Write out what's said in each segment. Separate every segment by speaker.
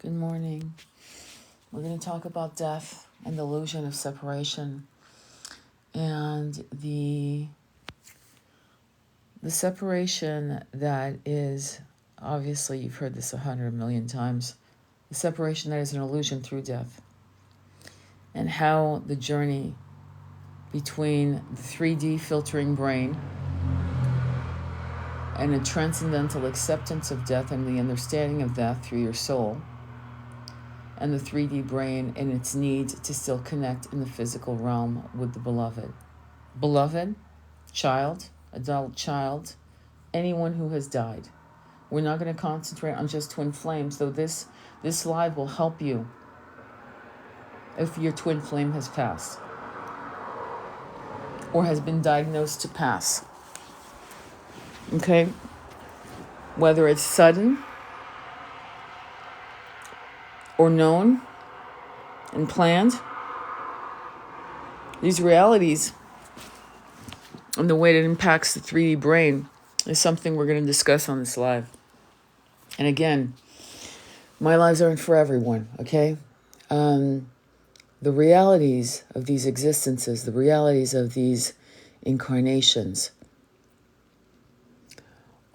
Speaker 1: Good morning. We're going to talk about death and the illusion of separation and the separation that is, obviously you've heard this 100 million times, the separation that is an illusion through death, and how the journey between the 3D filtering brain and a transcendental acceptance of death and the understanding of death through your soul, and the 3D brain and its need to still connect in the physical realm with the beloved. Beloved, child, adult child, anyone who has died. We're not going to concentrate on just twin flames, though this live will help you if your twin flame has passed or has been diagnosed to pass. Okay? Whether it's sudden or known and planned, these realities and the way it impacts the 3D brain is something we're going to discuss on this live. And again, my lives aren't for everyone, okay? The realities of these existences, the realities of these incarnations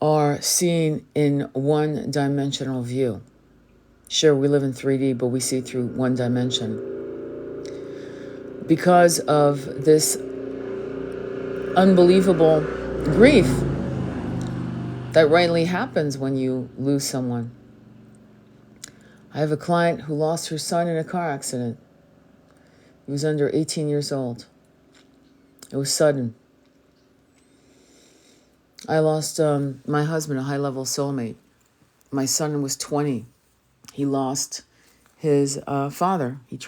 Speaker 1: are seen in one-dimensional view. Sure, we live in 3D, but we see through one dimension. Because of this unbelievable grief that rightly happens when you lose someone. I have a client who lost her son in a car accident. He was under 18 years old. It was sudden. I lost my husband, a high-level soulmate. My son was 20. He lost his father. He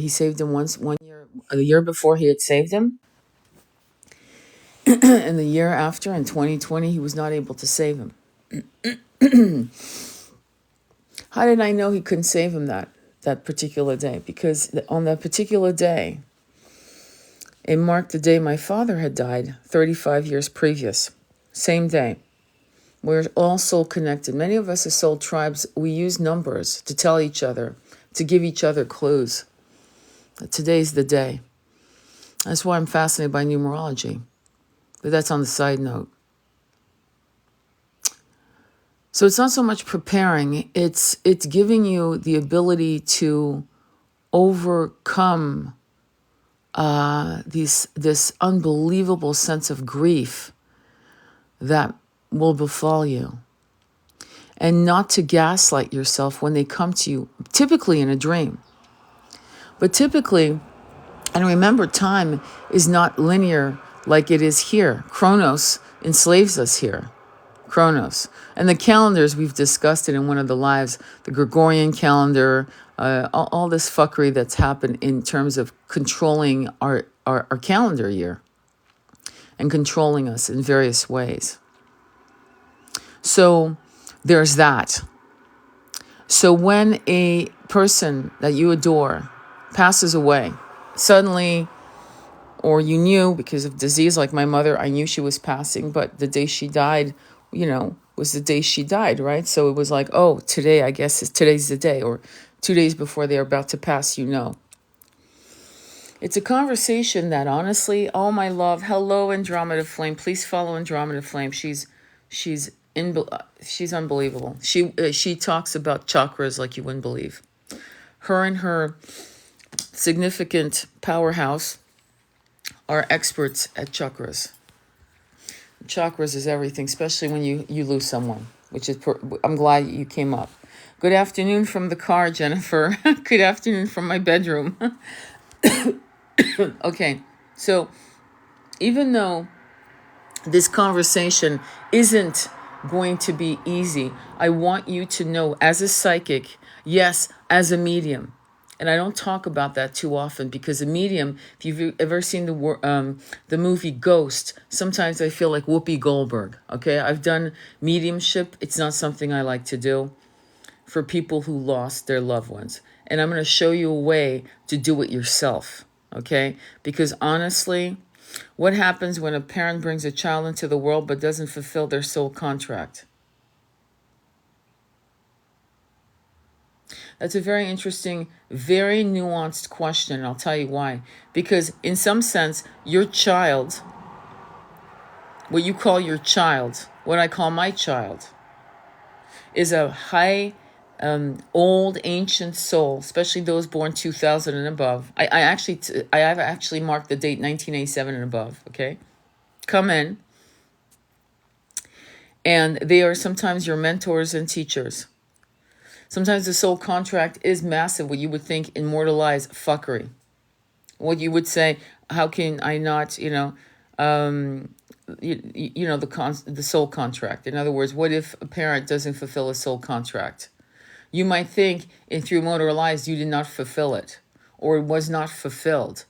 Speaker 1: saved him the year before he had saved him. And the year after, in 2020, he was not able to save him. How did I know he couldn't save him that particular day? Because on that particular day, it marked the day my father had died 35 years previous. Same day. We're all soul connected. Many of us as soul tribes, we use numbers to tell each other, to give each other clues. Today's the day. That's why I'm fascinated by numerology. But that's on the side note. So it's not so much preparing, it's giving you the ability to overcome this unbelievable sense of grief that will befall you. And not to gaslight yourself when they come to you, typically in a dream. But typically, and remember, time is not linear like it is here. Chronos enslaves us here. Chronos. And the calendars, we've discussed it in one of the lives, the Gregorian calendar, all this fuckery that's happened in terms of controlling our calendar year and controlling us in various ways. So there's that. So when a person that you adore passes away, suddenly, or you knew because of disease, like my mother, I knew she was passing, but the day she died, was the day she died, right? So it was like, oh, today, I guess today's the day, or 2 days before they're about to pass, It's a conversation that honestly, all my love, hello Andromeda Flame, please follow Andromeda Flame. She's unbelievable. She talks about chakras like you wouldn't believe. Her and her significant powerhouse are experts at chakras. Chakras is everything, especially when you lose someone, I'm glad you came up. Good afternoon from the car, Jennifer. Good afternoon from my bedroom. Okay, so even though this conversation isn't going to be easy, I want you to know, as a psychic, yes, as a medium, and I don't talk about that too often because a medium, if you've ever seen the movie Ghost, sometimes I feel like Whoopi Goldberg, okay? I've done mediumship. It's not something I like to do for people who lost their loved ones. And I'm going to show you a way to do it yourself, okay? Because honestly, what happens when a parent brings a child into the world but doesn't fulfill their soul contract? That's a very interesting, very nuanced question. I'll tell you why. Because in some sense, your child, what you call your child, what I call my child, is a high, old, ancient soul, especially those born 2000 and above. I have actually marked the date 1987 and above, okay? Come in, and they are sometimes your mentors and teachers. Sometimes the soul contract is massive, what you would think immortalized fuckery. What you would say, how can I not, the soul contract. In other words, what if a parent doesn't fulfill a soul contract? You might think, and through immortalized, you did not fulfill it, or it was not fulfilled.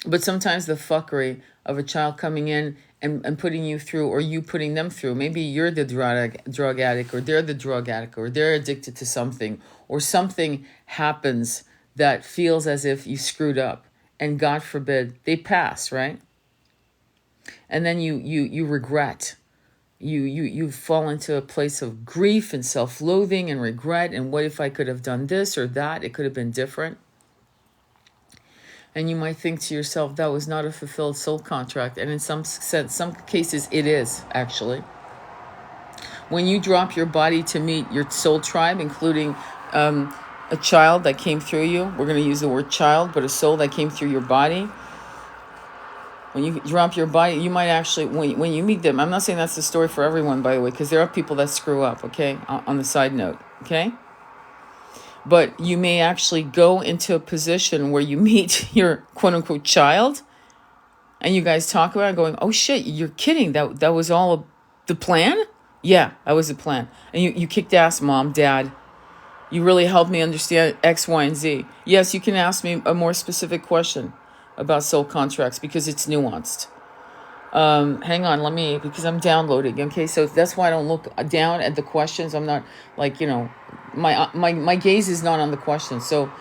Speaker 1: But sometimes the fuckery of a child coming in and putting you through, or you putting them through, maybe you're the drug addict, or they're the drug addict, or they're addicted to something, or something happens that feels as if you screwed up, and God forbid, they pass, right? And then you regret. You fall into a place of grief and self-loathing and regret, and what if I could have done this or that? It could have been different. And you might think to yourself, that was not a fulfilled soul contract. And in some sense, some cases, it is, actually. When you drop your body to meet your soul tribe, including a child that came through you, we're going to use the word child, but a soul that came through your body. When you drop your body, you might actually, when you meet them, I'm not saying that's the story for everyone, by the way, because there are people that screw up, okay, on the side note, okay? But you may actually go into a position where you meet your quote-unquote child, and you guys talk about it going, oh shit, you're kidding, that was all the plan? Yeah, that was the plan. And you kicked ass, Mom, Dad. You really helped me understand X, Y, and Z. Yes, you can ask me a more specific question about soul contracts because it's nuanced. Hang on, because I'm downloading. Okay, so that's why I don't look down at the questions. I'm not my gaze is not on the questions. So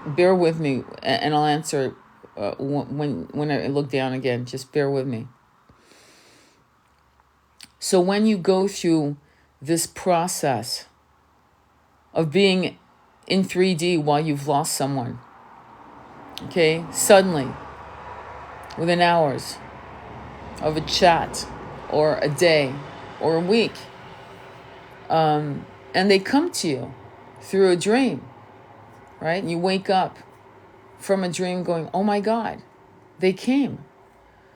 Speaker 1: bear with me, and I'll answer when I look down again. Just bear with me. So when you go through this process of being in 3D while you've lost someone, okay, suddenly, within hours of a chat or a day or a week, and they come to you through a dream, right? And you wake up from a dream going, oh my God, they came.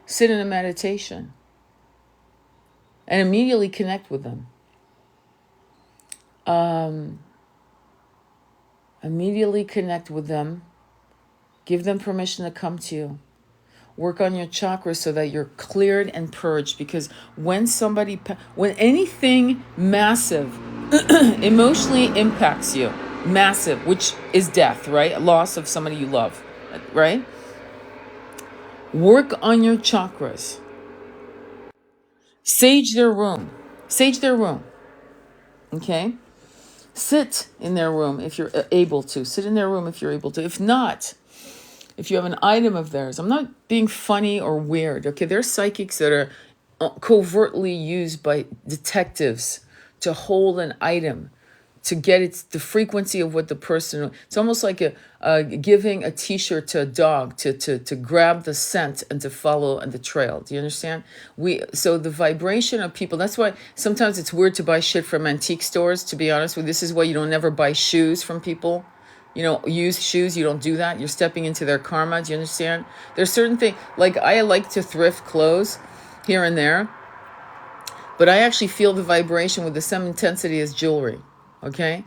Speaker 1: Sit in a meditation and immediately connect with them. Immediately connect with them. Give them permission to come to you. Work on your chakras so that you're cleared and purged, because when anything massive emotionally impacts you, massive, which is death, right? A loss of somebody you love, right? Work on your chakras. Sage their room. Okay? Sit in their room if you're able to. Sit in their room if you're able to. If not, if you have an item of theirs, I'm not being funny or weird, okay? There are psychics that are covertly used by detectives to hold an item, to get the frequency of what the person, it's almost like giving a t-shirt to a dog to grab the scent and to follow the trail. Do you understand? So the vibration of people, that's why sometimes it's weird to buy shit from antique stores, to be honest with you. This is why you don't never buy shoes from people. Used shoes, you don't do that. You're stepping into their karma. Do you understand? There's certain things, like I like to thrift clothes here and there, but I actually feel the vibration with the same intensity as jewelry, okay?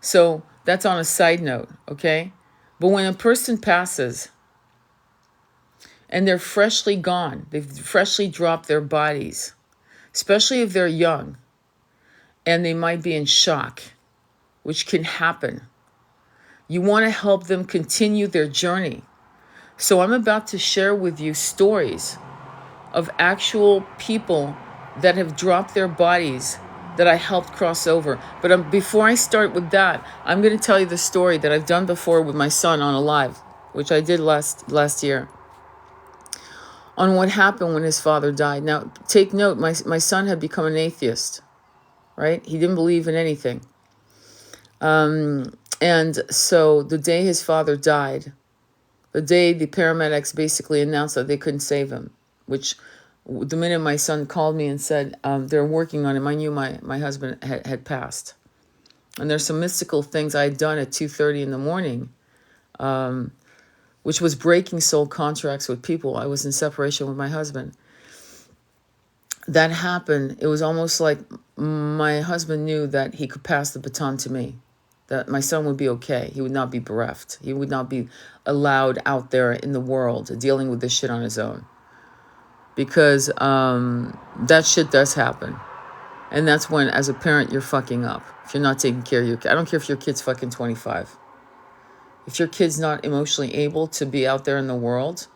Speaker 1: So that's on a side note, okay? But when a person passes and they're freshly gone, they've freshly dropped their bodies, especially if they're young, and they might be in shock, which can happen. You want to help them continue their journey. So I'm about to share with you stories of actual people that have dropped their bodies that I helped cross over. But before I start with that, I'm going to tell you the story that I've done before with my son on a live, which I did last year, on what happened when his father died. Now, take note, my son had become an atheist, right? He didn't believe in anything. And so the day his father died, the day the paramedics basically announced that they couldn't save him, which the minute my son called me and said they're working on him, I knew my husband had passed. And there's some mystical things I had done at 2:30 in the morning, which was breaking soul contracts with people. I was in separation with my husband. That happened. It was almost like my husband knew that he could pass the baton to me, that my son would be okay. He would not be bereft. He would not be allowed out there in the world dealing with this shit on his own. Because that shit does happen. And that's when, as a parent, you're fucking up. If you're not taking care of your kid. I don't care if your kid's fucking 25. If your kid's not emotionally able to be out there in the world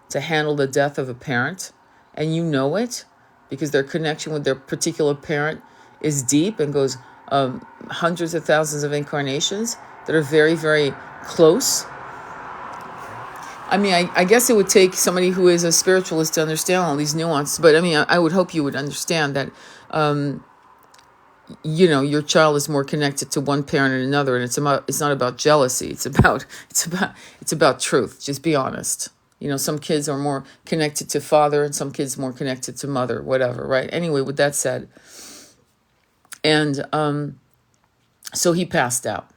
Speaker 1: to handle the death of a parent, and you know it, because their connection with their particular parent is deep and goes hundreds of thousands of incarnations that are very, very close. I mean, I guess it would take somebody who is a spiritualist to understand all these nuances. But I mean, I would hope you would understand that, your child is more connected to one parent and another, and it's not about jealousy. It's about truth. Just be honest. Some kids are more connected to father and some kids more connected to mother, whatever, right? Anyway, with that said, and so he passed out.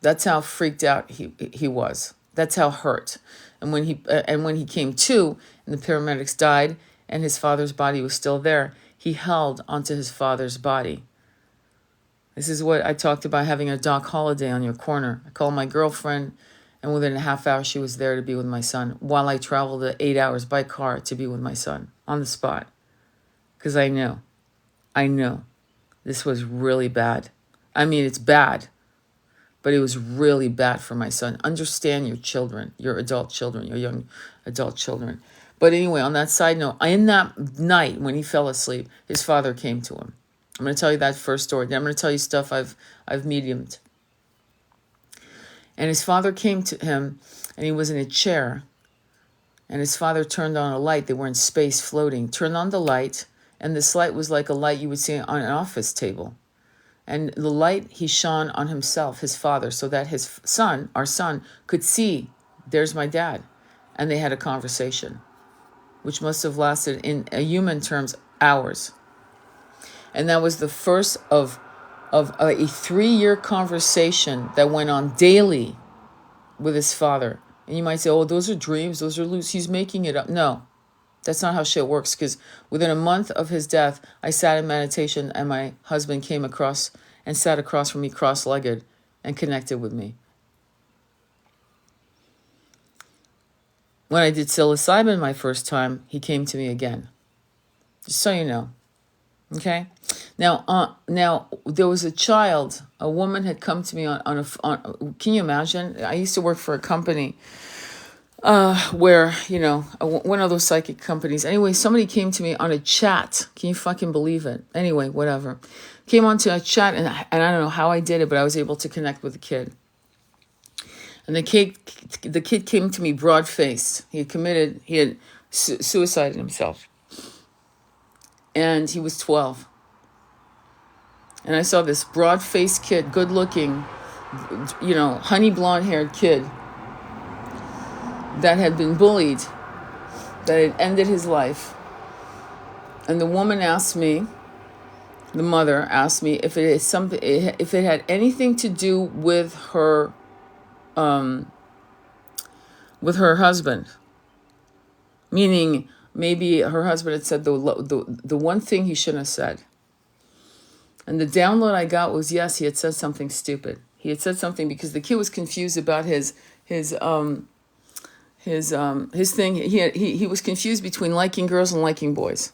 Speaker 1: That's how freaked out he was. That's how hurt. And when he came to, and the paramedics died, and his father's body was still there, he held onto his father's body. This is what I talked about, having a Doc Holliday on your corner. I called my girlfriend, and within a half hour, she was there to be with my son, while I traveled 8 hours by car to be with my son on the spot. Because I knew this was really bad. I mean, it's bad, but it was really bad for my son. Understand your children, your adult children, your young adult children. But anyway, on that side note, in that night when he fell asleep, his father came to him. I'm going to tell you that first story. Then I'm going to tell you stuff I've mediumed. And his father came to him, and he was in a chair. And his father turned on a light. They were in space floating. Turned on the light, and this light was like a light you would see on an office table. And the light he shone on himself, his father, so that his son, our son, could see, there's my dad. And they had a conversation, which must have lasted, in human terms, hours. And that was the first of a 3-year conversation that went on daily with his father. And you might say, oh, those are dreams, those are loose, he's making it up. No, that's not how shit works, because within a month of his death, I sat in meditation, and my husband came across and sat across from me cross-legged and connected with me. When I did psilocybin my first time, he came to me again. Just so you know. Okay? Now there was a woman had come to me on can you imagine? I used to work for a company where, one of those psychic companies. Anyway, somebody came to me on a chat. Can you fucking believe it? Anyway, whatever. Came onto a chat, and I don't know how I did it, but I was able to connect with the kid. And the kid came to me broad-faced. He had suicided himself. And he was 12. And I saw this broad-faced kid, good-looking, honey blonde-haired kid that had been bullied, that had ended his life. And the woman asked me, the mother asked me if it had anything to do with her husband, meaning maybe her husband had said the one thing he shouldn't have said. And the download I got was, yes, he had said something stupid. He had said something because the kid was confused about his thing. He was confused between liking girls and liking boys,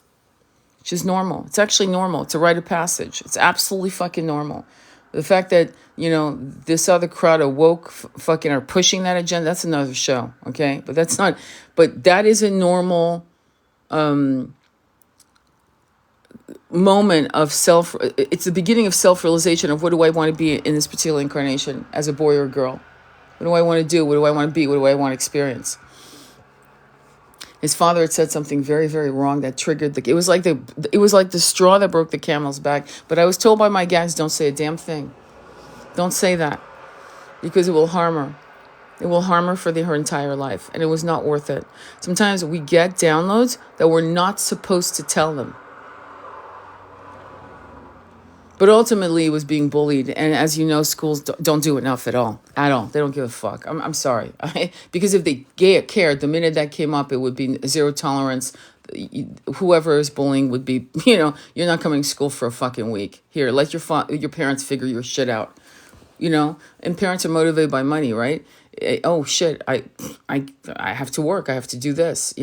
Speaker 1: which is normal. It's actually normal. It's a rite of passage. It's absolutely fucking normal. The fact that, this other crowd of woke fucking are pushing that agenda, that's another show, okay? But that is a normal moment of it's the beginning of self-realization of what do I want to be in this particular incarnation as a boy or a girl? What do I want to do? What do I want to be? What do I want to experience? His father had said something very, very wrong that triggered it was like the straw that broke the camel's back. But I was told by my guides, don't say a damn thing. Don't say that, because it will harm her. It will harm her for her entire life, and it was not worth it. Sometimes we get downloads that we're not supposed to tell them. But ultimately, it was being bullied. And as you know, schools don't do enough at all. At all. They don't give a fuck. I'm sorry. Because if they cared, the minute that came up, it would be zero tolerance. Whoever is bullying would be, you're not coming to school for a fucking week. Here, let your parents figure your shit out. And parents are motivated by money, right? Oh, shit, I have to work. I have to do this,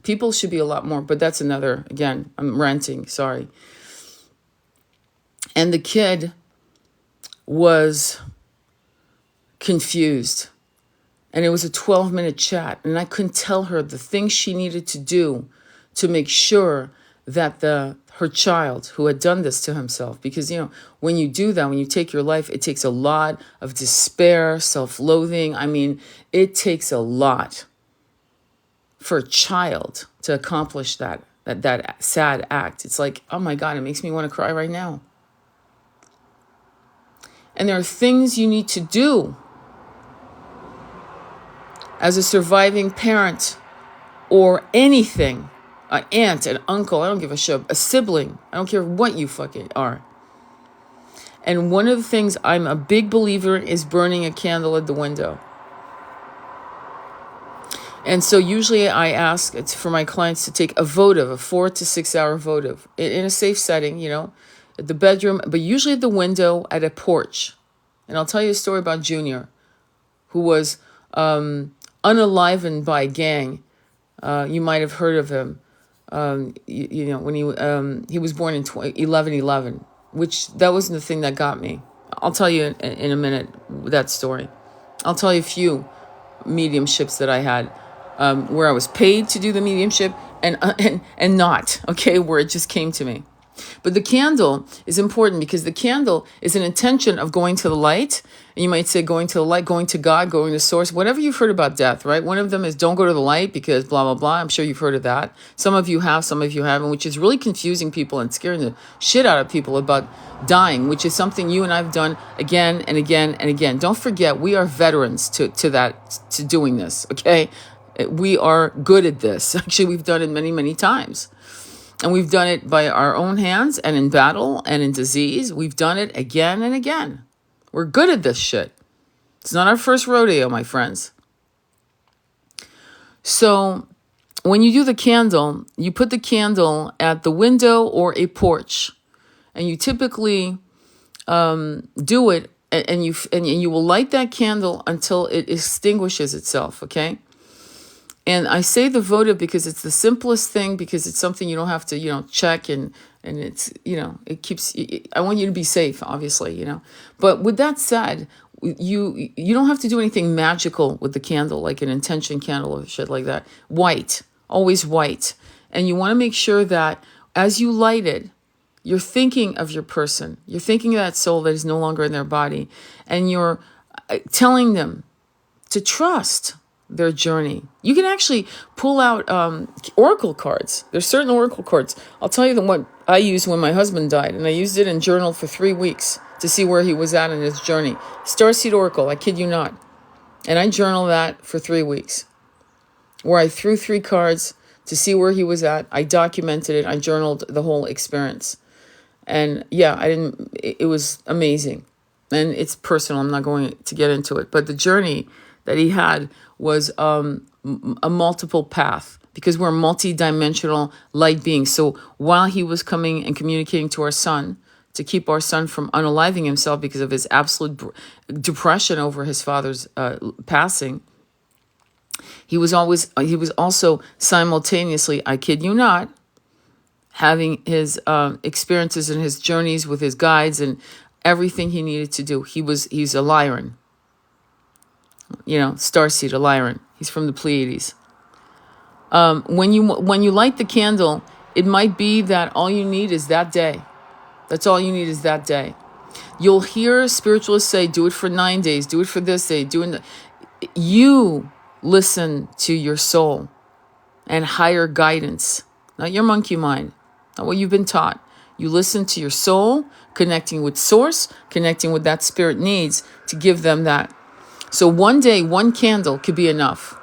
Speaker 1: People should be a lot more. But that's another, again, I'm ranting. Sorry. And the kid was confused. And it was a 12-minute chat. And I couldn't tell her the things she needed to do to make sure that her child who had done this to himself, because, when you do that, when you take your life, it takes a lot of despair, self-loathing. I mean, it takes a lot for a child to accomplish that sad act. It's like, oh my God, it makes me want to cry right now. And there are things you need to do as a surviving parent or anything, an aunt, an uncle, I don't give a shit, a sibling, I don't care what you fucking are. And one of the things I'm a big believer in is burning a candle at the window. And so usually I ask for my clients to take a votive, a 4 to 6 hour votive in a safe setting, at the bedroom, but usually at the window, at a porch. And I'll tell you a story about Junior, who was unalivened by a gang. You might have heard of him. When he was born in 11/11, which that wasn't the thing that got me. I'll tell you in a minute that story. I'll tell you a few mediumships that I had, where I was paid to do the mediumship and not, okay, where it just came to me. But the candle is important because the candle is an intention of going to the light. And you might say going to the light, going to God, going to source, whatever you've heard about death, right? One of them is don't go to the light because blah, blah, blah. I'm sure you've heard of that. Some of you have, some of you haven't, which is really confusing people and scaring the shit out of people about dying, which is something you and I've done again and again and again. Don't forget, we are veterans to doing this, okay? We are good at this. Actually, we've done it many, many times. And we've done it by our own hands and in battle and in disease. We've done it again and again. We're good at this shit. It's not our first rodeo, my friends. So when you do the candle, you put the candle at the window or a porch. And you typically do it and you will light that candle until it extinguishes itself, okay? And I say the votive because it's the simplest thing, because it's something you don't have to, check and it's, it keeps, I want you to be safe, obviously, But with that said, you don't have to do anything magical with the candle, like an intention candle or shit like that. White, always white. And you want to make sure that as you light it, you're thinking of your person. You're thinking of that soul that is no longer in their body. And you're telling them to trust their journey. You can actually pull out oracle cards. There's certain oracle cards. I'll tell you the one I used when my husband died, and I used it in journal for 3 weeks to see where he was at in his journey. Starseed Oracle, I kid you not. And I journaled that for 3 weeks, where I threw 3 cards to see where he was at. I documented it. I journaled the whole experience. And yeah, it was amazing. And it's personal. I'm not going to get into it. But the journey that he had was a multiple path, because we're multi-dimensional light beings. So while he was coming and communicating to our son to keep our son from unaliving himself because of his absolute depression over his father's passing, he was also simultaneously, I kid you not, having his experiences and his journeys with his guides and everything he needed to do. He's a Lyran. Starseed, a Lyran. He's from the Pleiades. When you light the candle, it might be that all you need is that day. That's all you need is that day. You'll hear spiritualists say, do it for 9 days, do it for this day, you listen to your soul and higher guidance, not your monkey mind, not what you've been taught. You listen to your soul, connecting with source, connecting with that spirit needs to give them that. So one day, one candle could be enough.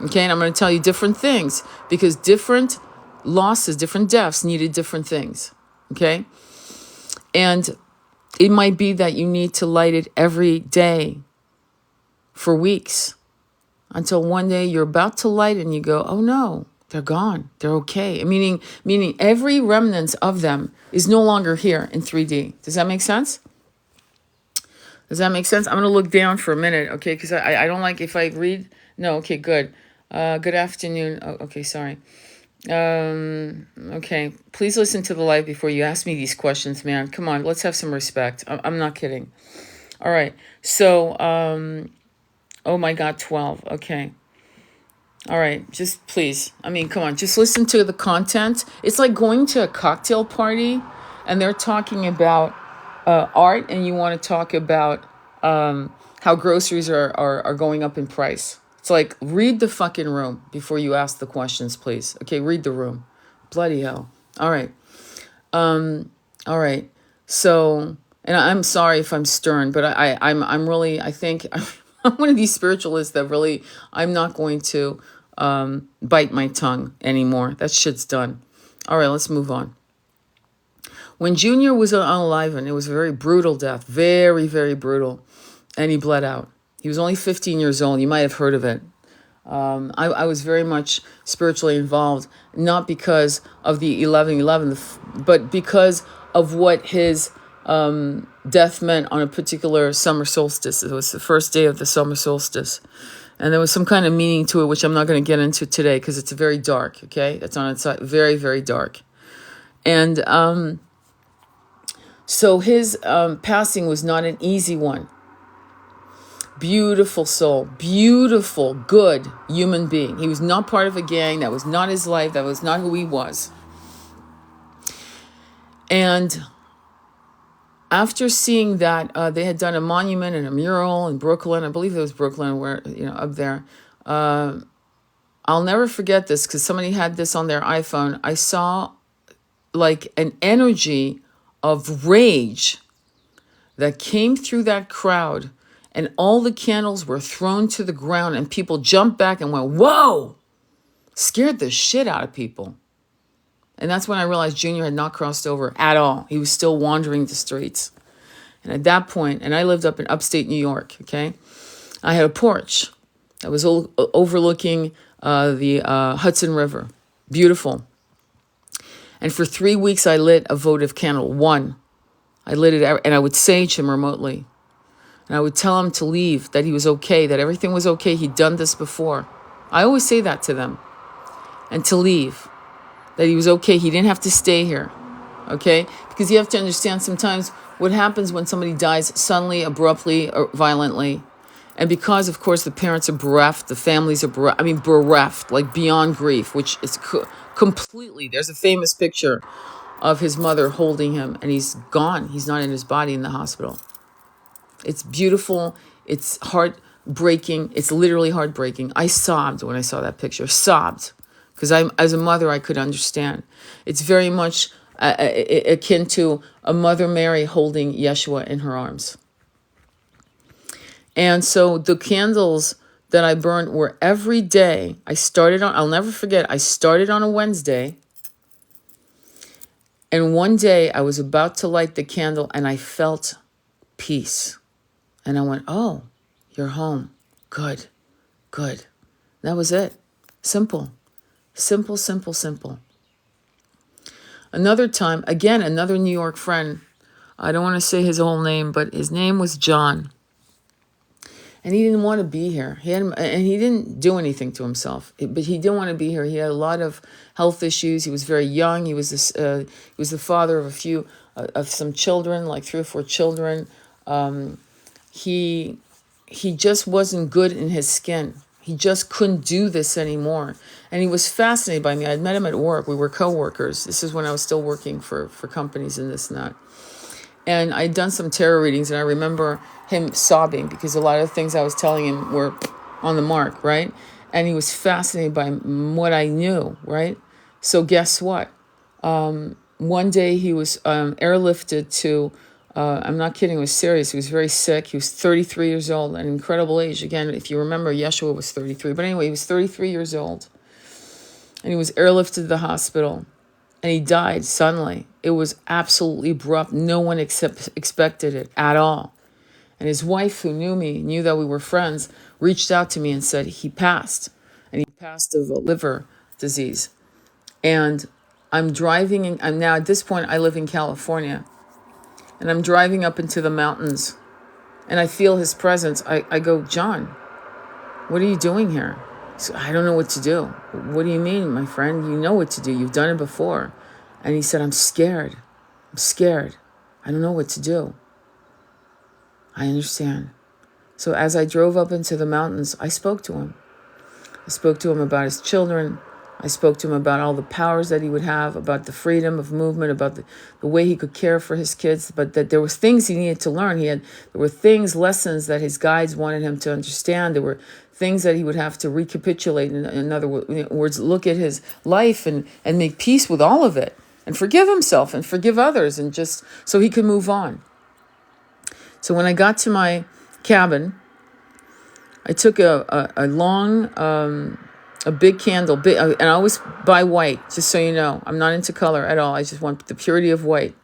Speaker 1: Okay, and I'm going to tell you different things because different losses, different deaths needed different things. Okay, and it might be that you need to light it every day for weeks until one day you're about to light and you go, oh no, they're gone. They're okay. Meaning every remnant of them is no longer here in 3D. Does that make sense? Does that make sense? I'm going to look down for a minute, okay? Because I don't like if I read. No, okay, good. Good afternoon. Oh, okay, sorry. Okay, please listen to the live before you ask me these questions, man. Come on, let's have some respect. I'm not kidding. All right, so, oh my God, 12. Okay. All right, just please. Come on, just listen to the content. It's like going to a cocktail party and they're talking about art and you want to talk about how groceries are going up in price. It's like, read the fucking room before you ask the questions, please. Okay, read the room. Bloody hell. All right. All right. So, and I'm sorry if I'm stern, but I'm really, I think I'm one of these spiritualists that really, I'm not going to bite my tongue anymore. That shit's done. All right, let's move on. When Junior was unalive, it was a very brutal death, very, very brutal, and he bled out. He was only 15 years old. You might have heard of it. I was very much spiritually involved, not because of the 11/11, but because of what his death meant on a particular summer solstice. It was the first day of the summer solstice. And there was some kind of meaning to it, which I'm not going to get into today because it's very dark, okay? It's on its side, very, very dark. And so his passing was not an easy one. Beautiful soul, beautiful, good human being. He was not part of a gang. That was not his life. That was not who he was. And after seeing that, they had done a monument and a mural in Brooklyn. I believe it was Brooklyn, where, up there. I'll never forget this because somebody had this on their iPhone. I saw like an energy of rage that came through that crowd, and all the candles were thrown to the ground and people jumped back and went, whoa, scared the shit out of people. And that's when I realized Junior had not crossed over at all. He was still wandering the streets. And at that point, and I lived up in upstate New York, okay? I had a porch that was overlooking the Hudson River. Beautiful. And for 3 weeks, I lit a votive candle, one. I lit it, and I would sage him remotely. And I would tell him to leave, that he was okay, that everything was okay. He'd done this before. I always say that to them. And to leave, that he was okay. He didn't have to stay here, okay? Because you have to understand sometimes what happens when somebody dies suddenly, abruptly, or violently. And because, of course, the parents are bereft, the families are bereft, like beyond grief, which is completely, there's a famous picture of his mother holding him, and he's gone. He's not in his body in the hospital. It's beautiful. It's heartbreaking. It's literally heartbreaking. I sobbed when I saw that picture. Sobbed. Because as a mother, I could understand. It's very much akin to a Mother Mary holding Yeshua in her arms. And so the candles that I burned were every day. I'll never forget, I started on a Wednesday. And one day I was about to light the candle and I felt peace. And I went, oh, you're home. Good, good. That was it. Simple. Simple, simple, simple. Another time, again, another New York friend. I don't want to say his whole name, but his name was John. And he didn't want to be here. He didn't do anything to himself, but he didn't want to be here. He had a lot of health issues. He was very young. He was the father of some children, like 3 or 4 children. He just wasn't good in his skin. He just couldn't do this anymore. And he was fascinated by me. I'd met him at work. We were co-workers. This is when I was still working for companies and this and that. And I'd done some tarot readings, and I remember him sobbing because a lot of the things I was telling him were on the mark, right? And he was fascinated by what I knew, right? So guess what? one day he was airlifted to, I'm not kidding, it was serious. He was very sick. He was 33 years old, an incredible age. Again, if you remember, Yeshua was 33. But anyway, he was 33 years old. And he was airlifted to the hospital. And he died suddenly. It was absolutely abrupt. No one expected it at all. And his wife, who knew me, knew that we were friends, reached out to me and said he passed. And he passed of a liver disease. And I'm driving, I'm now at this point, I live in California. And I'm driving up into the mountains. And I feel his presence. I go, John, what are you doing here? So I don't know what to do. What do you mean, my friend? You know what to do. You've done it before. And he said, I'm scared. I'm scared. I don't know what to do. I understand. So as I drove up into the mountains, I spoke to him. I spoke to him about his children. I spoke to him about all the powers that he would have, about the freedom of movement, about the way he could care for his kids, but that there was things he needed to learn. There were lessons that his guides wanted him to understand. There were things that he would have to recapitulate. In other words, look at his life and make peace with all of it and forgive himself and forgive others, and just so he could move on. So when I got to my cabin, I took a long, a big candle, and I always buy white, just so you know. I'm not into color at all. I just want the purity of white.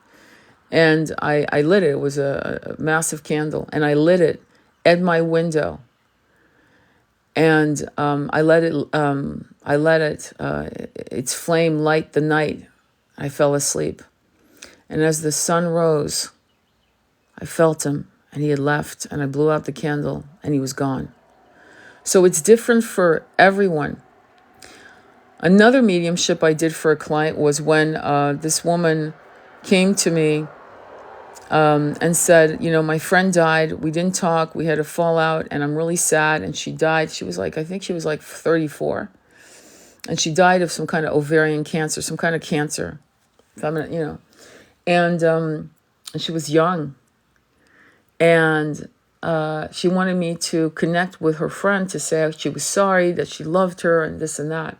Speaker 1: And I lit it. It was a massive candle. And I lit it at my window. And I let its flame light the night. I fell asleep. And as the sun rose, I felt him, and he had left, and I blew out the candle, and he was gone. So it's different for everyone. Another mediumship I did for a client was when this woman came to me and said, my friend died. We didn't talk. We had a fallout, and I'm really sad. And she died. I think she was like 34. And she died of some kind of ovarian cancer, some kind of cancer. And she was young. And she wanted me to connect with her friend to say she was sorry, that she loved her, and this and that.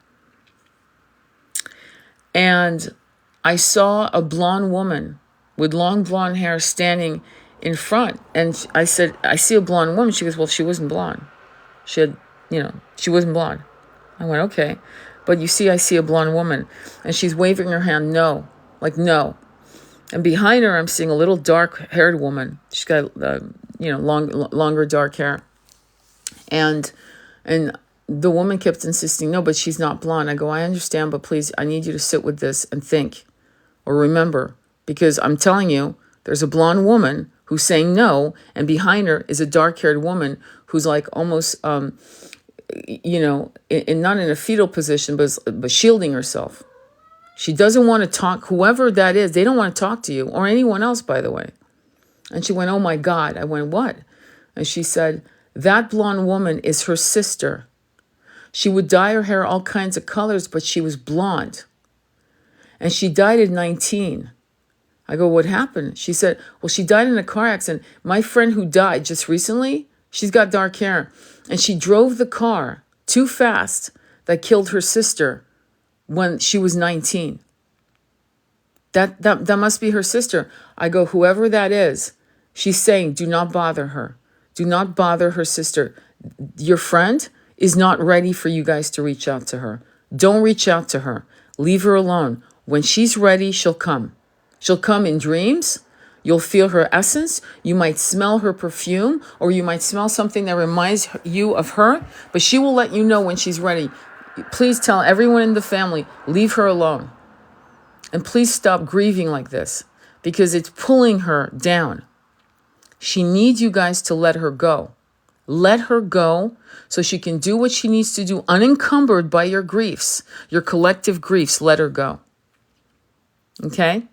Speaker 1: And I saw a blonde woman with long blonde hair standing in front. And I said, I see a blonde woman. She goes, well, she wasn't blonde. She wasn't blonde. I went, okay. But you see, I see a blonde woman. And she's waving her hand, no. Like, no. And behind her, I'm seeing a little dark-haired woman. She's got, longer dark hair. And the woman kept insisting, no, but she's not blonde. I go, I understand, but please, I need you to sit with this and think or remember, because I'm telling you, there's a blonde woman who's saying no, and behind her is a dark-haired woman who's like almost, not in a fetal position, but shielding herself. She doesn't want to talk, whoever that is, they don't want to talk to you or anyone else, by the way. And she went, oh my God. I went, what? And she said, that blonde woman is her sister. She would dye her hair all kinds of colors, but she was blonde. And she died at 19. I go, what happened? She said, well, she died in a car accident. My friend who died just recently, she's got dark hair. And she drove the car too fast that killed her sister when she was 19. That must be her sister. I go, whoever that is, she's saying, do not bother her. Do not bother her sister. Your friend is not ready for you guys to reach out to her. Don't reach out to her. Leave her alone. When she's ready, she'll come. She'll come in dreams. You'll feel her essence. You might smell her perfume, or you might smell something that reminds you of her, but she will let you know when she's ready. Please tell everyone in the family, leave her alone. And please stop grieving like this, because it's pulling her down. She needs you guys to let her go. Let her go so she can do what she needs to do, unencumbered by your griefs, your collective griefs. Let her go. Okay?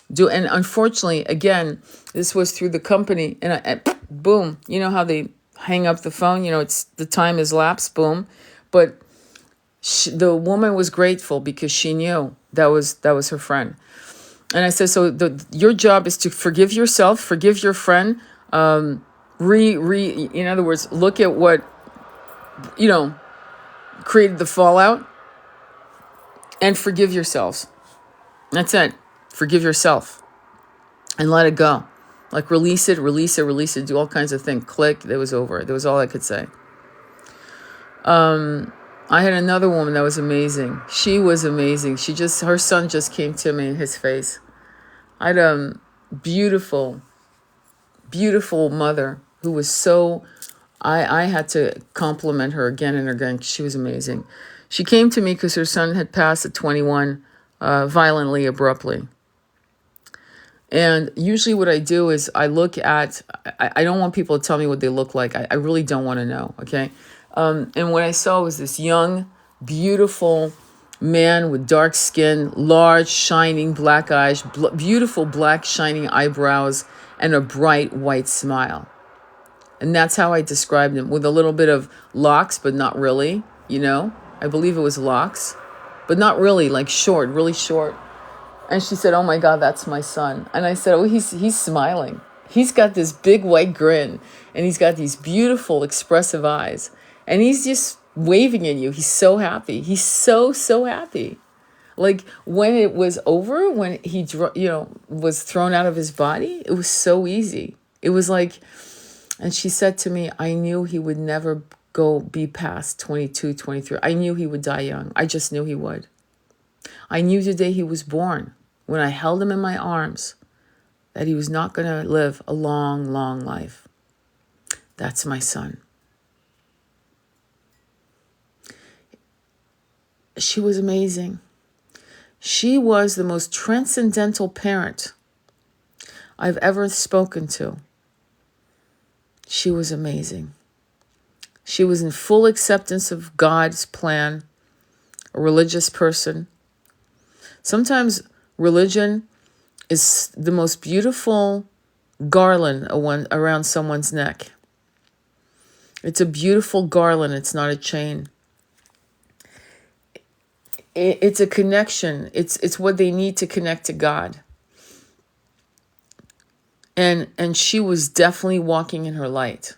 Speaker 1: And unfortunately, again, this was through the company, and boom, you know how they hang up the phone, it's the time has lapsed, boom. But the woman was grateful because she knew that was her friend. And I said, so your job is to forgive yourself, forgive your friend, in other words, look at what, created the fallout, and forgive yourselves. That's it. Forgive yourself and let it go. Like release it, release it, release it. Do all kinds of things. Click. It was over. That was all I could say. I had another woman that was amazing. She was amazing. Her son just came to me in his face. I had a beautiful, beautiful mother who was so, I had to compliment her again and again. She was amazing. She came to me because her son had passed at 21, violently, abruptly. And usually what I do is I look at, I don't want people to tell me what they look like. I really don't want to know, okay? And what I saw was this young, beautiful man with dark skin, large, shining black eyes, beautiful black, shining eyebrows, and a bright white smile. And that's how I described him, with a little bit of locks, but not really, I believe it was locks, but not really, like short, really short. And she said, "Oh my God, that's my son." And I said, "Oh, he's smiling. He's got this big white grin, and he's got these beautiful, expressive eyes. And he's just waving at you. He's so happy. He's so, so happy." Like when it was over, when he, was thrown out of his body, it was so easy. It was like, and she said to me, "I knew he would never be past 22, 23. I knew he would die young. I just knew he would. I knew the day he was born, when I held him in my arms, that he was not going to live a long, long life. That's my son." She was amazing. She was the most transcendental parent I've ever spoken to. She was amazing. She was in full acceptance of God's plan, a religious person. Sometimes religion is the most beautiful garland around someone's neck. It's a beautiful garland. It's not a chain. It's a connection. It's what they need to connect to God. And she was definitely walking in her light.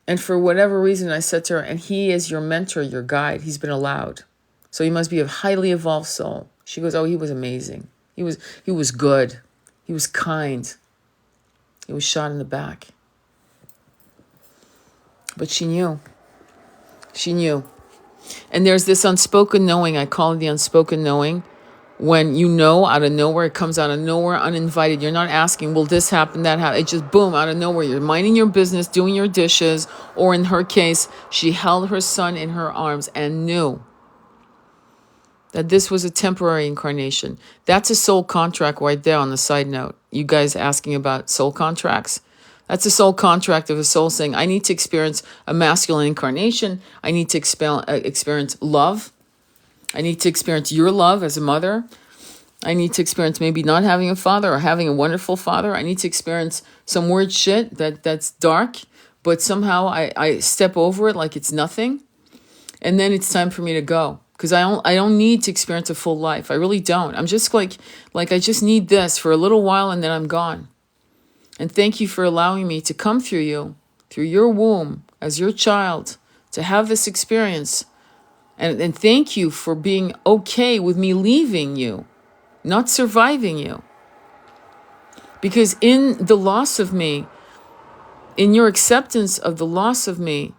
Speaker 1: And for whatever reason, I said to her, "And he is your mentor, your guide. He's been allowed. So he must be a highly evolved soul." She goes, "Oh, he was amazing. He was good. He was kind. He was shot in the back." But she knew. She knew. And there's this unspoken knowing. I call it the unspoken knowing. When out of nowhere, it comes out of nowhere, uninvited. You're not asking, will this happen, that happen? It just boom, out of nowhere. You're minding your business, doing your dishes. Or in her case, she held her son in her arms and knew that this was a temporary incarnation. That's a soul contract right there on the side note. You guys asking about soul contracts? That's a soul contract of a soul saying, I need to experience a masculine incarnation. I need to experience love. I need to experience your love as a mother. I need to experience maybe not having a father or having a wonderful father. I need to experience some weird shit that's dark, but somehow I step over it like it's nothing. And then it's time for me to go. Because I don't need to experience a full life. I really don't. I'm just like I just need this for a little while and then I'm gone. And thank you for allowing me to come through you, through your womb, as your child, to have this experience. And thank you for being okay with me leaving you, not surviving you. Because in the loss of me, in your acceptance of the loss of me,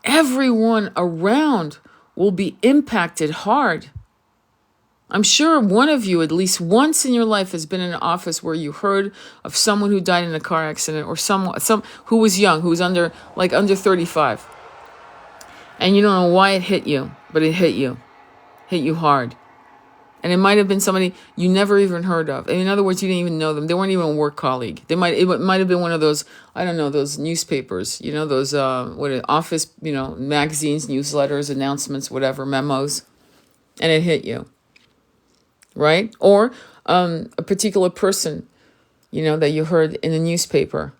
Speaker 1: everyone around will be impacted hard. I'm sure one of you, at least once in your life, has been in an office where you heard of someone who died in a car accident, or some who was young, who was under 35. And you don't know why it hit you, but it hit you hard. And it might have been somebody you never even heard of. In other words, you didn't even know them. They weren't even a work colleague. It might have been one of those, I don't know, those newspapers, those office, magazines, newsletters, announcements, whatever, memos, and it hit you, right? Or a particular person, that you heard in the newspaper.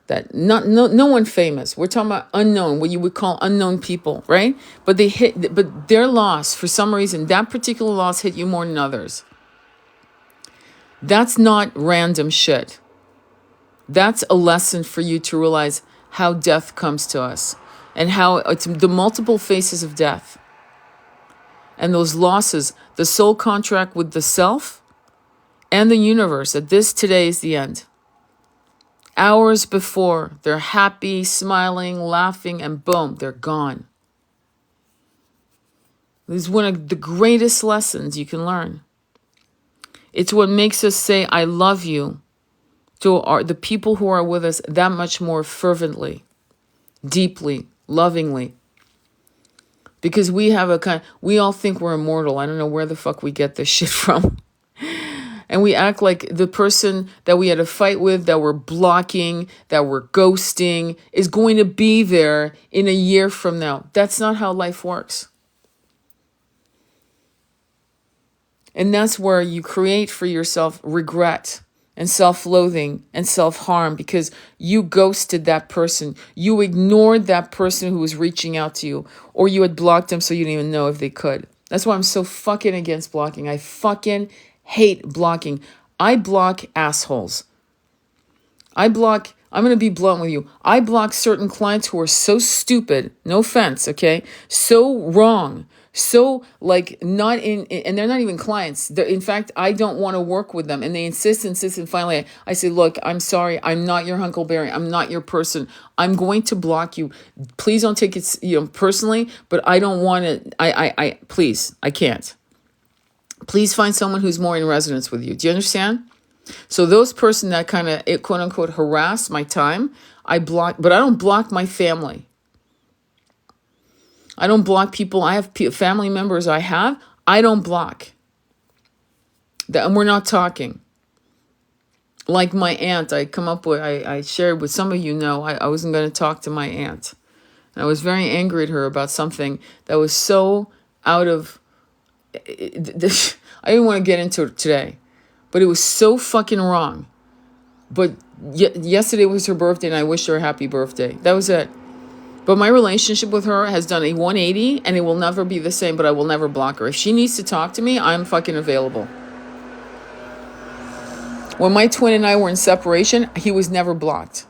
Speaker 1: That no one famous. We're talking about unknown, what you would call unknown people, right? But their loss, for some reason, that particular loss hit you more than others. That's not random shit. That's a lesson for you to realize how death comes to us and how it's the multiple faces of death. And those losses, the soul contract with the self and the universe that this today is the end. Hours before, they're happy, smiling, laughing, and boom, they're gone. This is one of the greatest lessons you can learn. It's what makes us say, I love you, to the people who are with us that much more fervently, deeply, lovingly. Because we all think we're immortal. I don't know where the fuck we get this shit from. And we act like the person that we had a fight with, that we're blocking, that we're ghosting, is going to be there in a year from now. That's not how life works. And that's where you create for yourself regret and self-loathing and self-harm because you ghosted that person. You ignored that person who was reaching out to you, or you had blocked them so you didn't even know if they could. That's why I'm so fucking against blocking. I fucking hate blocking. I block assholes. I'm going to be blunt with you. I block certain clients who are so stupid, no offense, okay? So wrong. So not in, and they're not even clients. In fact, I don't want to work with them. And they insist. And finally I say, look, I'm sorry. I'm not your Huckleberry. I'm not your person. I'm going to block you. Please don't take it, personally, but I don't want to, please, I can't. Please find someone who's more in resonance with you. Do you understand? So those person that kind of, quote unquote, harass my time, I block, but I don't block my family. I don't block people. I have family members I don't block. And we're not talking. Like my aunt, I shared with some of you know, I wasn't going to talk to my aunt. And I was very angry at her about something that was so out of, I didn't want to get into it today, but it was so fucking wrong. But yesterday was her birthday and I wished her a happy birthday. That was it. But my relationship with her has done a 180 and it will never be the same, but I will never block her. If she needs to talk to me, I'm fucking available. When my twin and I were in separation, he was never blocked.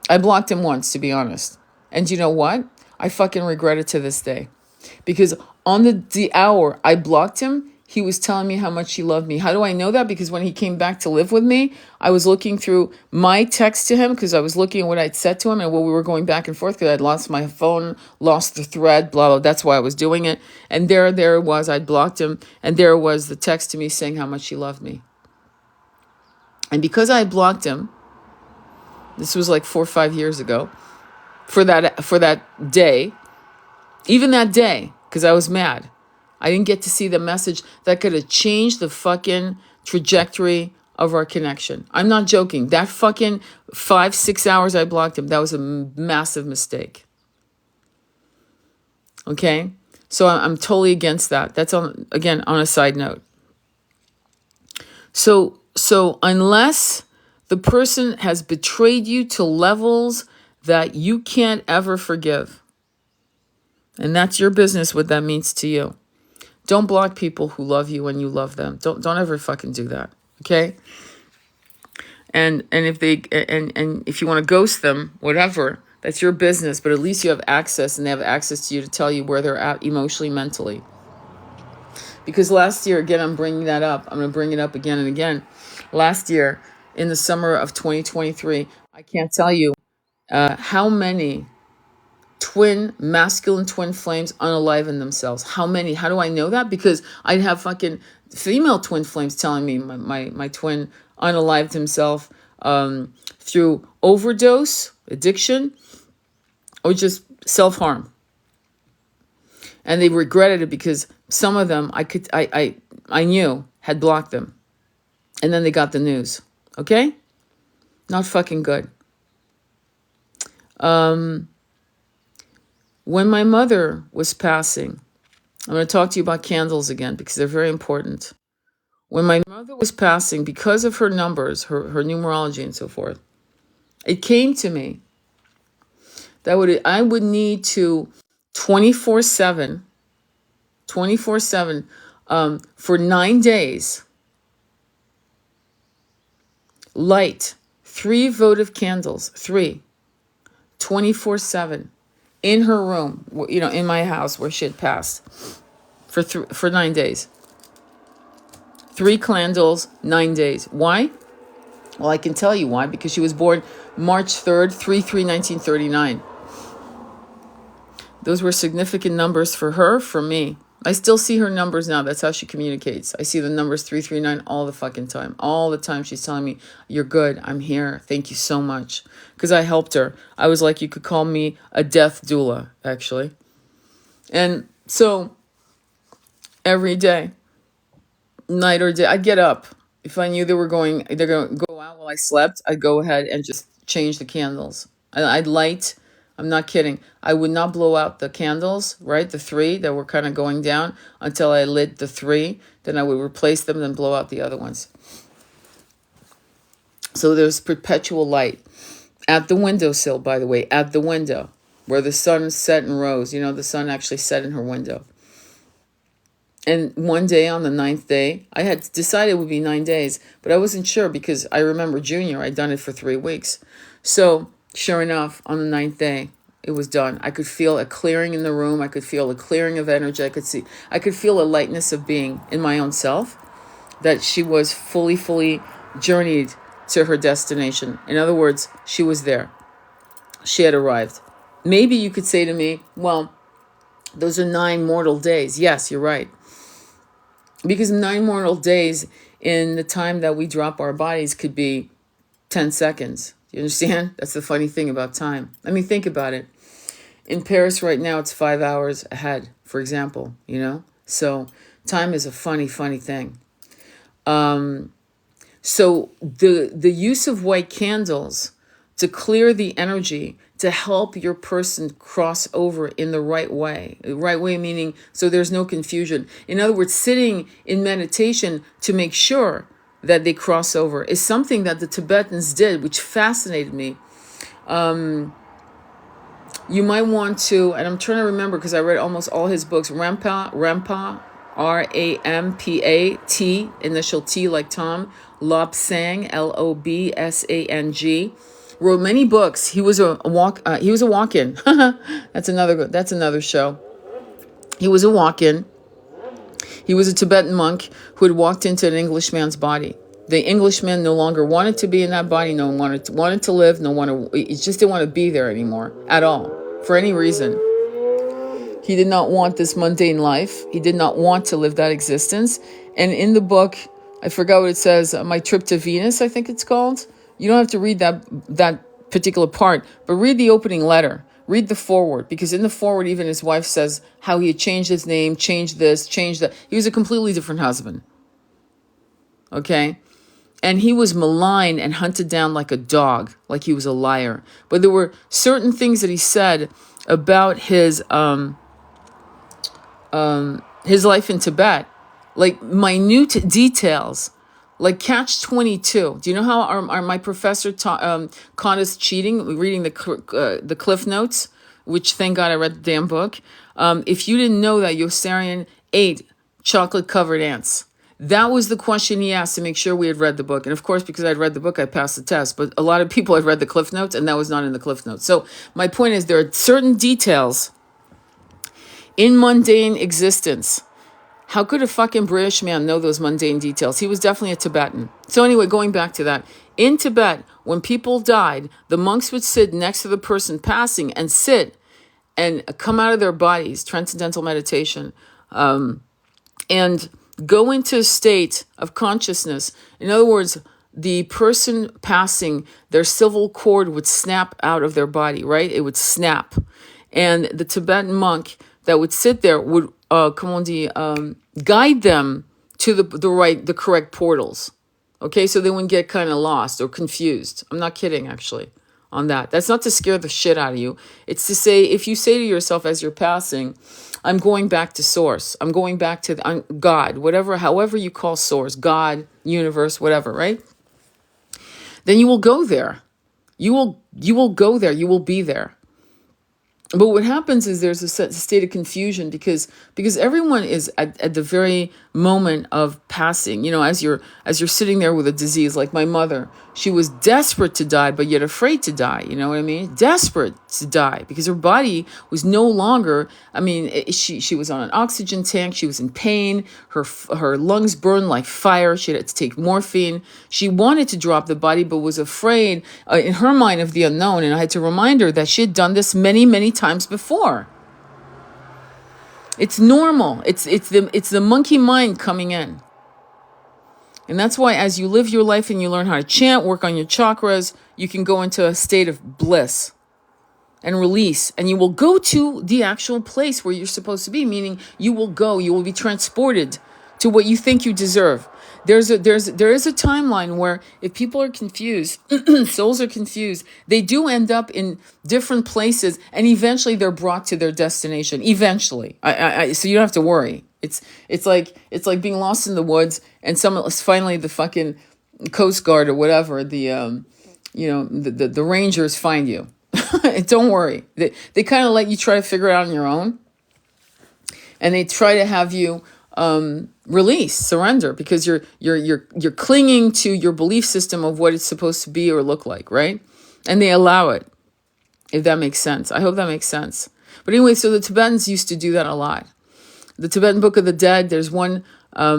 Speaker 1: I blocked him once, to be honest. And you know what? I fucking regret it to this day. Because on the hour I blocked him, he was telling me how much he loved me. How do I know that? Because when he came back to live with me, I was looking through my text to him because I was looking at what I'd said to him and what we were going back and forth because I'd lost my phone, lost the thread, blah, blah. That's why I was doing it. And there it was. I'd blocked him. And there was the text to me saying how much he loved me. And because I blocked him, this was like 4 or 5 years ago, for that day, even that day, because I was mad. I didn't get to see the message that could have changed the fucking trajectory of our connection. I'm not joking. That fucking 5-6 hours I blocked him, that was a massive mistake. Okay? So I'm totally against that. That's on a side note. So unless the person has betrayed you to levels that you can't ever forgive, and that's your business what that means to you. Don't block people who love you when you love them. Don't ever fucking do that. Okay? And if you want to ghost them, whatever, that's your business, but at least you have access and they have access to you to tell you where they're at emotionally, mentally. Because last year, again, I'm bringing that up. I'm going to bring it up again and again. Last year, in the summer of 2023, I can't tell you how many masculine twin flames unaliven themselves. How many? How do I know that? Because I'd have fucking female twin flames telling me my twin unalived himself through overdose, addiction, or just self-harm. And they regretted it because some of them I knew had blocked them. And then they got the news. Okay? Not fucking good. When my mother was passing, I'm going to talk to you about candles again because they're very important. When my mother was passing, because of her numbers, her numerology and so forth, it came to me that I would need to 24/7 for 9 days light 3 votive candles, 24/7 in her room, in my house where she had passed for 9 days. 3 candles, 9 days. Why? Well, I can tell you why. Because she was born March 3rd, 3/3/1939. Those were significant numbers for her, for me. I still see her numbers now. That's how she communicates. I see the numbers 339 all the fucking time. All the time she's telling me, you're good. I'm here. Thank you so much. Because I helped her. I was like, you could call me a death doula, actually. And so every day, night or day, I'd get up. If I knew they're going to go out while I slept, I'd go ahead and just change the candles. I'd light. I'm not kidding. I would not blow out the candles, right? The 3 that were kind of going down until I lit the 3. Then I would replace them, then blow out the other ones. So there's perpetual light. At the windowsill, by the way, at the window, where the sun set and rose. You know, the sun actually set in her window. And one day on the 9th day, I had decided it would be 9 days, but I wasn't sure because I remember Junior, I'd done it for 3 weeks. So sure enough, on the 9th day, it was done. I could feel a clearing in the room. I could feel a clearing of energy. I could feel a lightness of being in my own self, that she was fully journeyed to her destination. In other words, she was there. She had arrived. Maybe you could say to me, well, those are 9 mortal days. Yes, you're right. Because 9 mortal days in the time that we drop our bodies could be 10 seconds. You understand? That's the funny thing about time. I mean, think about it. In Paris right now, it's 5 hours ahead, for example, you know? So time is a funny thing. So the use of white candles to clear the energy, to help your person cross over in the right way. The right way meaning so there's no confusion. In other words, sitting in meditation to make sure that they cross over is something that the Tibetans did, which fascinated me. You might want to, and I'm trying to remember because I read almost all his books. Rampa, Rampat, initial T like Tom, Lobsang, Lobsang, wrote many books. He was a walk-in. That's another show. He was a walk-in. He was a Tibetan monk who had walked into an Englishman's body. The Englishman no longer wanted to be in that body. No one wanted to live. He just didn't want to be there anymore at all, for any reason. He did not want this mundane life. He did not want to live that existence. And in the book, I forgot what it says, My Trip to Venus, I think it's called. You don't have to read that particular part, but read the opening letter. Read the foreword, because in the foreword, even his wife says how he had changed his name, changed this, changed that. He was a completely different husband. Okay? And he was maligned and hunted down like a dog, like he was a liar. But there were certain things that he said about his life in Tibet, like minute details, like Catch-22. Do you know how my professor caught us cheating, reading the Cliff Notes, which thank God I read the damn book. If you didn't know that Yossarian ate chocolate-covered ants, that was the question he asked to make sure we had read the book. And of course, because I'd read the book, I passed the test. But a lot of people had read the Cliff Notes, and that was not in the Cliff Notes. So my point is, there are certain details in mundane existence. How could a fucking British man know those mundane details? He was definitely a Tibetan. So anyway, going back to that. In Tibet, when people died, the monks would sit next to the person passing and sit and come out of their bodies, transcendental meditation, and go into a state of consciousness. In other words, the person passing, their civil cord would snap out of their body, right? It would snap. And the Tibetan monk that would sit there would, guide them to the correct portals. Okay, so they wouldn't get kind of lost or confused. I'm not kidding, actually, on that. That's not to scare the shit out of you. It's to say, if you say to yourself as you're passing, I'm going back to source. I'm going back to God, however you call source, God, universe, whatever, right? Then you will go there. You will go there. You will be there. But what happens is there's a state of confusion because everyone is at the very moment of passing. You know, as you're sitting there with a disease, like my mother, She was desperate to die, but yet afraid to die. You know what I mean? Desperate to die because her body was no longer. I mean, she was on an oxygen tank. She was in pain. Her lungs burned like fire. She had to take morphine. She wanted to drop the body, but was afraid in her mind of the unknown. And I had to remind her that she had done this many, many times before. It's normal. It's the monkey mind coming in. And that's why as you live your life and you learn how to chant, work on your chakras, you can go into a state of bliss and release. And you will go to the actual place where you're supposed to be, meaning you will be transported to what you think you deserve. There is a timeline where if people are confused, souls are confused, they do end up in different places and eventually they're brought to their destination. Eventually. So you don't have to worry. It's like being lost in the woods and finally the fucking Coast Guard or whatever, the Rangers find you. Don't worry. They kind of let you try to figure it out on your own. And they try to have you release, surrender, because you're clinging to your belief system of what it's supposed to be or look like, right? And they allow it, if that makes sense. I hope that makes sense. But anyway, so the Tibetans used to do that a lot. The Tibetan Book of the Dead, there's one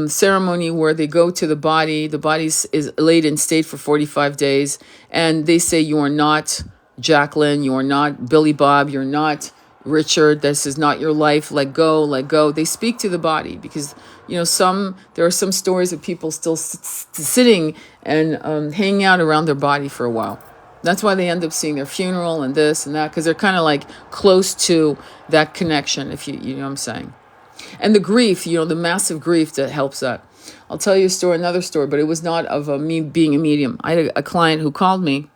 Speaker 1: ceremony where they go to the body. The body is laid in state for 45 days. And they say, you are not Jacqueline. You are not Billy Bob. You're not Richard. This is not your life. Let go, let go. They speak to the body because, there are some stories of people still sitting and hanging out around their body for a while. That's why they end up seeing their funeral and this and that, because they're kind of like close to that connection, if you know what I'm saying. And the grief, the massive grief that helps that. I'll tell you another story, but it was not of me being a medium. I had a client who called me,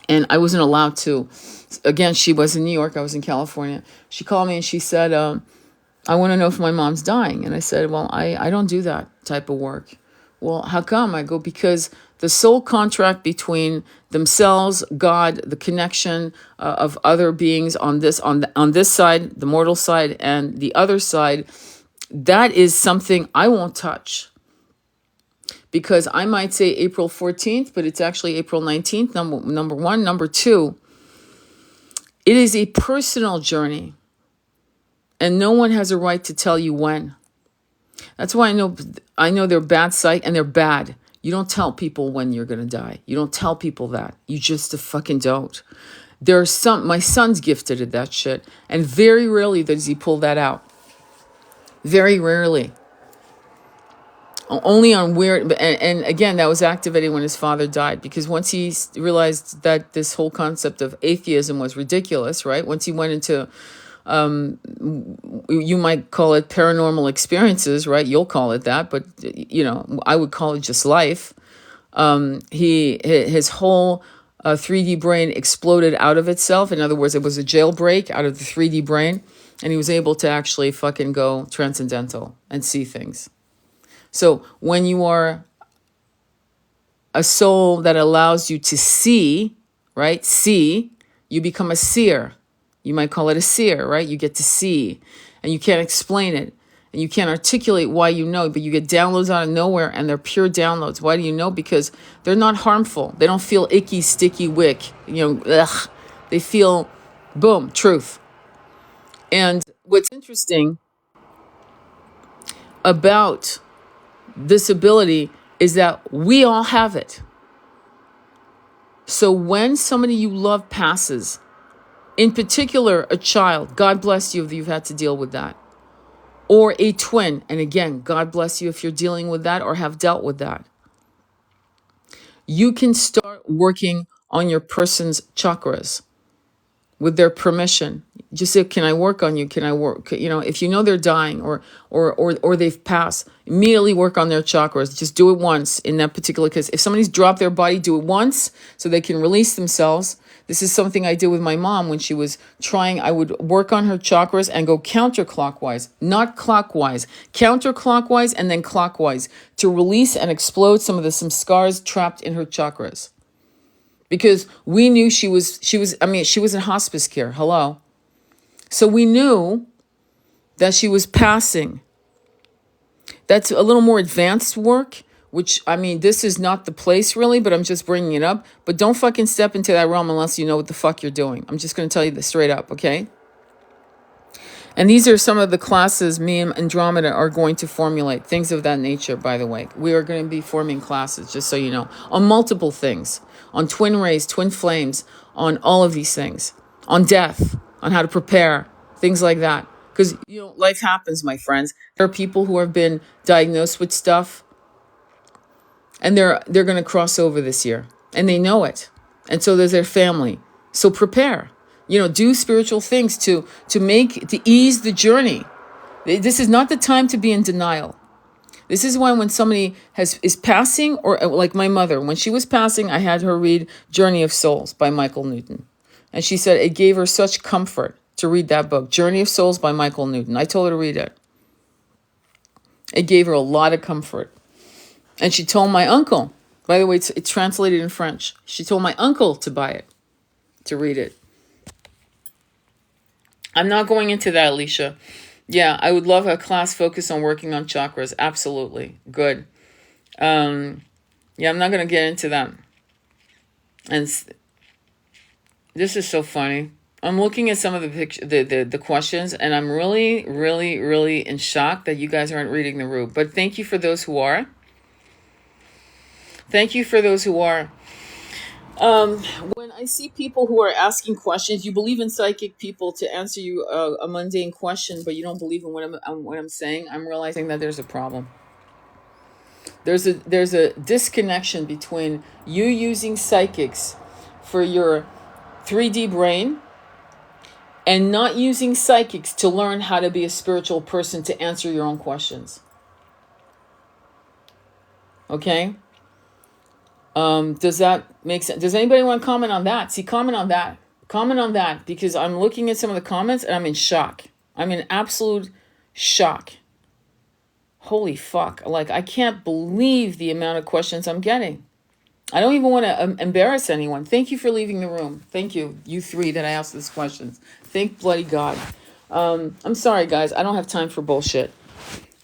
Speaker 1: and I wasn't allowed to. Again, she was in New York. I was in California. She called me and she said, I want to know if my mom's dying. And I said, well, I don't do that type of work. Well, how come? I go, because the soul contract between themselves, God, the connection of other beings on this side, the mortal side, and the other side, that is something I won't touch. Because I might say April 14th, but it's actually April 19th, number one. Number two, it is a personal journey. And no one has a right to tell you when. That's why I know they're bad sight and they're bad. You don't tell people when you're going to die. You don't tell people that. You just fucking don't. My son's gifted at that shit. And very rarely does he pull that out. Very rarely. Only on weird, and again, that was activated when his father died, because once he realized that this whole concept of atheism was ridiculous, right? Once he went into, you might call it paranormal experiences, right? You'll call it that, but I would call it just life. His whole 3D brain exploded out of itself. In other words, it was a jailbreak out of the 3D brain, and he was able to actually fucking go transcendental and see things. So when you are a soul that allows you to see, right? See, you become a seer. You might call it a seer, right? You get to see, and you can't explain it, and you can't articulate why you know, but you get downloads out of nowhere, and they're pure downloads. Why do you know? Because they're not harmful. They don't feel icky, sticky, wick. Ugh. They feel, boom, truth. And what's interesting about this ability is that we all have it. So when somebody you love passes, in particular a child, God bless you if you've had to deal with that, or a twin, and again, God bless you if you're dealing with that or have dealt with that, you can start working on your person's chakras with their permission. Just say, can I work on you? Can I work? If you know they're dying or they've passed, immediately work on their chakras. Just do it once in that particular case. If somebody's dropped their body, do it once so they can release themselves. This is something I did with my mom when she was trying. I would work on her chakras and go counterclockwise, not clockwise, counterclockwise and then clockwise to release and explode some scars trapped in her chakras. Because we knew she was in hospice care. Hello. So we knew that she was passing. That's a little more advanced work which, I mean, this is not the place really, but I'm just bringing it up. But don't fucking step into that realm unless you know what the fuck you're doing. I'm just going to tell you this straight up, okay? And these are some of the classes me and Andromeda are going to formulate. Things of that nature, by the way. We are going to be forming classes, just so you know, on multiple things. On twin rays, twin flames, on all of these things. On death, on how to prepare, things like that. Because, you know, life happens, my friends. There are people who have been diagnosed with stuff, and they're going to cross over this year. And they know it. And so there's their family. So prepare. You know, do spiritual things to ease the journey. This is not the time to be in denial. This is when somebody is passing, or like my mother, when she was passing, I had her read Journey of Souls by Michael Newton. And she said it gave her such comfort to read that book, Journey of Souls by Michael Newton. I told her to read it. It gave her a lot of comfort. And she told my uncle, by the way, it's translated in French. She told my uncle to buy it, to read it. I'm not going into that, Alicia. Yeah, I would love a class focused on working on chakras. Absolutely. Good. Yeah, I'm not going to get into that. And this is so funny. I'm looking at some of the questions, and I'm really, really, really in shock that you guys aren't reading the room. But thank you for those who are. Thank you for those who are. When I see people who are asking questions, you believe in psychic people to answer you a mundane question, but you don't believe in what I'm saying. I'm realizing that there's a problem. There's a disconnection between you using psychics for your 3D brain and not using psychics to learn how to be a spiritual person to answer your own questions. Okay? Does that make sense? Does anybody want to comment on that? See, comment on that. Comment on that, because I'm looking at some of the comments and I'm in shock. I'm in absolute shock. Holy fuck. Like, I can't believe the amount of questions I'm getting. I don't even want to embarrass anyone. Thank you for leaving the room. Thank you, you three that I asked these questions. Thank bloody God. I'm sorry, guys. I don't have time for bullshit.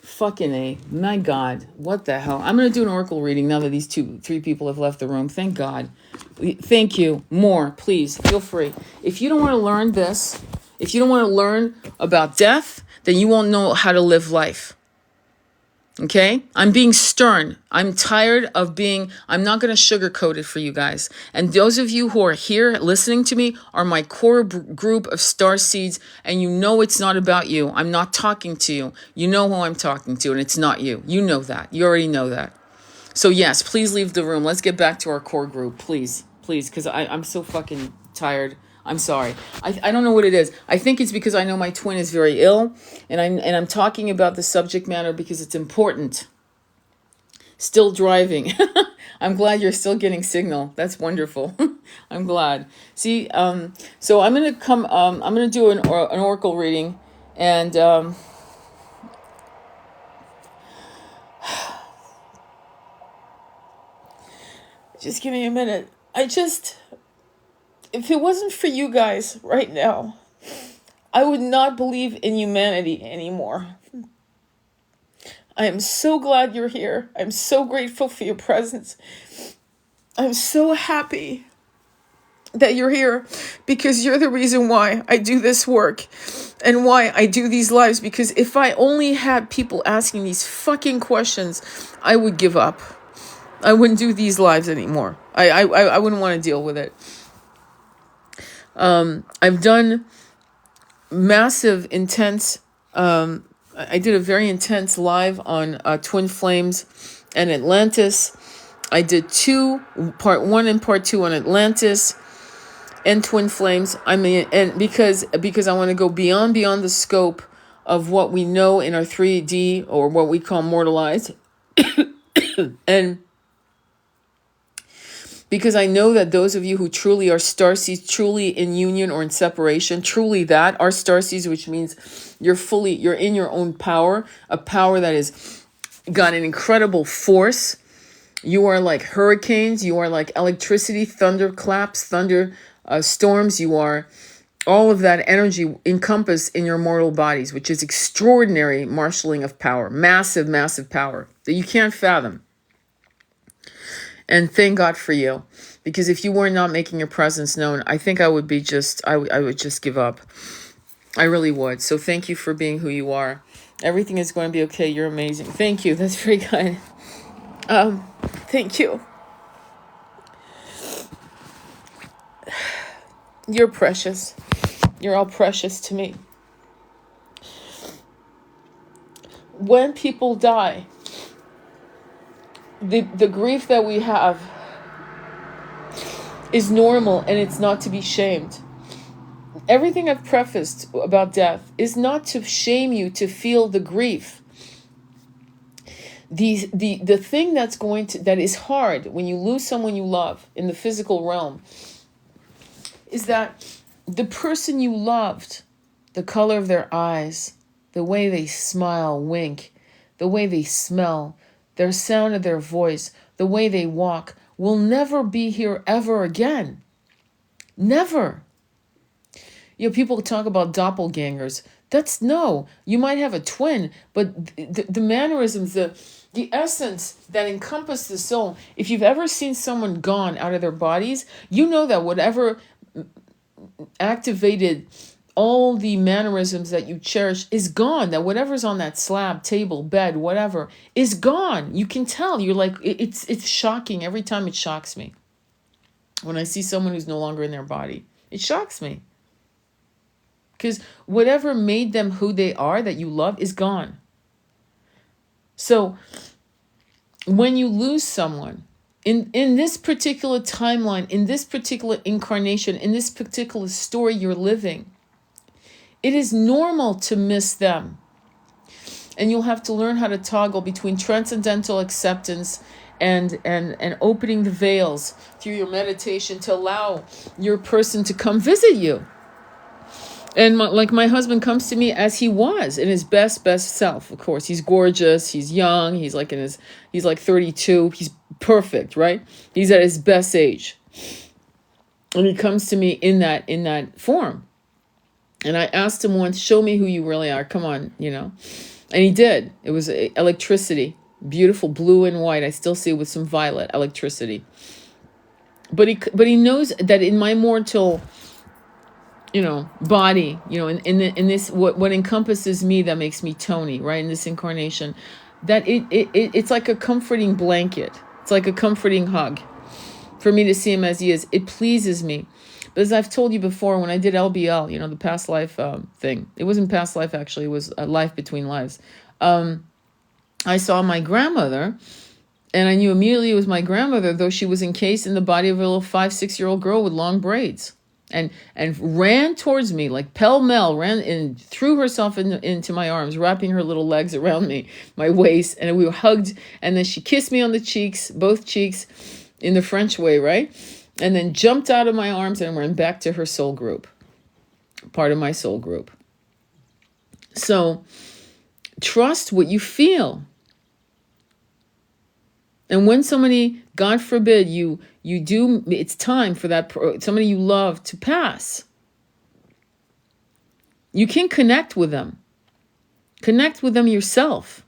Speaker 1: Fucking A. My God. What the hell? I'm going to do an oracle reading now that these 3 people have left the room. Thank God. Thank you. More, please. Feel free. If you don't want to learn this, if you don't want to learn about death, then you won't know how to live life. Okay? I'm being stern. I'm tired of I'm not going to sugarcoat it for you guys. And those of you who are here listening to me are my core group of star seeds, and you know it's not about you. I'm not talking to you. You know who I'm talking to, and it's not you. You know that. You already know that. So yes, please leave the room. Let's get back to our core group. Please, because I'm so fucking tired. I'm sorry. I don't know what it is. I think it's because I know my twin is very ill, and I'm talking about the subject matter because it's important. Still driving. I'm glad you're still getting signal. That's wonderful. I'm glad. See, so I'm gonna I'm gonna do an oracle reading, and just give me a minute. If it wasn't for you guys right now, I would not believe in humanity anymore. I am so glad you're here. I'm so grateful for your presence. I'm so happy that you're here, because you're the reason why I do this work and why I do these lives. Because if I only had people asking these fucking questions, I would give up. I wouldn't do these lives anymore. I wouldn't want to deal with it. I've done massive, intense, I did a very intense live on Twin Flames and Atlantis. I did part 1 and part 2 on Atlantis and Twin Flames. I mean, and because I want to go beyond the scope of what we know in our 3D, or what we call mortalized. And because I know that those of you who truly are starseeds, truly in union or in separation, truly that are starseeds, which means you're in your own power, a power that has got an incredible force. You are like hurricanes. You are like electricity, thunderclaps, storms. You are all of that energy encompassed in your mortal bodies, which is extraordinary marshaling of power, massive, massive power that you can't fathom. And thank God for you. Because if you were not making your presence known, I think I would be I would just give up. I really would. So thank you for being who you are. Everything is going to be okay. You're amazing. Thank you. That's very kind. Thank you. You're precious. You're all precious to me. When people die, the grief that we have is normal, and it's not to be shamed. Everything I've prefaced about death is not to shame you to feel the grief. The thing that is hard when you lose someone you love in the physical realm is that the person you loved, the color of their eyes, the way they smile, wink, the way they smell, their sound of their voice, the way they walk, will never be here ever again. Never. People talk about doppelgangers. You might have a twin, but the mannerisms, the essence that encompass the soul, if you've ever seen someone gone out of their bodies, you know that whatever activated all the mannerisms that you cherish is gone, that whatever's on that slab, table, bed, whatever, is gone. You can tell. You're like, it's shocking. Every time it shocks me. When I see someone who's no longer in their body, it shocks me. Because whatever made them who they are that you love is gone. So when you lose someone, in this particular timeline, in this particular incarnation, in this particular story you're living, it is normal to miss them. And you'll have to learn how to toggle between transcendental acceptance and opening the veils through your meditation to allow your person to come visit you. And my husband comes to me as he was, in his best self. Of course, he's gorgeous, he's young, he's like 32, he's perfect, right? He's at his best age. And he comes to me in that form. And I asked him once, show me who you really are, come on, And he did. It was electricity, beautiful blue and white. I still see it with some violet electricity. But he knows that in my mortal body, in this, what encompasses me, that makes me Tony, right? In this incarnation, that it's like a comforting blanket. It's like a comforting hug for me to see him as he is. It pleases me. But as I've told you before, when I did LBL, the past life thing, it wasn't past life, actually, it was a life between lives. I saw my grandmother, and I knew immediately it was my grandmother, though she was encased in the body of a little 5-6-year-old girl with long braids. And ran towards me like pell-mell, ran and threw herself into my arms, wrapping her little legs around me, my waist, and we were hugged. And then she kissed me on the cheeks, both cheeks, in the French way, right? And then jumped out of my arms and ran back to her soul group, part of my soul group. So trust what you feel. And when somebody, God forbid, it's time for that somebody you love to pass, you can connect with them. Connect with them yourself.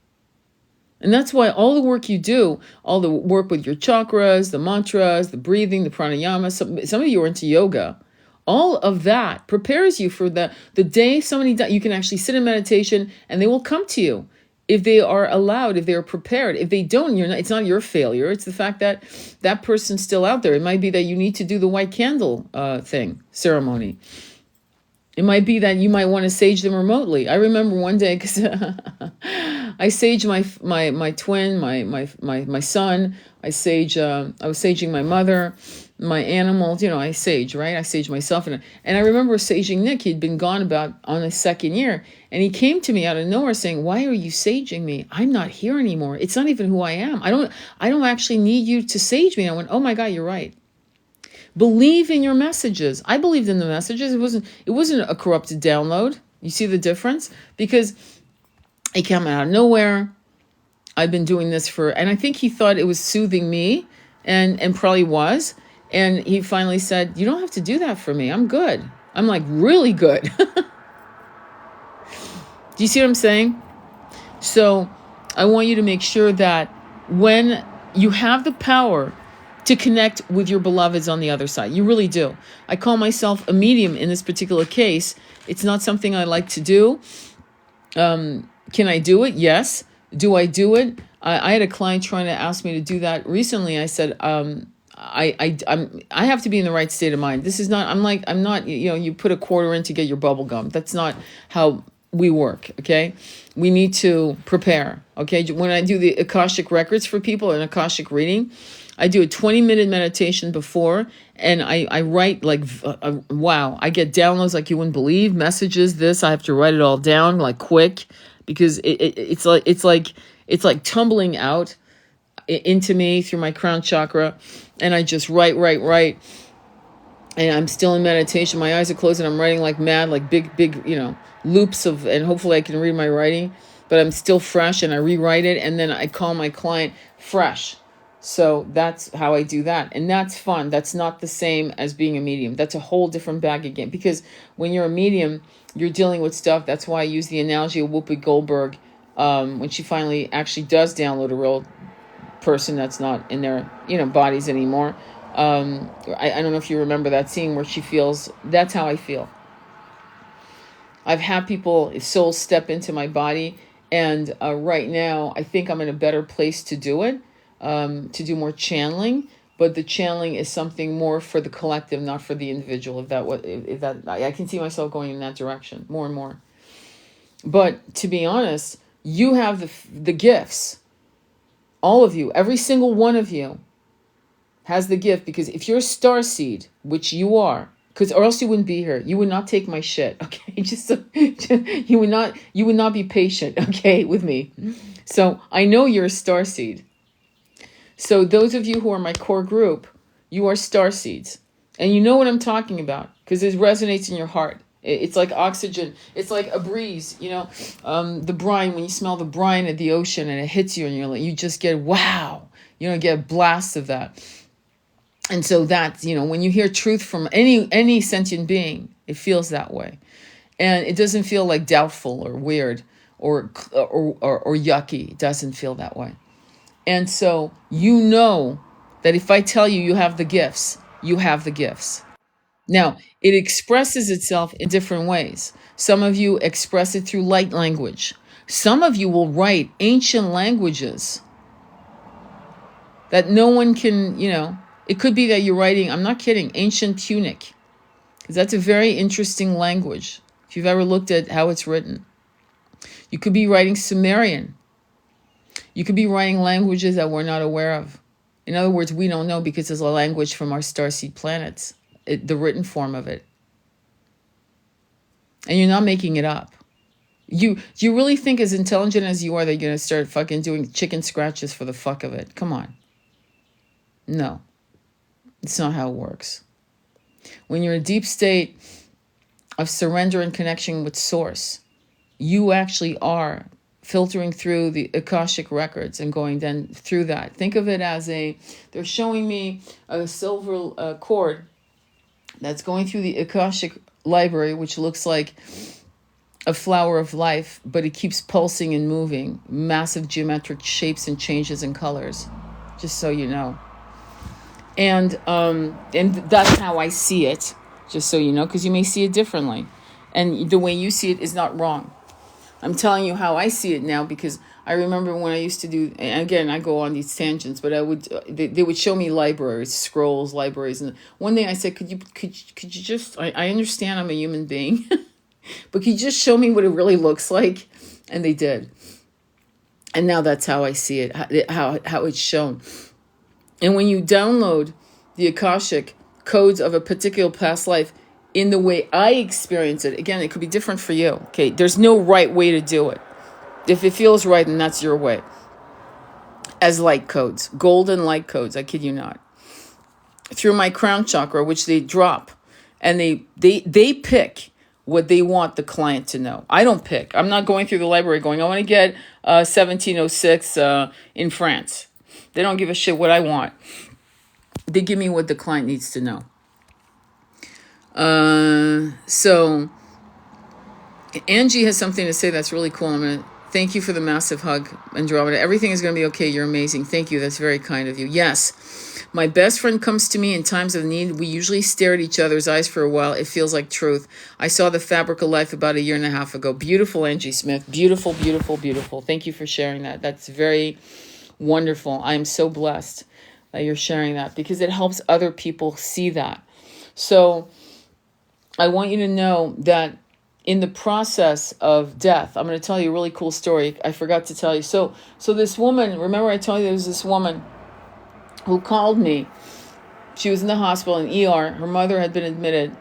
Speaker 1: And that's why all the work you do, all the work with your chakras, the mantras, the breathing, the pranayama, some of you are into yoga. All of that prepares you for the day somebody dies. You can actually sit in meditation and they will come to you. If they are allowed, if they are prepared. If they don't, it's not your failure. It's the fact that that person's still out there. It might be that you need to do the white candle ceremony. It might be that you might want to sage them remotely. I remember one day, because I saged my twin, my son. I was saging my mother, my animals. I sage, right? I sage myself. And I remember saging Nick. He'd been gone about on his second year. And he came to me out of nowhere saying, why are you saging me? I'm not here anymore. It's not even who I am. I don't actually need you to sage me. And I went, oh my God, you're right. Believe in your messages. I believed in the messages. It wasn't a corrupted download. You see the difference? Because it came out of nowhere. I've been doing this and I think he thought it was soothing me, and probably was. And he finally said, you don't have to do that for me. I'm good. I'm like, really good. Do you see what I'm saying? So I want you to make sure that when you have the power to connect with your beloveds on the other side. You really do. I call myself a medium in this particular case. It's not something I like to do. Can I do it? Yes. Do I do it? I had a client trying to ask me to do that recently. I said, I have to be in the right state of mind. This is not, I'm not, you put a quarter in to get your bubble gum. That's not how we work. Okay. We need to prepare. Okay. When I do the Akashic records for people, an Akashic reading, I do a 20-minute meditation before, and I write like, wow, I get downloads like you wouldn't believe, messages, I have to write it all down like quick, because it's like tumbling out into me through my crown chakra, and I just write, and I'm still in meditation. My eyes are closed, and I'm writing like mad, like big, loops of, and hopefully I can read my writing, but I'm still fresh, and I rewrite it, and then I call my client fresh. So that's how I do that. And that's fun. That's not the same as being a medium. That's a whole different bag again. Because when you're a medium, you're dealing with stuff. That's why I use the analogy of Whoopi Goldberg when she finally actually does download a real person that's not in their bodies anymore. I don't know if you remember that scene where she feels, that's how I feel. I've had people, souls step into my body. And right now, I think I'm in a better place to do it. To do more channeling, but the channeling is something more for the collective, not for the individual. If that I can see myself going in that direction more and more. But to be honest, you have the gifts. All of you, every single one of you, has the gift, because if you're a starseed, which you are, or else you wouldn't be here. You would not take my shit, okay? You would not be patient, okay, with me. So I know you're a starseed. So those of you who are my core group, you are starseeds. And you know what I'm talking about, because it resonates in your heart. It's like oxygen. It's like a breeze, the brine, when you smell the brine at the ocean and it hits you and you just get, wow, get a blast of that. And so that's, when you hear truth from any sentient being, it feels that way. And it doesn't feel like doubtful or weird or yucky. It doesn't feel that way. And so you know that if I tell you have the gifts, you have the gifts. Now, it expresses itself in different ways. Some of you express it through light language. Some of you will write ancient languages that no one can, it could be that you're writing, I'm not kidding, ancient Punic. Because that's a very interesting language, if you've ever looked at how it's written. You could be writing Sumerian. You could be writing languages that we're not aware of. In other words, we don't know, because it's a language from our starseed planets, the written form of it. And you're not making it up. Do you really think, as intelligent as you are, that you're going to start fucking doing chicken scratches for the fuck of it? Come on. No. It's not how it works. When you're in a deep state of surrender and connection with Source, you actually are filtering through the Akashic records and going then through that. Think of it as they're showing me a silver cord that's going through the Akashic library, which looks like a flower of life, but it keeps pulsing and moving, massive geometric shapes and changes in colors, just so you know. And that's how I see it, just so you know, because you may see it differently. And the way you see it is not wrong. I'm telling you how I see it now, because I remember when I used to do, and again, I go on these tangents, but they would show me libraries, scrolls, libraries. And one day I said, could you just, I understand I'm a human being, but could you just show me what it really looks like? And they did. And now that's how I see it, how it's shown. And when you download the Akashic codes of a particular past life, in the way I experience it, again, it could be different for you. Okay, there's no right way to do it. If it feels right, then that's your way. As light codes, golden light codes, I kid you not. Through my crown chakra, which they drop, and they pick what they want the client to know. I don't pick. I'm not going through the library going, I want to get 1706 in France. They don't give a shit what I want. They give me what the client needs to know. So Angie has something to say that's really cool. I'm going to Thank you for the massive hug, Andromeda. Everything is going to be okay. You're amazing. Thank you. That's very kind of you. Yes. My best friend comes to me in times of need. We usually stare at each other's eyes for a while. It feels like truth. I saw The Fabric of Life about 1.5 years ago. Beautiful, Angie Smith. Beautiful, beautiful, beautiful. Thank you for sharing that. That's very wonderful. I am so blessed that you're sharing that because it helps other people see that. So I want you to know that in the process of death, I'm going to tell you a really cool story. I forgot to tell you. So this woman, remember I told you there was this woman who called me. She was in the hospital in ER. Her mother had been admitted.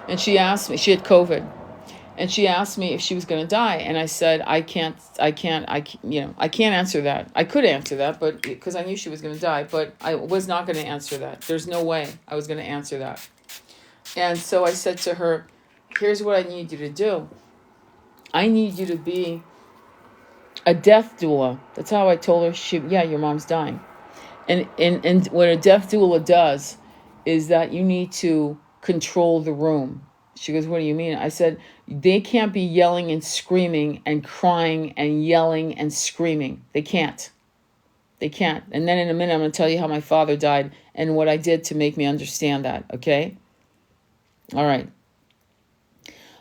Speaker 1: And she asked me, she had COVID. And she asked me if she was going to die. And I said, I can't answer that. I could answer that, but because I knew she was going to die, but I was not going to answer that. There's no way I was going to answer that. And so I said to her, here's what I need you to do. I need you to be a death doula. That's how I told her, your mom's dying. And what a death doula does is that you need to control the room. She goes, what do you mean? I said, they can't be yelling and screaming and crying and yelling and screaming. They can't. They can't. And then in a minute, I'm going to tell you how my father died and what I did to make me understand that, okay? All right.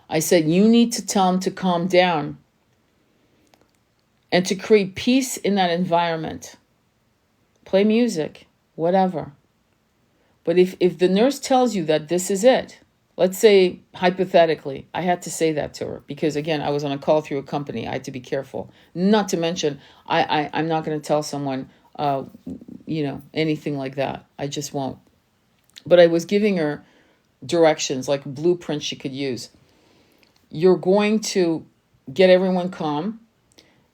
Speaker 1: I said, you need to tell them to calm down and to create peace in that environment. Play music, whatever. But if the nurse tells you that this is it, let's say hypothetically, I had to say that to her because, again, I was on a call through a company. I had to be careful. Not to mention, I'm not going to tell someone, anything like that. I just won't. But I was giving her directions, like blueprints she could use. You're going to get everyone calm.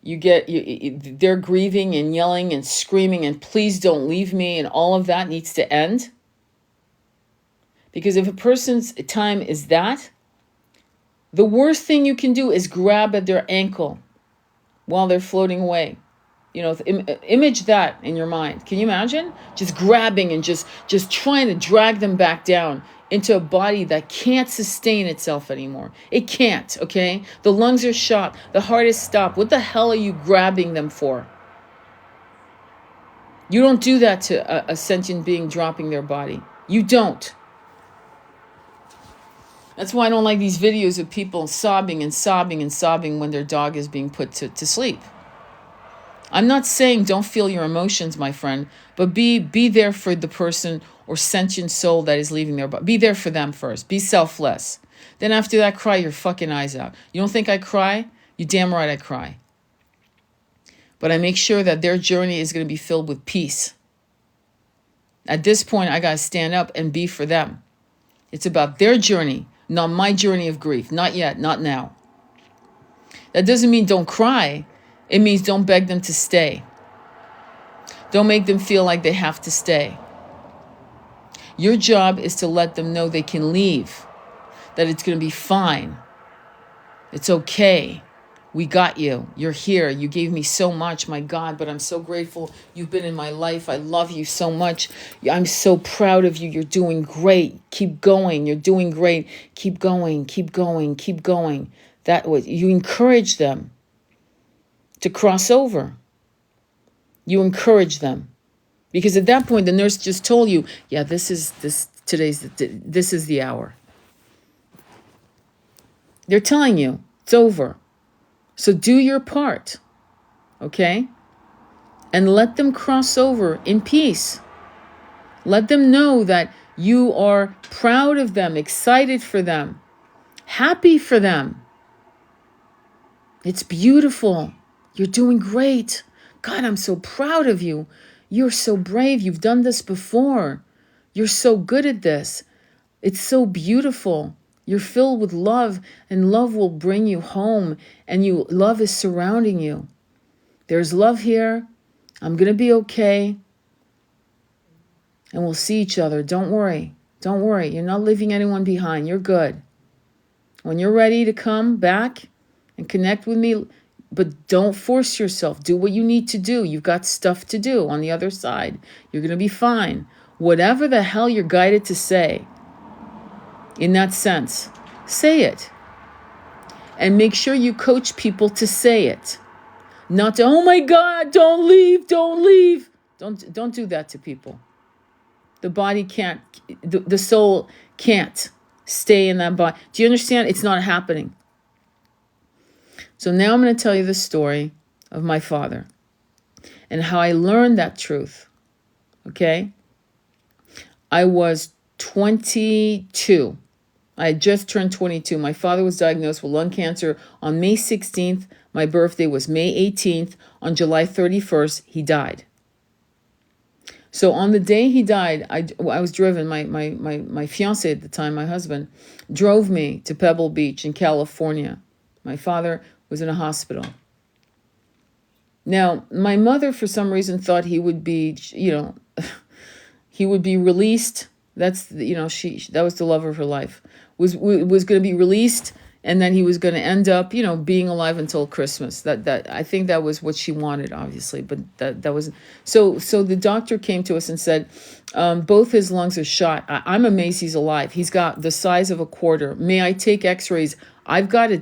Speaker 1: They're grieving and yelling and screaming and please don't leave me and all of that needs to end. Because if a person's time is that, the worst thing you can do is grab at their ankle while they're floating away. Image that in your mind. Can you imagine? Just grabbing and just trying to drag them back down into a body that can't sustain itself anymore. It can't, okay? The lungs are shot. The heart is stopped. What the hell are you grabbing them for? You don't do that to a sentient being dropping their body. You don't. That's why I don't like these videos of people sobbing and sobbing and sobbing when their dog is being put to sleep. I'm not saying don't feel your emotions, my friend, but be there for the person or sentient soul that is leaving their body. Be there for them first. Be selfless. Then after that, cry your fucking eyes out. You don't think I cry? You damn right I cry. But I make sure that their journey is going to be filled with peace. At this point, I got to stand up and be for them. It's about their journey, not my journey of grief. Not yet, not now. That doesn't mean don't cry. It means don't beg them to stay. Don't make them feel like they have to stay. Your job is to let them know they can leave, that it's going to be fine. It's okay. We got you. You're here. You gave me so much, my God, but I'm so grateful you've been in my life. I love you so much. I'm so proud of you. You're doing great. Keep going. You're doing great. Keep going. Keep going. Keep going. That was, you encourage them to cross over. You encourage them. Because at that point, the nurse just told you, this is the hour. They're telling you it's over. So do your part, okay? And let them cross over in peace. Let them know that you are proud of them, excited for them, happy for them. It's beautiful. You're doing great. God, I'm so proud of you. You're so brave. You've done this before. You're so good at this. It's so beautiful. You're filled with love, and love will bring you home, and love is surrounding you. There's love here. I'm going to be okay. And we'll see each other. Don't worry. Don't worry. You're not leaving anyone behind. You're good. When you're ready to come back and connect with me, but don't force yourself. Do what you need to do. You've got stuff to do on the other side. You're going to be fine. Whatever the hell you're guided to say, in that sense, say it. And make sure you coach people to say it. Not to, oh my God, don't leave, don't leave. Don't do that to people. The body can't, the soul can't stay in that body. Do you understand? It's not happening. So now I'm going to tell you the story of my father and how I learned that truth. Okay? I was 22. I had just turned 22. My father was diagnosed with lung cancer on May 16th. My birthday was May 18th. On July 31st, he died. So on the day he died, I was driven. My fiance at the time, my husband, drove me to Pebble Beach in California. My father was in a hospital. Now, my mother, for some reason, thought he would be, he would be released. That's, that was the love of her life. Was going to be released, and then he was going to end up, being alive until Christmas. That I think that was what she wanted, obviously, but that wasn't. So the doctor came to us and said, both his lungs are shot. I'm amazed he's alive. He's got the size of a quarter. May I take X-rays? I've got to.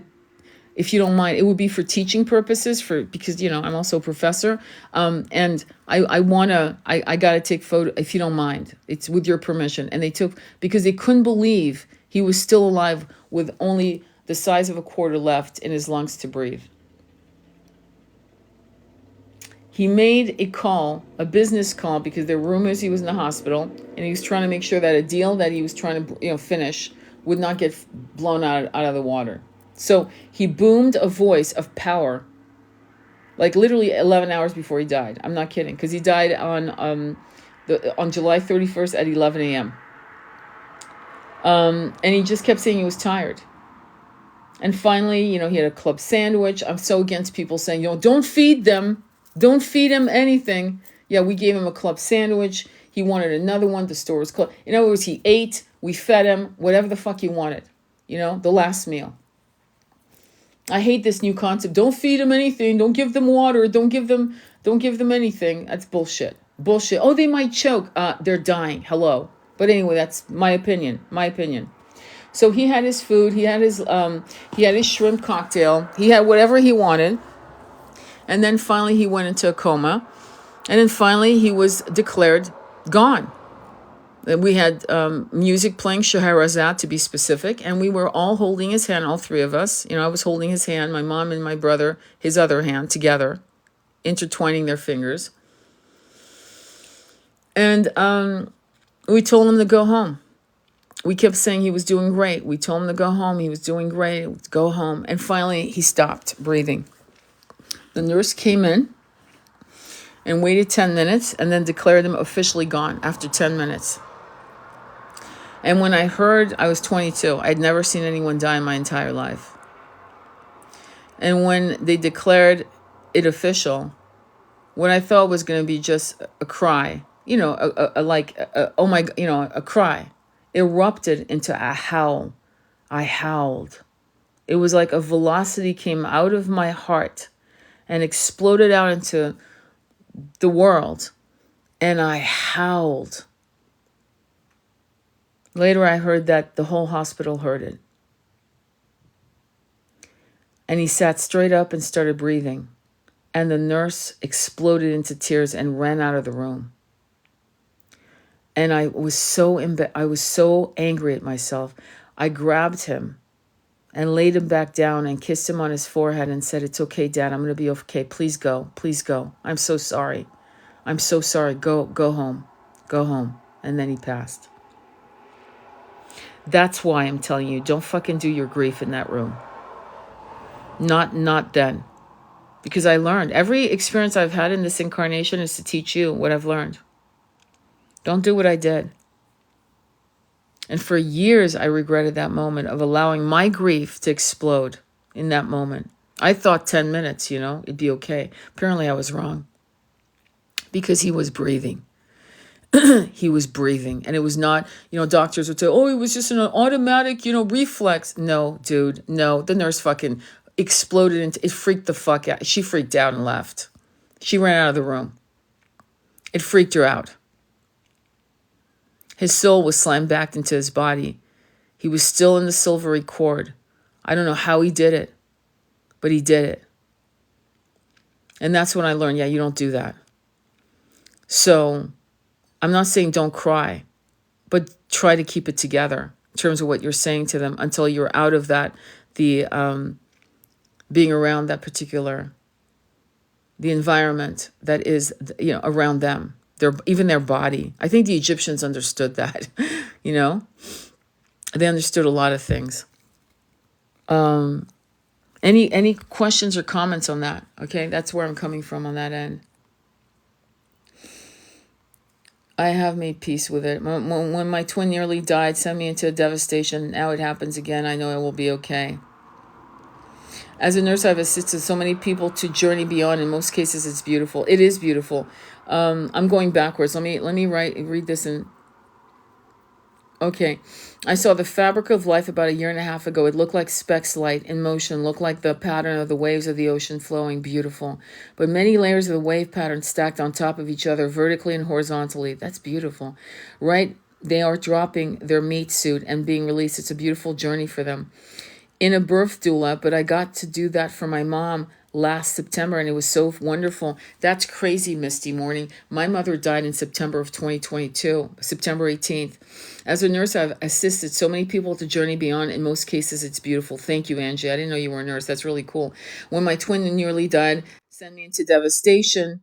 Speaker 1: If you don't mind, it would be for teaching purposes, because I'm also a professor, and I got to take photo, if you don't mind. It's with your permission. And they took, because they couldn't believe he was still alive with only the size of a quarter left in his lungs to breathe. He made a call, a business call, because there were rumors he was in the hospital, and he was trying to make sure that a deal that he was trying to finish would not get blown out of the water. So he boomed a voice of power, like literally 11 hours before he died. I'm not kidding, because he died on July 31st at 11 a.m. And he just kept saying he was tired. And finally, he had a club sandwich. I'm so against people saying, don't feed them. Don't feed him anything. Yeah, we gave him a club sandwich. He wanted another one. The store was closed. In other words, he ate. We fed him whatever the fuck he wanted. The last meal. I hate this new concept. Don't feed them anything. Don't give them water. Don't give them anything. That's bullshit. Bullshit. Oh, they might choke. They're dying. Hello. But anyway, that's my opinion. So he had his food. He had his shrimp cocktail. He had whatever he wanted. And then finally he went into a coma. And then finally he was declared gone. We had music playing, Scheherazade to be specific, and we were all holding his hand, all three of us. I was holding his hand, my mom and my brother, his other hand, together, intertwining their fingers. And we told him to go home. We kept saying he was doing great. We told him to go home. He was doing great. Go home. And finally, he stopped breathing. The nurse came in and waited 10 minutes and then declared him officially gone after 10 minutes. And when I heard, I was 22. I'd never seen anyone die in my entire life. And when they declared it official, what I thought was going to be just a cry, a cry, erupted into a howl. I howled. It was like a velocity came out of my heart and exploded out into the world. And I howled. Later, I heard that the whole hospital heard it. And he sat straight up and started breathing. And the nurse exploded into tears and ran out of the room. And I was so angry at myself. I grabbed him and laid him back down and kissed him on his forehead and said, "It's okay, Dad. I'm going to be okay. Please go. Please go. I'm so sorry. I'm so sorry. Go home. Go home." And then he passed. That's why I'm telling you, don't fucking do your grief in that room. Not then. Because I learned. Every experience I've had in this incarnation is to teach you what I've learned. Don't do what I did. And for years, I regretted that moment of allowing my grief to explode in that moment. I thought 10 minutes, it'd be okay. Apparently I was wrong. Because he was breathing. He was breathing. And it was not, doctors would say, oh, it was just an automatic, reflex. No, dude, no. The nurse fucking exploded it freaked the fuck out. She freaked out and left. She ran out of the room. It freaked her out. His soul was slammed back into his body. He was still in the silvery cord. I don't know how he did it. but he did it. And that's when I learned, yeah, you don't do that. So I'm not saying don't cry, but try to keep it together in terms of what you're saying to them until you're out of that, the being around that particular, the environment that is, around them, even their body. I think the Egyptians understood that, they understood a lot of things. Any questions or comments on that? Okay, that's where I'm coming from on that end. I have made peace with it. When my twin nearly died, sent me into devastation. Now it happens again. I know I will be okay. As a nurse, I've assisted so many people to journey beyond. In most cases, it's beautiful. It is beautiful. I'm going backwards. Let me read this in. Okay. I saw the fabric of life about 1.5 years ago. It looked like specks light in motion, looked like the pattern of the waves of the ocean flowing, beautiful. But many layers of the wave pattern stacked on top of each other, vertically and horizontally. That's beautiful. Right? They are dropping their meat suit and being released. It's a beautiful journey for them. In a birth doula, but I got to do that for my mom last September, and it was so wonderful. That's crazy, Misty Morning. My mother died in September of 2022, September 18th. As a nurse, I've assisted so many people to journey beyond. In most cases, it's beautiful. Thank you, Angie. I didn't know you were a nurse. That's really cool. When my twin nearly died, sent me into devastation.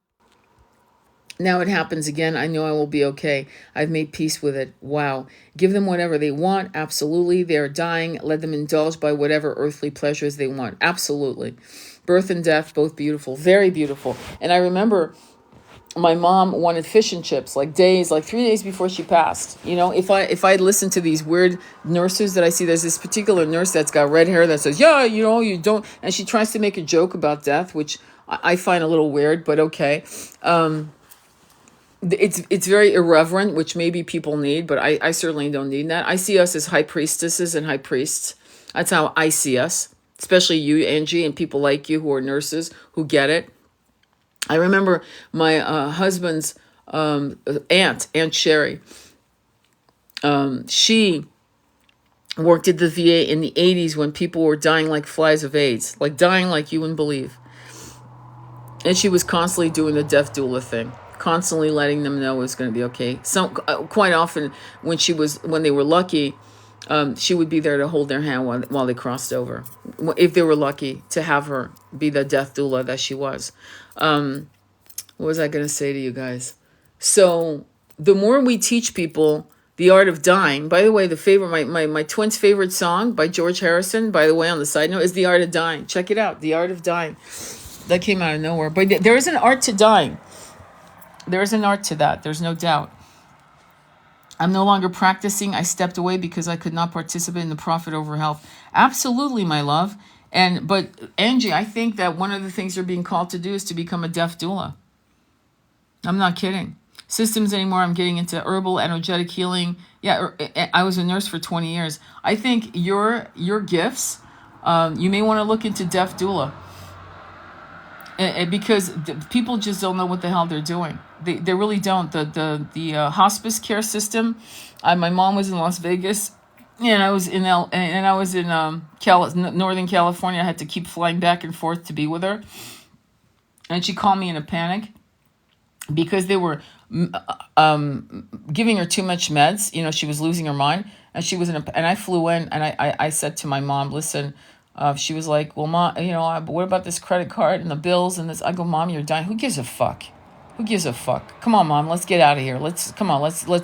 Speaker 1: Now it happens again. I know I will be okay. I've made peace with it. Wow. Give them whatever they want. Absolutely. They are dying. Let them indulge by whatever earthly pleasures they want. Absolutely. Birth and death, both beautiful. Very beautiful. And I remember my mom wanted fish and chips like 3 days before she passed. If I listened to these weird nurses that I see, there's this particular nurse that's got red hair that says, yeah, you don't. And she tries to make a joke about death, which I find a little weird, but okay. It's very irreverent, which maybe people need, but I certainly don't need that. I see us as high priestesses and high priests. That's how I see us, especially you, Angie, and people like you who are nurses who get it. I remember my husband's Aunt Sherry. She worked at the VA in the 80s when people were dying like flies of AIDS, like dying like you wouldn't believe. And she was constantly doing the death doula thing, constantly letting them know it was going to be okay. Quite often when they were lucky, she would be there to hold their hand while they crossed over, if they were lucky to have her be the death doula that she was. What was I going to say to you guys? So the more we teach people the art of dying, by the way, my twin's favorite song by George Harrison, by the way, on the side note, is The Art of Dying. Check it out. The Art of Dying. That came out of nowhere. But there is an art to dying. There is an art to that. There's no doubt. I'm no longer practicing. I stepped away because I could not participate in the profit over health. Absolutely, my love. But Angie, I think that one of the things you're being called to do is to become a death doula. I'm not kidding. Systems anymore. I'm getting into herbal, energetic healing. Yeah, I was a nurse for 20 years. I think your gifts, you may want to look into death doula. Because people just don't know what the hell they're doing. They really don't. The hospice care system. My mom was in Las Vegas, and I was in Northern California. I had to keep flying back and forth to be with her, and she called me in a panic because they were giving her too much meds. She was losing her mind, and she was and I flew in, and I said to my mom, listen. She was like, well, Mom, what about this credit card and the bills and this? I go, Mom, you're dying. Who gives a fuck? Who gives a fuck? Come on, Mom, let's get out of here. Let's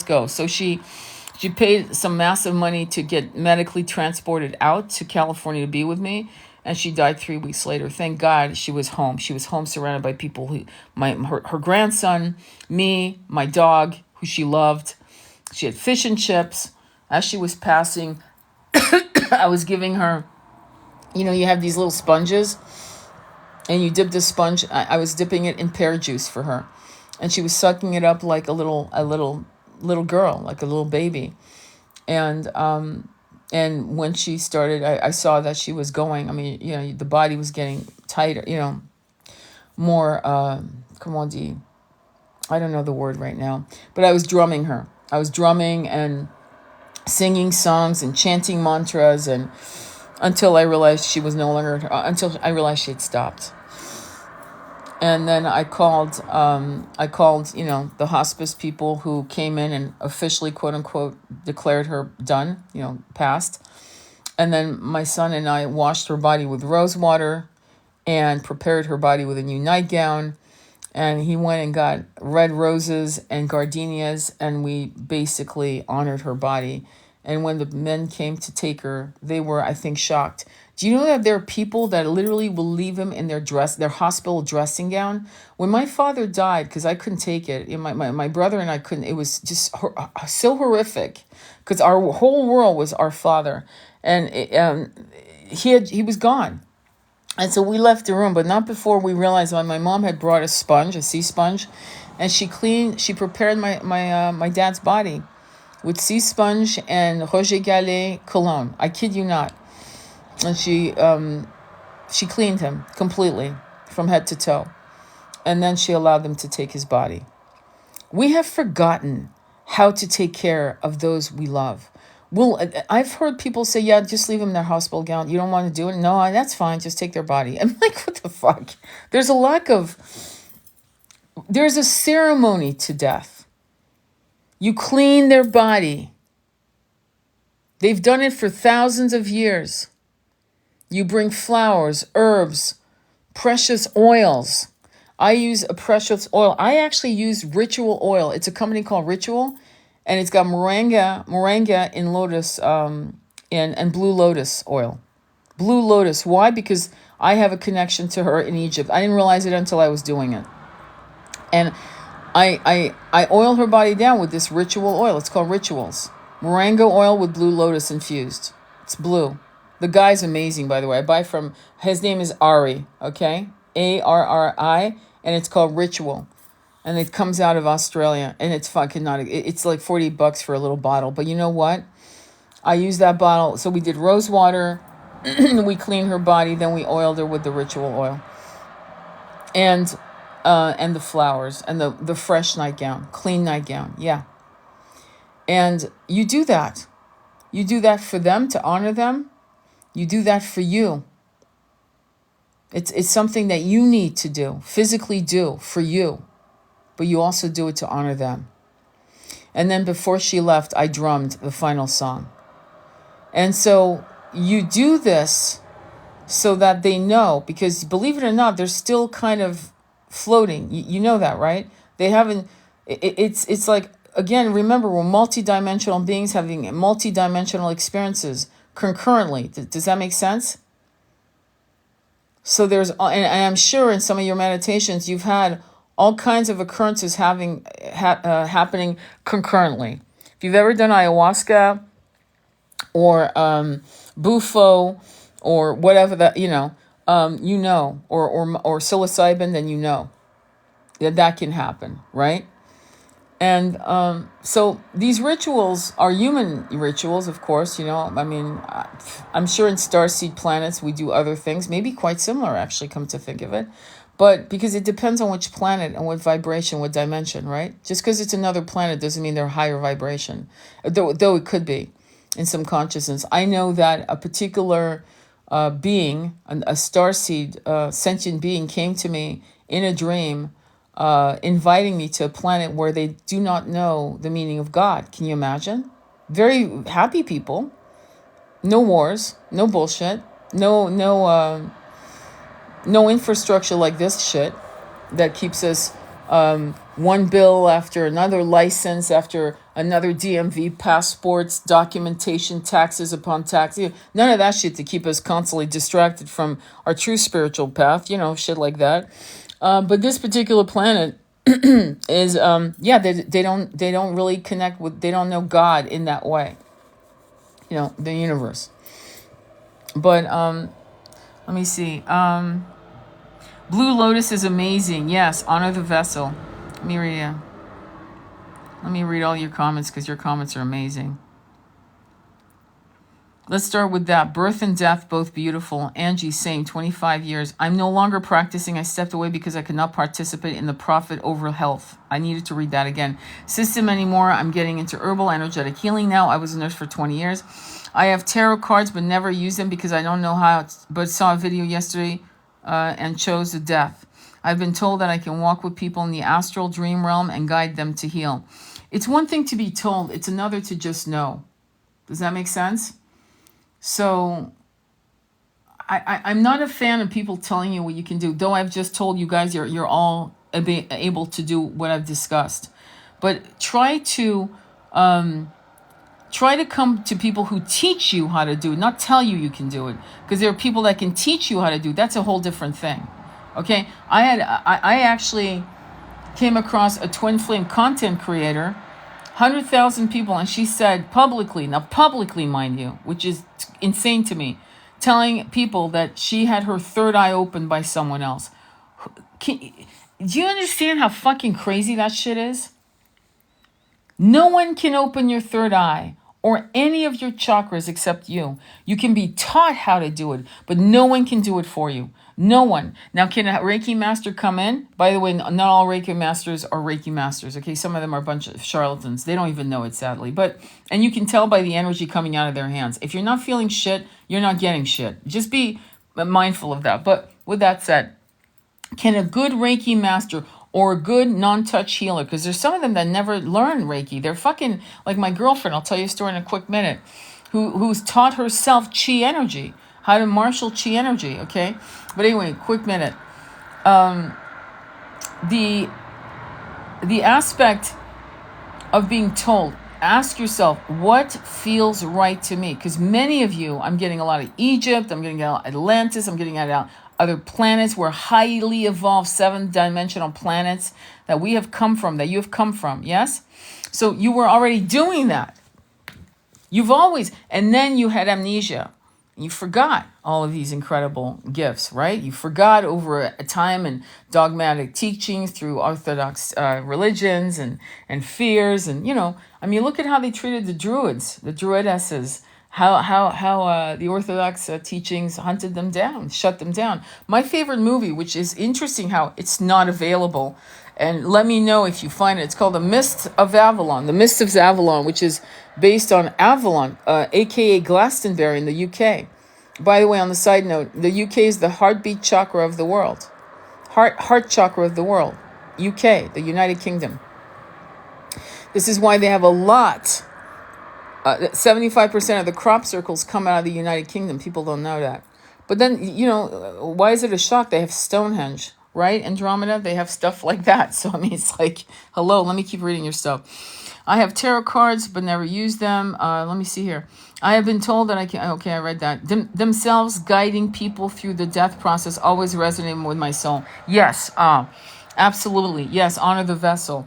Speaker 1: go. So she paid some massive money to get medically transported out to California to be with me. And she died 3 weeks later. Thank God she was home. She was home surrounded by people her grandson, me, my dog, who she loved. She had fish and chips. As she was passing, I was giving her, you have these little sponges and you dip the sponge. I was dipping it in pear juice for her, and she was sucking it up like a little girl, like a little baby. And when she started, I saw that she was going. I mean, the body was getting tighter, more, comment dit? I don't know the word right now, but I was drumming her. I was drumming and singing songs and chanting mantras and until I realized she was no longer, until I realized she had stopped. And then I called, the hospice people who came in and officially, quote unquote, declared her done, passed. And then my son and I washed her body with rose water and prepared her body with a new nightgown. And he went and got red roses and gardenias, and we basically honored her body. And when the men came to take her, they were, I think, shocked. Do you know that there are people that literally will leave him in their hospital dressing gown? When my father died, because I couldn't take it, my brother and I couldn't, it was just so horrific, because our whole world was our father. And he was gone. And so we left the room, but not before we realized when my mom had brought a sea sponge, and she prepared my dad's body with sea sponge and Roger Gallet cologne. I kid you not. And she cleaned him completely from head to toe. And then she allowed them to take his body. We have forgotten how to take care of those we love. Well, I've heard people say, yeah, just leave them in their hospital gown. You don't want to do it? No, that's fine. Just take their body. I'm like, what the fuck? There's a ceremony to death. You clean their body. They've done it for thousands of years. You bring flowers, herbs, precious oils. I use a precious oil. I actually use Ritual oil. It's a company called Ritual. And it's got moringa in lotus, and blue lotus oil. Blue lotus. Why? Because I have a connection to her in Egypt. I didn't realize it until I was doing it. And I oil her body down with this Ritual oil. It's called Rituals. Moringa oil with blue lotus infused. It's blue. The guy's amazing, by the way. I buy from, his name is Ari, okay? Arri, and it's called Ritual. And it comes out of Australia, and it's fucking not, it's like $40 for a little bottle. But you know what? I use that bottle. So we did rose water, we cleaned her body, then we oiled her with the Ritual oil. And the flowers, and the fresh nightgown, clean nightgown, yeah. And you do that. You do that for them, to honor them. You do that for you. It's something that you need to do, physically do for you. But you also do it to honor them. And then before she left, I drummed the final song. And so you do this so that they know, because believe it or not, they're still kind of floating. You know that, right? They haven't, it's like, again, remember, we're multidimensional beings having multidimensional experiences concurrently. Does that make sense? So there's, and I'm sure in some of your meditations, you've had all kinds of occurrences happening concurrently. If you've ever done ayahuasca or bufo or whatever that, or psilocybin, then you know that can happen, right? And so these rituals are human rituals, of course. I'm sure in starseed planets we do other things, maybe quite similar, actually, come to think of it. But because it depends on which planet and what vibration, what dimension, right? Just because it's another planet doesn't mean they're higher vibration, though it could be in some consciousness. I know that a particular being, a starseed sentient being, came to me in a dream, inviting me to a planet where they do not know the meaning of God. Can you imagine? Very happy people. No wars, no bullshit, no infrastructure like this shit that keeps us one bill after another, license after another, DMV, passports, documentation, taxes upon tax. None of that shit to keep us constantly distracted from our true spiritual path, shit like that. But this particular planet is, they don't really connect with, they don't know God in that way, the universe. But let me see. Blue Lotus is amazing. Yes, honor the vessel. Let me read all your comments, because your comments are amazing. Let's start with that. Birth and death, both beautiful. Angie, same, 25 years. I'm no longer practicing. I stepped away because I could not participate in the profit over health. I needed to read that again. System anymore. I'm getting into herbal energetic healing now. I was a nurse for 20 years. I have tarot cards but never use them because I don't know how, but saw a video yesterday and chose the death. I've been told that I can walk with people in the astral dream realm and guide them to heal. It's one thing to be told, it's another to just know. Does that make sense? So I'm not a fan of people telling you what you can do, though I've just told you guys you're all able to do what I've discussed. But try to come to people who teach you how to do it, not tell you can do it. Because there are people that can teach you how to do it. That's a whole different thing. Okay? I actually came across a twin flame content creator, 100,000 people, and she said publicly, now publicly mind you, which is insane to me, telling people that she had her third eye opened by someone else. Do you understand how fucking crazy that shit is? No one can open your third eye or any of your chakras except you. You can be taught how to do it, but no one can do it for you. No one. Now, can a Reiki master come in? By the way, not all Reiki masters are Reiki masters, okay? Some of them are a bunch of charlatans. They don't even know it, sadly. And you can tell by the energy coming out of their hands. If you're not feeling shit, you're not getting shit. Just be mindful of that. But with that said, can a good Reiki master or a good non-touch healer, because there's some of them that never learn Reiki. They're fucking, like my girlfriend, I'll tell you a story in a quick minute, who's taught herself chi energy, how to marshal chi energy, okay? But anyway, quick minute. The aspect of being told, ask yourself, what feels right to me? Because many of you, I'm getting a lot of Egypt, I'm getting out Atlantis, I'm getting out other planets. We're highly evolved 7-dimensional planets that we have come from, that you have come from, yes? So you were already doing that. You've always, and then you had amnesia. You forgot all of these incredible gifts, right? You forgot over a time and dogmatic teachings through Orthodox religions and fears. And, look at how they treated the Druids, the Druidesses, how the Orthodox teachings hunted them down, shut them down. My favorite movie, which is interesting how it's not available, and let me know if you find it. It's called The Mist of Avalon. The Mist of Avalon, which is based on Avalon, aka Glastonbury in the UK. By the way, on the side note, the UK is the heartbeat chakra of the world. Heart chakra of the world. UK, the United Kingdom. This is why they have a lot. 75% of the crop circles come out of the United Kingdom. People don't know that. But then, why is it a shock? They have Stonehenge, right? Andromeda, they have stuff like that. So, it's like, hello, let me keep reading your stuff. I have tarot cards, but never use them. Let me see here. I have been told that I can, okay, I read that. Themselves guiding people through the death process always resonating with my soul. Yes, absolutely. Yes, honor the vessel.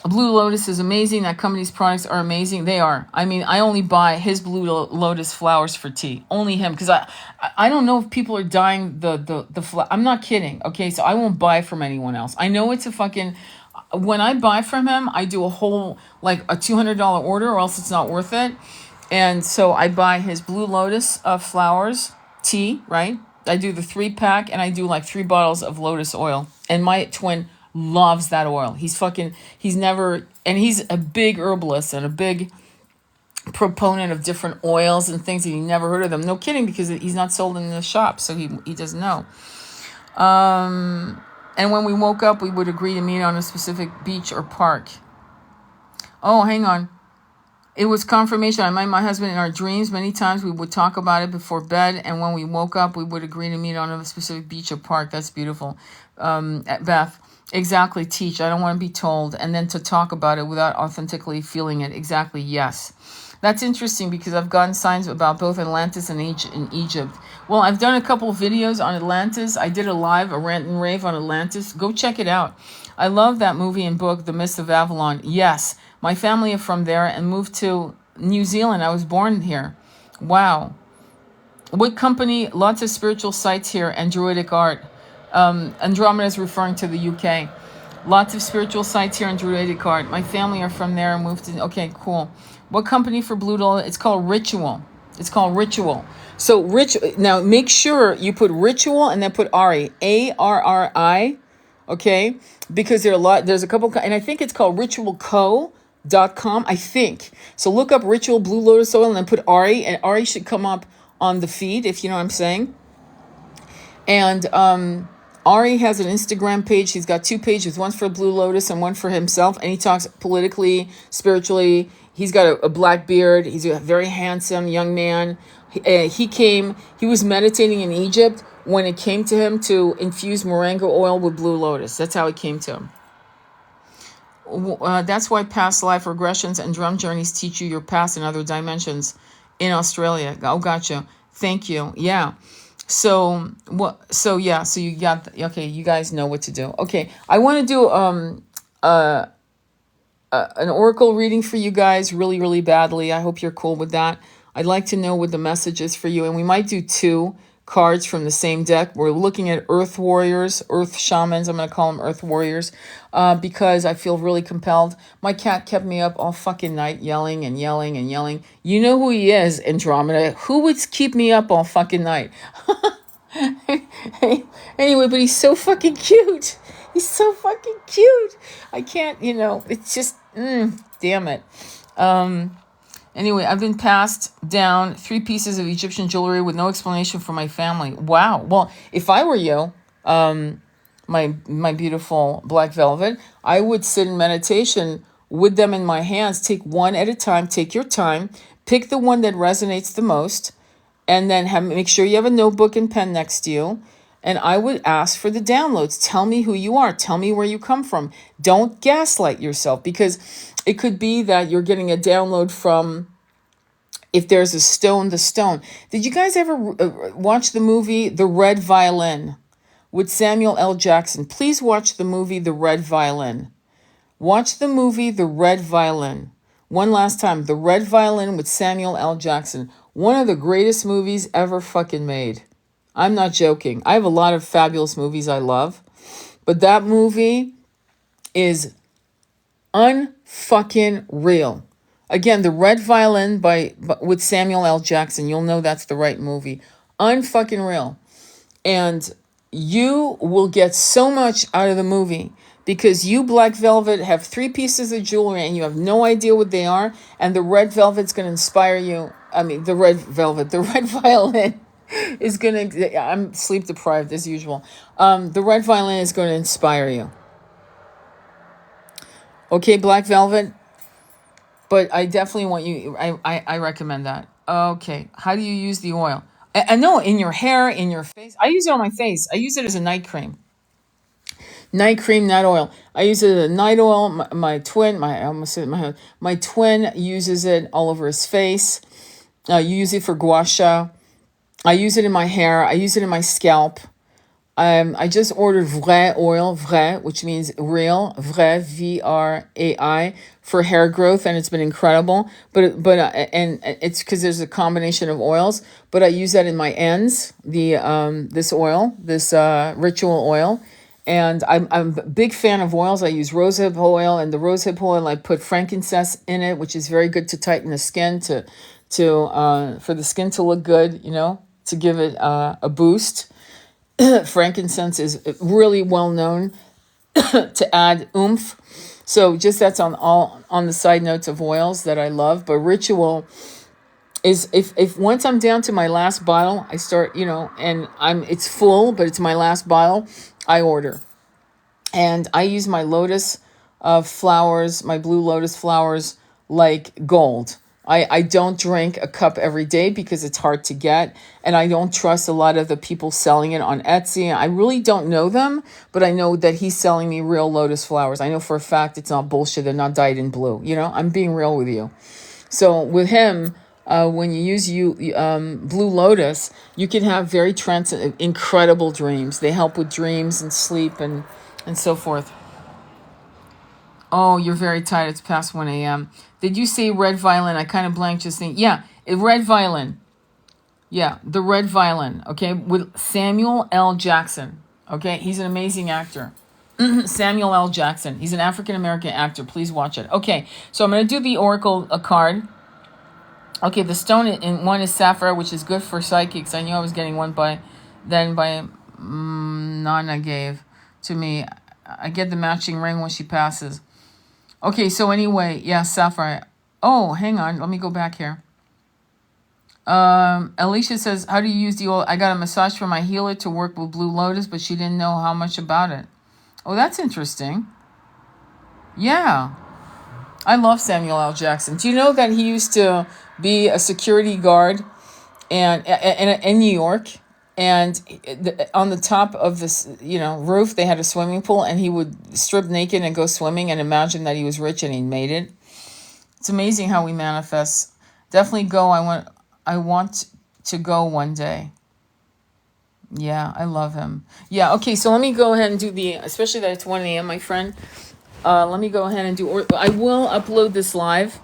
Speaker 1: Blue Lotus is amazing. That company's products are amazing. They are. I only buy his Blue Lotus flowers for tea. Only him. Because I don't know if people are dying the flower. I'm not kidding. Okay, so I won't buy from anyone else. I know it's a fucking... When I buy from him, I do a whole, like a $200 order or else it's not worth it. And so I buy his Blue Lotus flowers, tea, right? I do the 3-pack and I do like 3 bottles of lotus oil. And my twin loves that oil. He's a big herbalist and a big proponent of different oils and things, and he never heard of them. No kidding, because he's not sold in the shop, so he doesn't know. And when we woke up, we would agree to meet on a specific beach or park. Oh, hang on. It was confirmation. I met my husband in our dreams. Many times we would talk about it before bed, and when we woke up, we would agree to meet on a specific beach or park. That's beautiful. Beth, exactly, teach. I don't want to be told. And then to talk about it without authentically feeling it. Exactly, yes. That's interesting because I've gotten signs about both Atlantis and Egypt. Well, I've done a couple of videos on Atlantis. I did a rant and rave on Atlantis. Go check it out. I love that movie and book, The Mist of Avalon. Yes, my family are from there and moved to New Zealand. I was born here. Wow. What company? Lots of spiritual sites here and druidic art. Andromeda is referring to the UK. Lots of spiritual sites here and druidic art. My family are from there and moved to... Okay, cool. What company for Blue Lotus? It's called Ritual. So now make sure you put Ritual and then put Ari, ARRI, okay? Because there's a couple, and I think it's called Ritual Co. I think. So look up Ritual Blue Lotus Oil and then put Ari, and Ari should come up on the feed, if you know what I'm saying. And Ari has an Instagram page. He's got two pages, one for Blue Lotus and one for himself. And he talks politically, spiritually. He's got a black beard. He's a very handsome young man. He was meditating in Egypt when it came to him to infuse moringa oil with Blue Lotus. That's how it came to him. That's why past life regressions and drum journeys teach you your past and other dimensions in Australia. Oh, gotcha. Thank you. Yeah. So what? So yeah. So you got okay. You guys know what to do. Okay. I want to do an oracle reading for you guys really, really badly. I hope you're cool with that. I'd like to know what the message is for you. And we might do two cards from the same deck. We're looking at Earth Warriors, Earth Shamans. I'm going to call them Earth Warriors because I feel really compelled. My cat kept me up all fucking night yelling and yelling and yelling. You know who he is, Andromeda. Who would keep me up all fucking night? Anyway, but he's so fucking cute. He's so fucking cute. I can't, it's just, damn it. Anyway, I've been passed down 3 pieces of Egyptian jewelry with no explanation for my family. Wow. Well, if I were you, my beautiful black velvet, I would sit in meditation with them in my hands. Take one at a time. Take your time. Pick the one that resonates the most, and then make sure you have a notebook and pen next to you. And I would ask for the downloads. Tell me who you are. Tell me where you come from. Don't gaslight yourself, because it could be that you're getting a download from, if there's a stone, the stone. Did you guys ever watch the movie The Red Violin with Samuel L. Jackson? Please watch the movie The Red Violin. Watch the movie The Red Violin. One last time. The Red Violin with Samuel L. Jackson. One of the greatest movies ever fucking made. I'm not joking. I have a lot of fabulous movies I love, but that movie is unfucking real. Again, The Red Violin with Samuel L. Jackson. You'll know that's the right movie. Unfucking real. And you will get so much out of the movie because you, Black Velvet, have 3 pieces of jewelry and you have no idea what they are. And the Red Velvet's going to inspire you. The Red Violin is going to, I'm sleep deprived as usual. The Red Violin is going to inspire you. Okay, Black Velvet? But I definitely want you, I recommend that. Okay, how do you use the oil? I know, in your hair, in your face. I use it on my face. I use it as a night cream. Night cream, night oil. I use it as a night oil. My twin uses it all over his face. You use it for gua sha. I use it in my hair. I use it in my scalp. I just ordered Vrai oil, Vrai, which means real, Vrai, VRAI, for hair growth, and it's been incredible. But it's because there's a combination of oils. But I use that in my ends. This oil, this ritual oil, and I'm a big fan of oils. I use rosehip oil, and the rosehip oil I put frankincense in it, which is very good to tighten the skin for the skin to look good. To give it a boost. Frankincense is really well known to add oomph. So just that's on the side notes of oils that I love. But ritual is if once I'm down to my last bottle, I start, and it's full, but it's my last bottle, I order. And I use my lotus flowers, my blue lotus flowers, like gold. I don't drink a cup every day because it's hard to get, and I don't trust a lot of the people selling it on Etsy. I really don't know them, but I know that he's selling me real lotus flowers. I know for a fact it's not bullshit. They're not dyed in blue. I'm being real with you. So with him, when you use blue lotus, you can have very incredible dreams. They help with dreams and sleep and so forth. Oh, you're very tired. It's past 1 a.m. Did you say Red Violin? I kind of blanked just thinking. Yeah, Red Violin. Yeah, the Red Violin. Okay, with Samuel L. Jackson. Okay, he's an amazing actor. Samuel L. Jackson. He's an African-American actor. Please watch it. Okay, so I'm going to do the Oracle card. Okay, the stone in one is sapphire, which is good for psychics. I knew I was getting one by Nana gave to me. I get the matching ring when she passes. Okay, so anyway, yeah, Sapphire. Oh, hang on. Let me go back here. Alicia says, how do you use the oil? I got a massage from my healer to work with Blue Lotus, but she didn't know how much about it. Oh, that's interesting. Yeah. I love Samuel L. Jackson. Do you know that he used to be a security guard and in New York? And on the top of this, roof, they had a swimming pool, and he would strip naked and go swimming and imagine that he was rich and he made it. It's amazing how we manifest. Definitely go. I want to go one day. Yeah, I love him. Yeah, okay, so let me go ahead and do especially that it's 1 a.m., my friend. Let me go ahead and I will upload this live.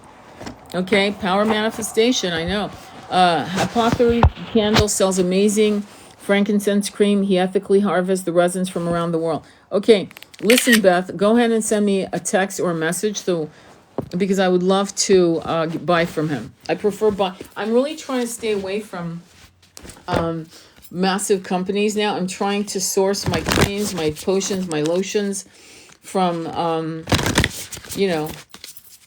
Speaker 1: Okay, power manifestation, I know. Apothecary Candle sells amazing frankincense cream. He ethically harvests the resins from around the world. Okay, listen, Beth, go ahead and send me a text or a message because I would love to buy from him. I prefer buy. I'm really trying to stay away from massive companies now. I'm trying to source my creams, my potions, my lotions from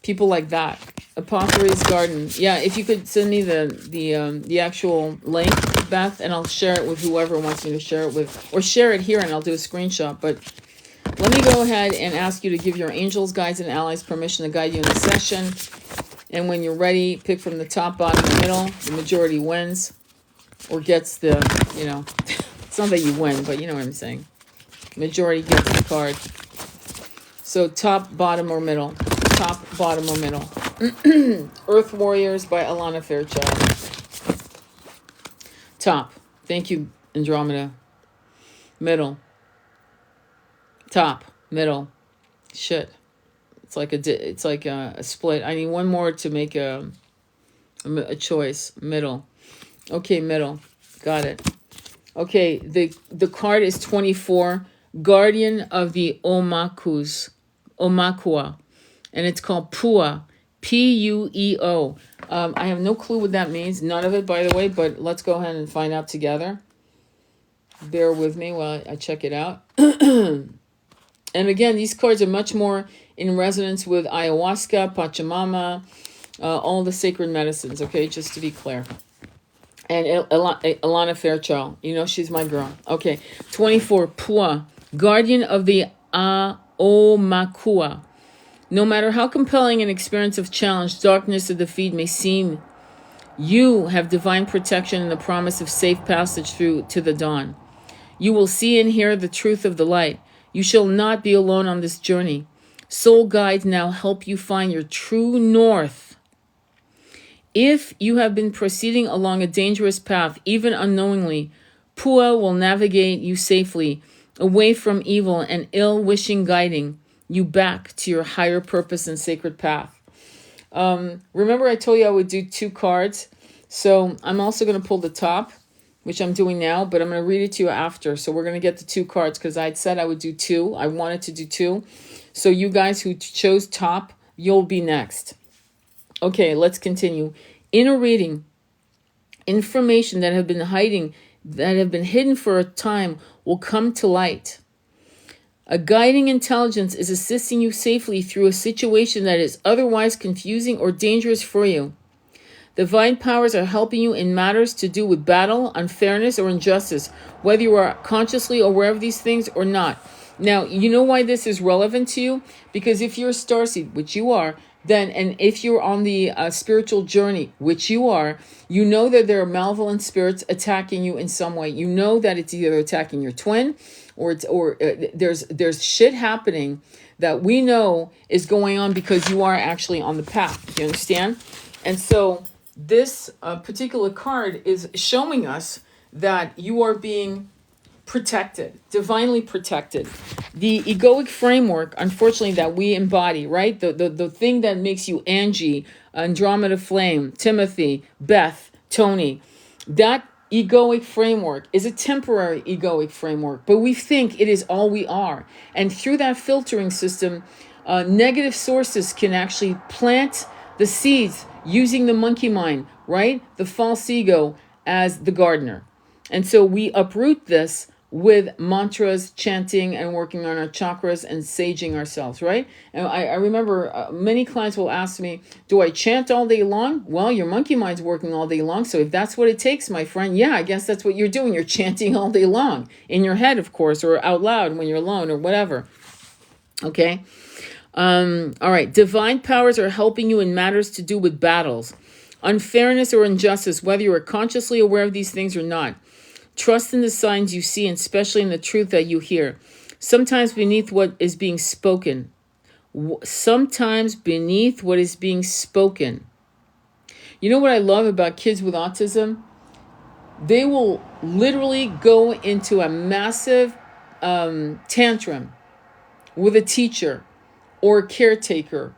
Speaker 1: people like that. Apothecary's Garden. Yeah, if you could send me the actual link, Beth, and I'll share it with whoever wants me to share it with, or share it here and I'll do a screenshot. But let me go ahead and ask you to give your angels, guides, and allies permission to guide you in the session. And when you're ready, pick from the top, bottom, and middle. The majority wins or gets the, it's not that you win, but you know what I'm saying. Majority gets the card. So top, bottom, or middle. Top, bottom, or middle. Earth Warriors by Alana Fairchild. Top. Thank you, Andromeda. Middle. Top. Middle. Shit. It's like a split. I need one more to make a choice. Middle. Okay, middle. Got it. Okay, the card is 24. Guardian of the Omakua. And it's called Puo. Pueo. I have no clue what that means. None of it, by the way, but let's go ahead and find out together. Bear with me while I check it out. And again, these cards are much more in resonance with ayahuasca, Pachamama, all the sacred medicines, okay, just to be clear. And Alana Fairchild, she's my girl. Okay, 24, Puo, guardian of the Omakua. No matter how compelling an experience of challenge, darkness, or defeat may seem, you have divine protection and the promise of safe passage through to the dawn. You will see and hear the truth of the light. You shall not be alone on this journey. Soul guides now help you find your true north. If you have been proceeding along a dangerous path, even unknowingly, Puo will navigate you safely away from evil and ill-wishing, guiding you back to your higher purpose and sacred path. Remember I told you I would do 2 cards? So I'm also going to pull the top, which I'm doing now, but I'm going to read it to you after. So we're going to get the 2 cards because I'd said I would do 2. I wanted to do 2. So you guys who chose top, you'll be next. Okay, let's continue. In a reading, information that have been hidden for a time will come to light. A guiding intelligence is assisting you safely through a situation that is otherwise confusing or dangerous for you. Divine powers are helping you in matters to do with battle, unfairness, or injustice, whether you are consciously aware of these things or not. Now, you know why this is relevant to you? Because if you're a starseed, which you are, then, and if you're on the spiritual journey, which you are, you know that there are malevolent spirits attacking you in some way. You know that it's either attacking your twin, or there's shit happening that we know is going on because you are actually on the path. You understand? And so this particular card is showing us that you are being protected, divinely protected. The egoic framework, unfortunately, that we embody, right? The thing that makes you Angie, Andromeda Flame, Timothy, Beth, Tony, that egoic framework is a temporary egoic framework, but we think it is all we are. And through that filtering system, negative sources can actually plant the seeds using the monkey mind, right? The false ego as the gardener. And so we uproot this with mantras, chanting, and working on our chakras and saging ourselves, right? And I remember many clients will ask me, do I chant all day long? Well, your monkey mind's working all day long. So if that's what it takes, my friend, yeah, I guess that's what you're doing. You're chanting all day long in your head, of course, or out loud when you're alone or whatever. Okay. All right. Divine powers are helping you in matters to do with battles, unfairness, or injustice, whether you are consciously aware of these things or not. Trust in the signs you see, and especially in the truth that you hear. Sometimes beneath what is being spoken. Sometimes beneath what is being spoken. You know what I love about kids with autism? They will literally go into a massive tantrum with a teacher or a caretaker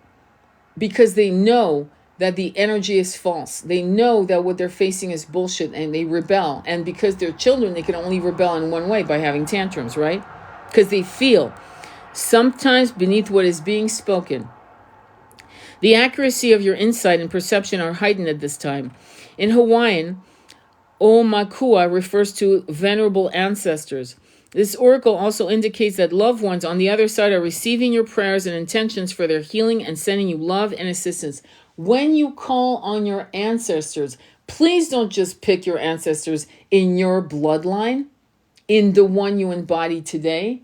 Speaker 1: because they know that the energy is false. They know that what they're facing is bullshit and they rebel. And because they're children, they can only rebel in one way, by having tantrums, right? Because they feel sometimes beneath what is being spoken. The accuracy of your insight and perception are heightened at this time. In Hawaiian, O Makua refers to venerable ancestors. This oracle also indicates that loved ones on the other side are receiving your prayers and intentions for their healing and sending you love and assistance. When you call on your ancestors, please don't just pick your ancestors in your bloodline, in the one you embody today.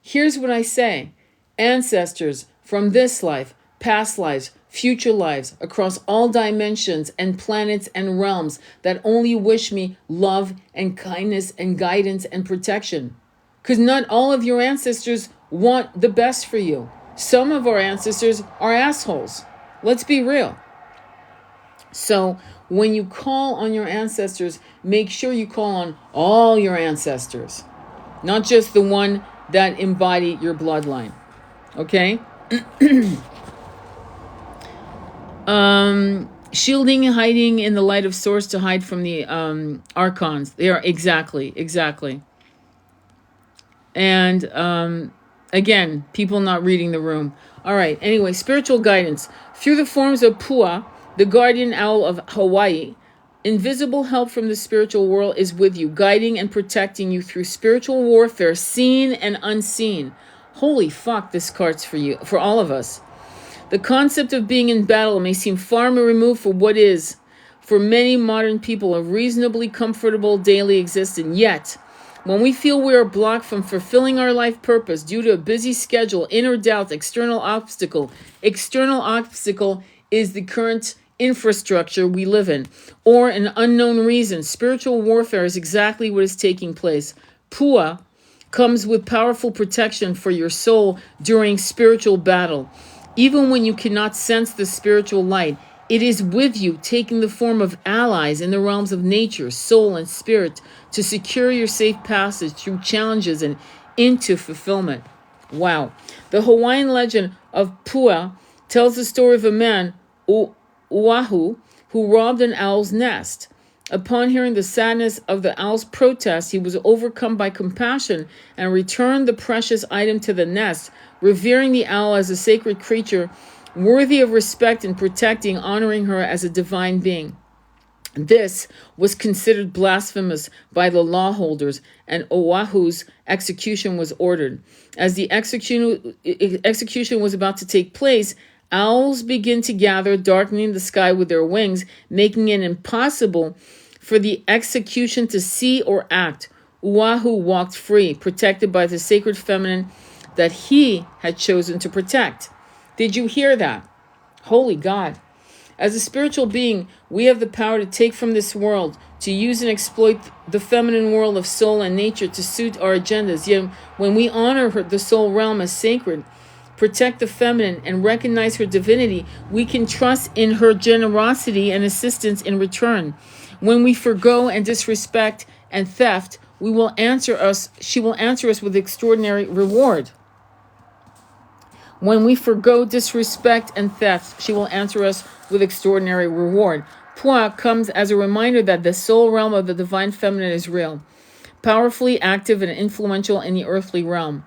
Speaker 1: Here's what I say. Ancestors from this life, past lives, future lives, across all dimensions and planets and realms that only wish me love and kindness and guidance and protection. Because not all of your ancestors want the best for you. Some of our ancestors are assholes. Let's be real. So when you call on your ancestors, make sure you call on all your ancestors, not just the one that embody your bloodline. Okay? Shielding and hiding in the light of source to hide from the archons. They are exactly. And again, people not reading the room. All right. Anyway, spiritual guidance. Through the forms of Pua, the guardian owl of Hawaii, invisible help from the spiritual world is with you, guiding and protecting you through spiritual warfare, seen and unseen. Holy fuck, this card's for you, for all of us. The concept of being in battle may seem far more removed from what is, for many modern people, a reasonably comfortable daily existence. Yet, when we feel we are blocked from fulfilling our life purpose due to a busy schedule, inner doubt, external obstacle is the current infrastructure we live in, or an unknown reason, spiritual warfare is exactly what is taking place. Pua comes with powerful protection for your soul during spiritual battle. Even when you cannot sense the spiritual light, it is with you, taking the form of allies in the realms of nature, soul, and spirit to secure your safe passage through challenges and into fulfillment. Wow. The Hawaiian legend of Pua tells the story of a man, Oahu, who robbed an owl's nest. Upon hearing the sadness of the owl's protest, he was overcome by compassion and returned the precious item to the nest, revering the owl as a sacred creature worthy of respect and protecting, honoring her as a divine being. This was considered blasphemous by the law holders, and Oahu's execution was ordered. As the execution was about to take place, owls began to gather, darkening the sky with their wings, making it impossible for the execution to see or act. Oahu walked free, protected by the sacred feminine that he had chosen to protect. Did you hear that? Holy God. As a spiritual being, we have the power to take from this world, to use and exploit the feminine world of soul and nature to suit our agendas. Yet when we honor the soul realm as sacred, protect the feminine, and recognize her divinity, we can trust in her generosity and assistance in return. When we forgo and disrespect and theft, she will answer us with extraordinary reward. When we forgo disrespect and theft, she will answer us with extraordinary reward. Pua comes as a reminder that the soul realm of the divine feminine is real, powerfully active and influential in the earthly realm.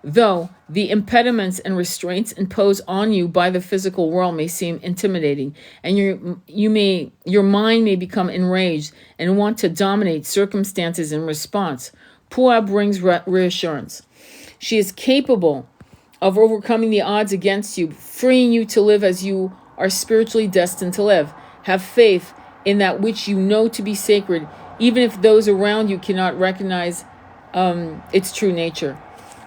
Speaker 1: Though the impediments and restraints imposed on you by the physical world may seem intimidating, and your mind may become enraged and want to dominate circumstances in response, Pua brings reassurance. She is capable of overcoming the odds against you, freeing you to live as you are spiritually destined to live. Have faith in that which you know to be sacred, even if those around you cannot recognize its true nature.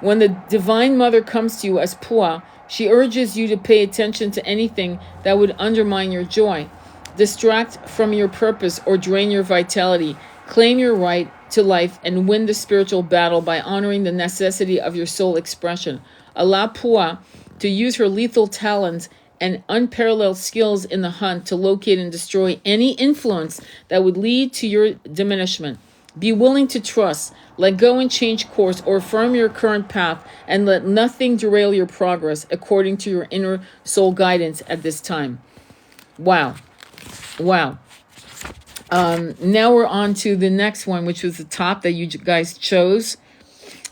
Speaker 1: When the Divine Mother comes to you as Pua, she urges you to pay attention to anything that would undermine your joy, distract from your purpose, or drain your vitality. Claim your right to life and win the spiritual battle by honoring the necessity of your soul expression. Allow Pua to use her lethal talents and unparalleled skills in the hunt to locate and destroy any influence that would lead to your diminishment. Be willing to trust, let go and change course, or affirm your current path, and let nothing derail your progress according to your inner soul guidance at this time. Wow. Wow. Now we're on to the next one, which was the top that you guys chose.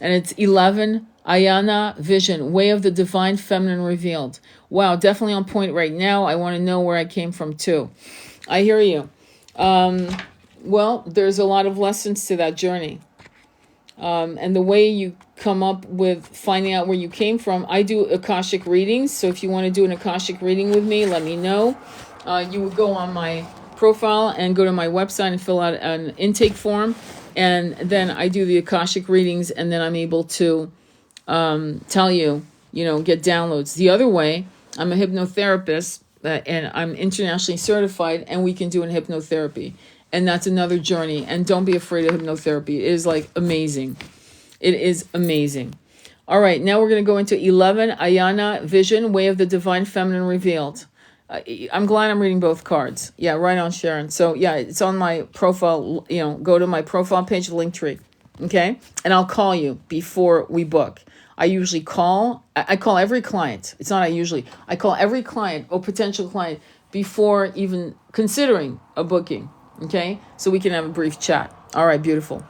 Speaker 1: And it's 11, Ayana Vision, Way of the Divine Feminine Revealed. Wow, definitely on point right now. I want to know where I came from too. I hear you. Well, there's a lot of lessons to that journey. And the way you come up with finding out where you came from, I do Akashic readings. So if you want to do an Akashic reading with me, let me know. You would go on my profile and go to my website and fill out an intake form. And then I do the Akashic readings, and then I'm able to tell you, get downloads. The other way, I'm a hypnotherapist, and I'm internationally certified, and we can do an hypnotherapy. And that's another journey. And don't be afraid of hypnotherapy. It is amazing. It is amazing. All right, now we're going to go into 11, Ayana Vision, Way of the Divine Feminine Revealed. I'm glad I'm reading both cards. Yeah, right on, Sharon. So yeah, it's on my profile. Go to my profile page, Linktree. Okay, and I'll call you before we book. I usually call. I call every client. It's not I usually. I call every client or potential client before even considering a booking. Okay, so we can have a brief chat. All right, beautiful.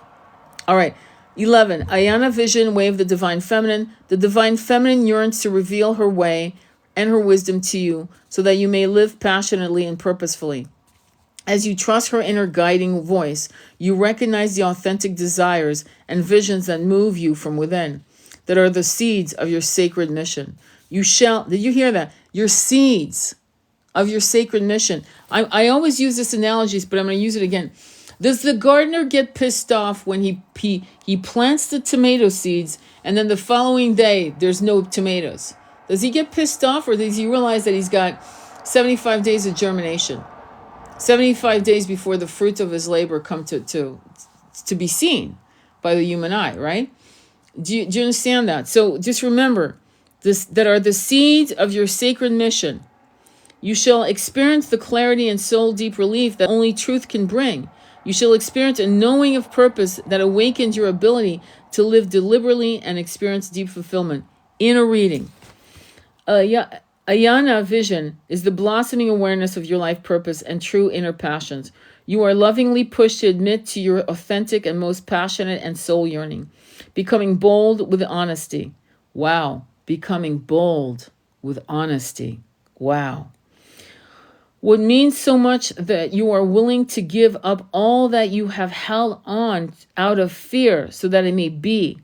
Speaker 1: All right. 11, Ayana Vision, Way of the Divine Feminine. The Divine Feminine yearns to reveal her way and her wisdom to you so that you may live passionately and purposefully. As you trust her inner guiding voice, you recognize the authentic desires and visions that move you from within, that are the seeds of your sacred mission. Did you hear that? Your seeds of your sacred mission. I always use this analogy, but I'm going to use it again. Does the gardener get pissed off when he plants the tomato seeds and then the following day there's no tomatoes? Does he get pissed off, or does he realize that he's got 75 days of germination? 75 days before the fruits of his labor come to be seen by the human eye, right? Do you understand that? So just remember, that are the seeds of your sacred mission. You shall experience the clarity and soul deep relief that only truth can bring. You shall experience a knowing of purpose that awakens your ability to live deliberately and experience deep fulfillment. In a reading, Ayana Vision is the blossoming awareness of your life purpose and true inner passions. You are lovingly pushed to admit to your authentic and most passionate and soul yearning, becoming bold with honesty. Wow. Becoming bold with honesty. Wow. What means so much that you are willing to give up all that you have held on out of fear so that it may be.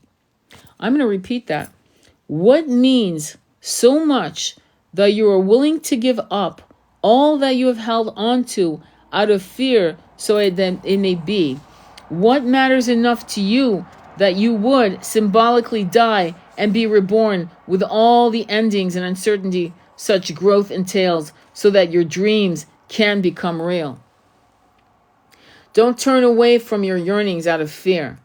Speaker 1: I'm going to repeat that. What means so much that you are willing to give up all that you have held on to out of fear so that it may be? What matters enough to you that you would symbolically die and be reborn with all the endings and uncertainty such growth entails, so that your dreams can become real? Don't turn away from your yearnings out of fear.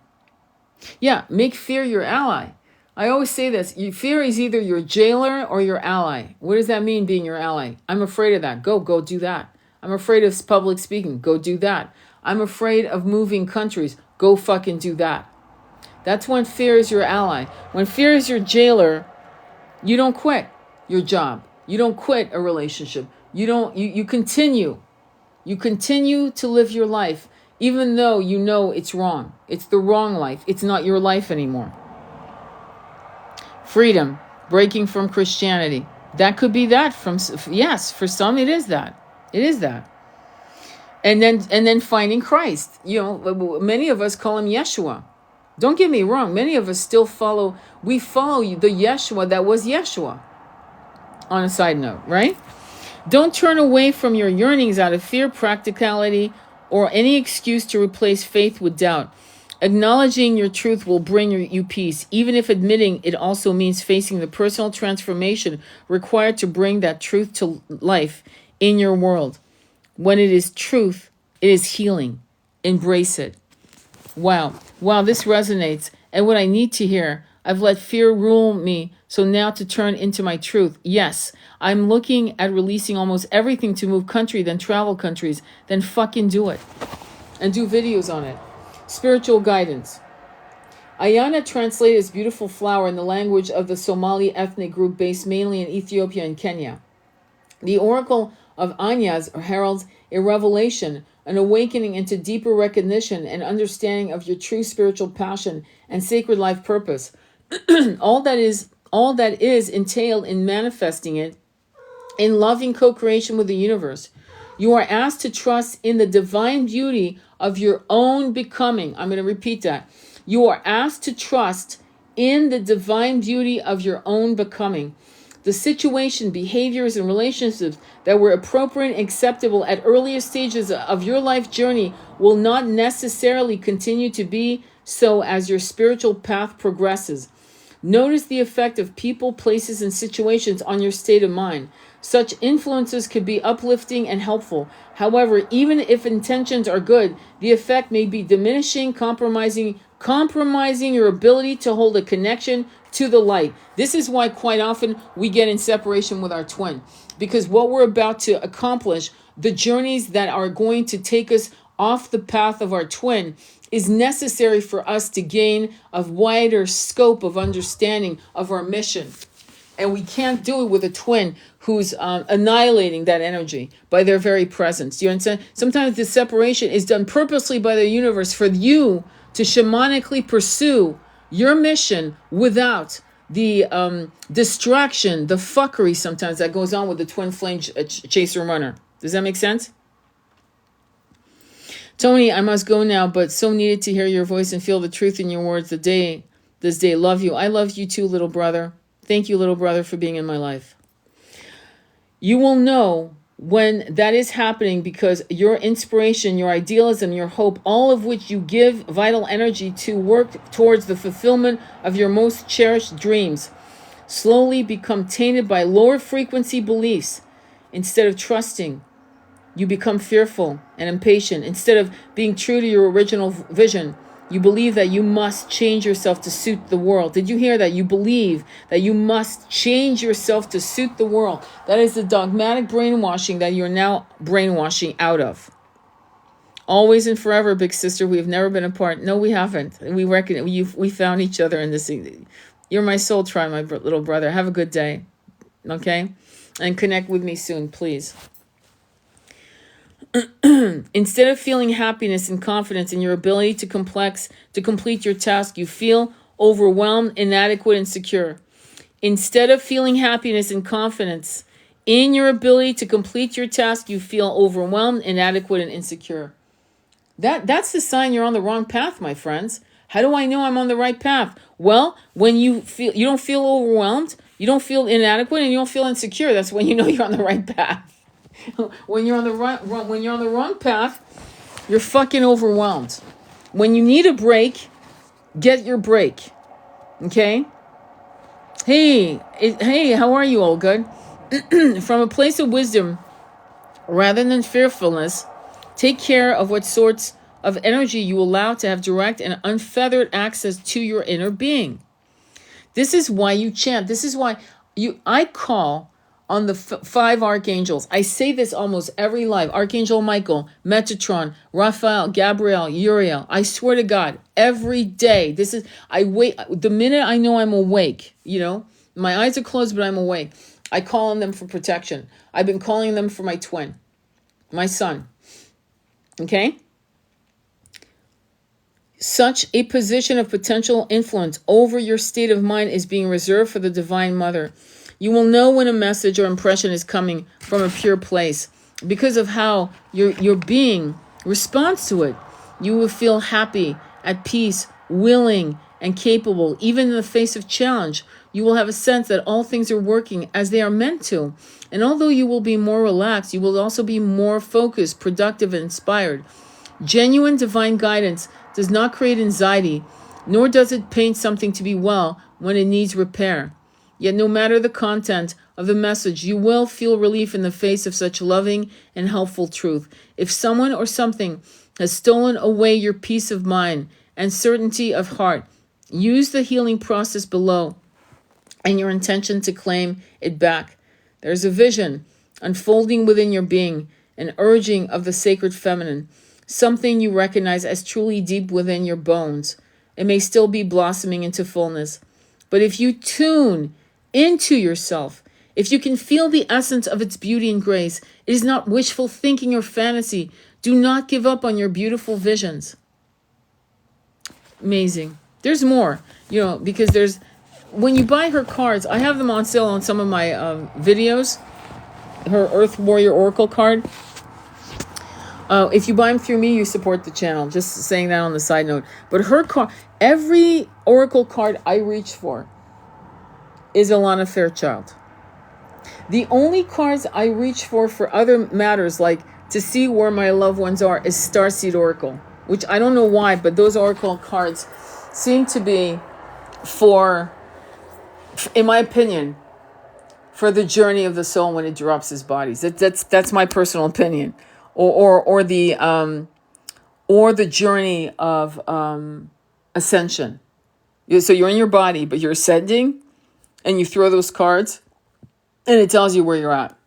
Speaker 1: Yeah, make fear your ally. I always say this. Fear is either your jailer or your ally. What does that mean, being your ally? I'm afraid of that. Go do that. I'm afraid of public speaking. Go do that. I'm afraid of moving countries. Go fucking do that. That's when fear is your ally. When fear is your jailer, you don't quit your job. You don't quit a relationship. You continue. You continue to live your life, even though you know it's wrong. It's the wrong life. It's not your life anymore. Freedom, breaking from Christianity. That could be that yes, for some it is that. It is that. And then finding Christ. Many of us call him Yeshua. Don't get me wrong. Many of us still we follow the Yeshua that was Yeshua. On a side note, right? Don't turn away from your yearnings out of fear, practicality, or any excuse to replace faith with doubt. Acknowledging your truth will bring you peace, even if admitting it also means facing the personal transformation required to bring that truth to life in your world. When it is truth, it is healing. Embrace it. Wow, this resonates. And what I need to hear, I've let fear rule me, so now to turn into my truth. Yes, I'm looking at releasing almost everything to move country, then travel countries, then fucking do it. And do videos on it. Spiritual guidance. Ayana translated as beautiful flower in the language of the Somali ethnic group based mainly in Ethiopia and Kenya. The oracle of Anyas heralds a revelation, an awakening into deeper recognition and understanding of your true spiritual passion and sacred life purpose. all that is entailed in manifesting it in loving co-creation with the universe. You are asked to trust in the divine beauty of your own becoming. I'm going to repeat that. You are asked to trust in the divine beauty of your own becoming. The situation, behaviors, and relationships that were appropriate and acceptable at earlier stages of your life journey will not necessarily continue to be so as your spiritual path progresses. Notice the effect of people, places, and situations on your state of mind. Such influences could be uplifting and helpful. However, even if intentions are good, the effect may be diminishing, compromising your ability to hold a connection to the light. This is why quite often we get in separation with our twin, because what we're about to accomplish, the journeys that are going to take us off the path of our twin, is necessary for us to gain a wider scope of understanding of our mission. And we can't do it with a twin who's annihilating that energy by their very presence. Do you understand? Sometimes this separation is done purposely by the universe for you to shamanically pursue your mission without the distraction, the fuckery sometimes that goes on with the twin flame chaser runner. Does that make sense? Tony, I must go now, but so needed to hear your voice and feel the truth in your words this day. Love you. I love you too, little brother. Thank you, little brother, for being in my life. You will know when that is happening because your inspiration, your idealism, your hope, all of which you give vital energy to work towards the fulfillment of your most cherished dreams, slowly become tainted by lower frequency beliefs. Instead of trusting, you become fearful and impatient. Instead of being true to your original vision, you believe that you must change yourself to suit the world. Did you hear that? You believe that you must change yourself to suit the world. That is the dogmatic brainwashing that you're now brainwashing out of. Always and forever, big sister, we have never been apart. No, we haven't. We found each other in this. You're my soul tribe, my little brother. Have a good day. Okay? And connect with me soon, please. Instead of feeling happiness and confidence in your ability to complete your task, you feel overwhelmed, inadequate, and insecure. Instead of feeling happiness and confidence in your ability to complete your task, you feel overwhelmed, inadequate, and insecure. That's the sign you're on the wrong path, my friends. How do I know I'm on the right path? Well, when you don't feel overwhelmed, you don't feel inadequate, and you don't feel insecure, that's when you know you're on the right path. When you're on the wrong path, you're fucking overwhelmed. When you need a break, get your break. Okay? Hey, how are you, all good? From a place of wisdom, rather than fearfulness, take care of what sorts of energy you allow to have direct and unfeathered access to your inner being. This is why you chant. This is why I call on the 5 archangels. I say this almost every live. Archangel Michael, Metatron, Raphael, Gabriel, Uriel. I swear to God, every day. I wait. The minute I know I'm awake, my eyes are closed, but I'm awake. I call on them for protection. I've been calling them for my twin, my son. Okay? Such a position of potential influence over your state of mind is being reserved for the Divine Mother. You will know when a message or impression is coming from a pure place because of how your being responds to it. You will feel happy, at peace, willing, and capable, even in the face of challenge. You will have a sense that all things are working as they are meant to. And although you will be more relaxed, you will also be more focused, productive, and inspired. Genuine divine guidance does not create anxiety, nor does it paint something to be well when it needs repair. Yet no matter the content of the message, you will feel relief in the face of such loving and helpful truth. If someone or something has stolen away your peace of mind and certainty of heart, use the healing process below and your intention to claim it back. There's a vision unfolding within your being, an urging of the sacred feminine, something you recognize as truly deep within your bones. It may still be blossoming into fullness, but if you tune into yourself, if you can feel the essence of its beauty and grace, it is not wishful thinking or fantasy. Do not give up on your beautiful visions. Amazing. There's more, because when you buy her cards, I have them on sale on some of my videos, her Earth Warrior Oracle card. If you buy them through me, you support the channel. Just saying that on the side note. But her card, every Oracle card I reach for is Alana Fairchild. The only cards I reach for other matters, like to see where my loved ones are, is Starseed Oracle, which I don't know why, but those Oracle cards seem to be for, in my opinion, for the journey of the soul when it drops his bodies. That's my personal opinion, or the journey of ascension. So you're in your body, but you're ascending, and you throw those cards, and it tells you where you're at.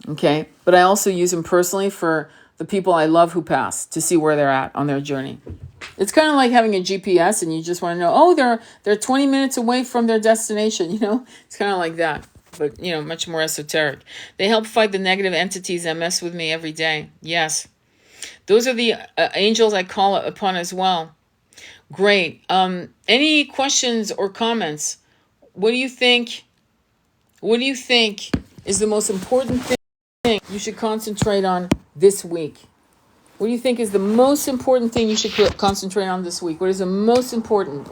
Speaker 1: Okay, but I also use them personally for the people I love who pass, to see where they're at on their journey. It's kind of like having a GPS, and you just want to know, they're 20 minutes away from their destination. It's kind of like that, but much more esoteric. They help fight the negative entities that mess with me every day. Yes, those are the angels I call upon as well. Great. Any questions or comments? What do you think? What do you think is the most important thing you should concentrate on this week? What do you think is the most important thing you should concentrate on this week? What is the most important?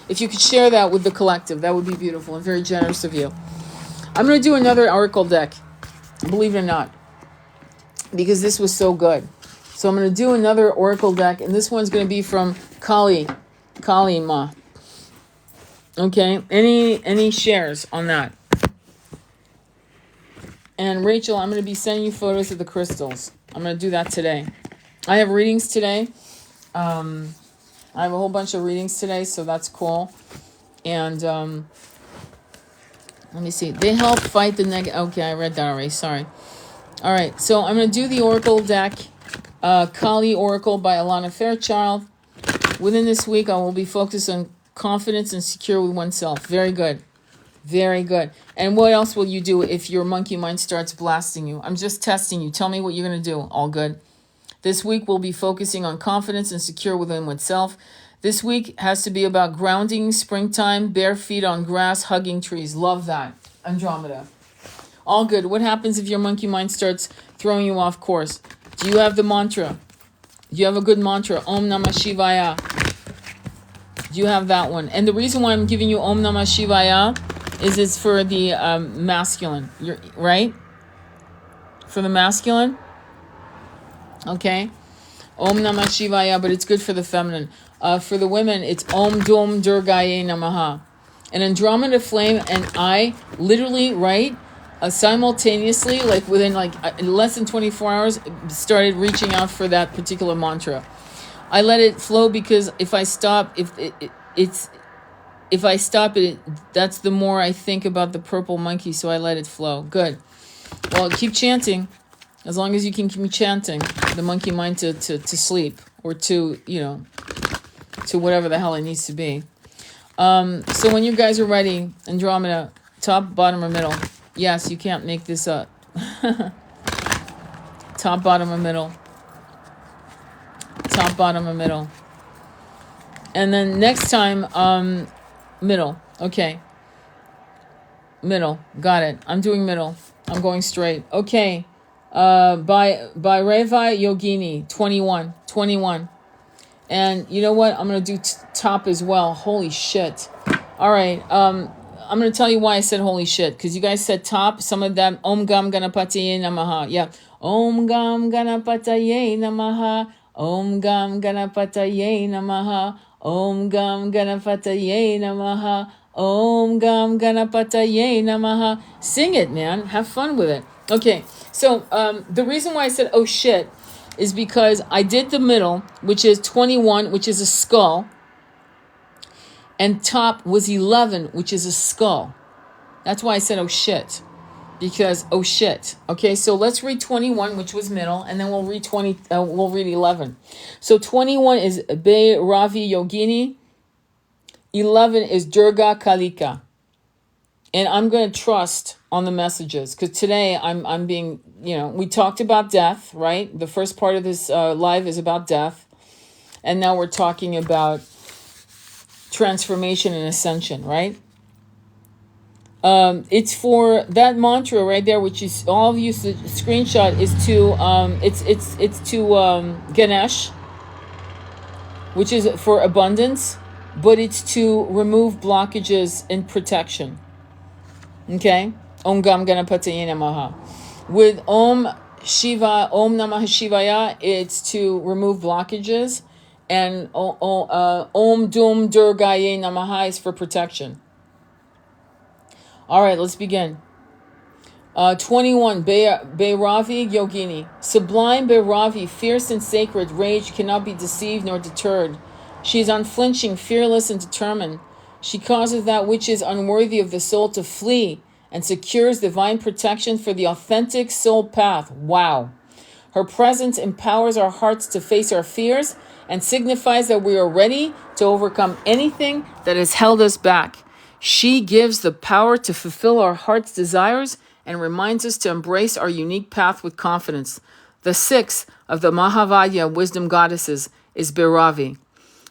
Speaker 1: If you could share that with the collective, that would be beautiful and very generous of you. I'm going to do another oracle deck, believe it or not, because this was so good. So I'm going to do another oracle deck, and this one's going to be from Kali Ma. Okay, any shares on that? And Rachel, I'm going to be sending you photos of the crystals. I'm going to do that today. I have readings today. I have a whole bunch of readings today, so that's cool. And let me see. They help fight the negative. Okay, I read that already. Sorry. All right, so I'm going to do the oracle deck, Kali Oracle by Alana Fairchild. Within this week, I will be focused on confidence and secure with oneself. Very good. Very good. And what else will you do if your monkey mind starts blasting you? I'm just testing you. Tell me what you're going to do. All good. This week we'll be focusing on confidence and secure within oneself. This week has to be about grounding, springtime, bare feet on grass, hugging trees. Love that. Andromeda. All good. What happens if your monkey mind starts throwing you off course? Do you have the mantra? Do you have a good mantra? Om Namah Shivaya. Do you have that one? And the reason why I'm giving you Om Namah Shivaya is it's for the masculine, right? For the masculine? Okay. Om Namah Shivaya, but it's good for the feminine. For the women, it's Om Dom Durgaye Namaha. And Andromeda Flame and I literally, right, simultaneously, like within less than 24 hours, started reaching out for that particular mantra. I let it flow because if I stop, if I stop it, that's the more I think about the purple monkey, so I let it flow. Good. Well, keep chanting. As long as you can keep chanting the monkey mind to sleep, or to whatever the hell it needs to be. So when you guys are ready, Andromeda, top, bottom, or middle? Yes, you can't make this up. Top, bottom, or middle? Top, bottom, or middle? And then next time, middle. Okay. Middle. Got it. I'm doing middle. I'm going straight. Okay. By Reva Yogini, 21. And you know what? I'm going to do top as well. Holy shit. All right. I'm going to tell you why I said holy shit. Because you guys said top. Some of them. Om Gam Ganapataye Namaha. Yeah. Om Gam Ganapataye Namaha. Om Gam Ganapataye Namaha. Om Gam Ganapataye Namaha. Om Gam Ganapataye Namaha. Sing it, man. Have fun with it. Okay. So the reason why I said oh shit is because I did the middle, which is 21, which is a skull, and top was 11, which is a skull. That's why I said oh shit, because oh shit. Okay, so let's read 21, which was middle, and then we'll read 11. So 21 is Be Ravi Yogini, 11 is Durga Kalika. And I'm going to trust on the messages because today I'm being, we talked about death, right? The first part of this live is about death. And now we're talking about transformation and ascension, right? It's for that mantra right there, which is all of you screenshot is to, it's to Ganesh, which is for abundance, but it's to remove blockages and protection. Okay, Om Gam Ganapataye Namaha. With Om Namah Shivaya, it's to remove blockages, and Om Dum Durgaye Namaha is for protection. All right, let's begin. 21, Bhairavi Yogini. Sublime Bhairavi, fierce and sacred, rage cannot be deceived nor deterred. She is unflinching, fearless, and determined. She causes that which is unworthy of the soul to flee and secures divine protection for the authentic soul path. Wow. Her presence empowers our hearts to face our fears and signifies that we are ready to overcome anything that has held us back. She gives the power to fulfill our heart's desires and reminds us to embrace our unique path with confidence. The sixth of the Mahavadya wisdom goddesses is Bhairavi.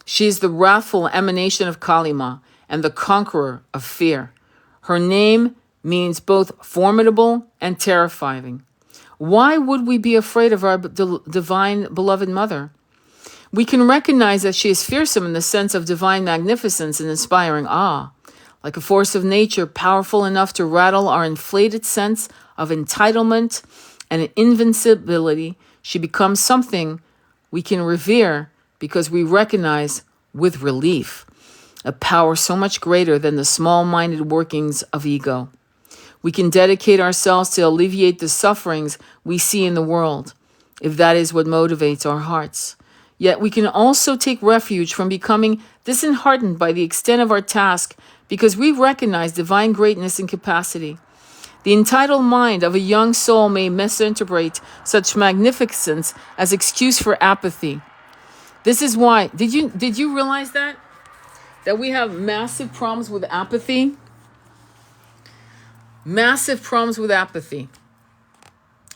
Speaker 1: She is the wrathful emanation of Kalima and the conqueror of fear. Her name means both formidable and terrifying. Why would we be afraid of our divine beloved mother? We can recognize that she is fearsome in the sense of divine magnificence and inspiring awe. Like a force of nature, powerful enough to rattle our inflated sense of entitlement and invincibility, she becomes something we can revere because we recognize with relief a power so much greater than the small-minded workings of ego. We can dedicate ourselves to alleviate the sufferings we see in the world, if that is what motivates our hearts. Yet we can also take refuge from becoming disheartened by the extent of our task because we recognize divine greatness and capacity. The entitled mind of a young soul may misinterpret such magnificence as excuse for apathy. This is why, did you realize that we have massive problems with apathy? Massive problems with apathy.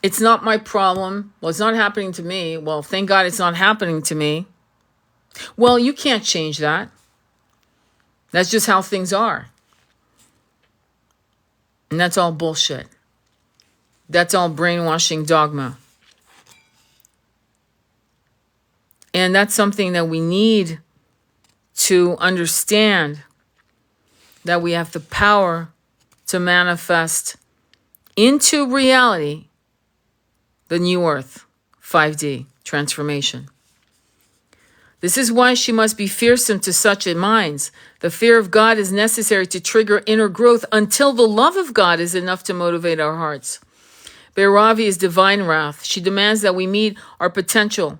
Speaker 1: It's not my problem. Well, it's not happening to me. Well, thank God it's not happening to me. Well, you can't change that. That's just how things are. And that's all bullshit. That's all brainwashing dogma. And that's something that we need to understand, that we have the power to manifest into reality the new earth, 5D, transformation. This is why she must be fearsome to such minds. The fear of God is necessary to trigger inner growth until the love of God is enough to motivate our hearts. Bhairavi is divine wrath. She demands that we meet our potential.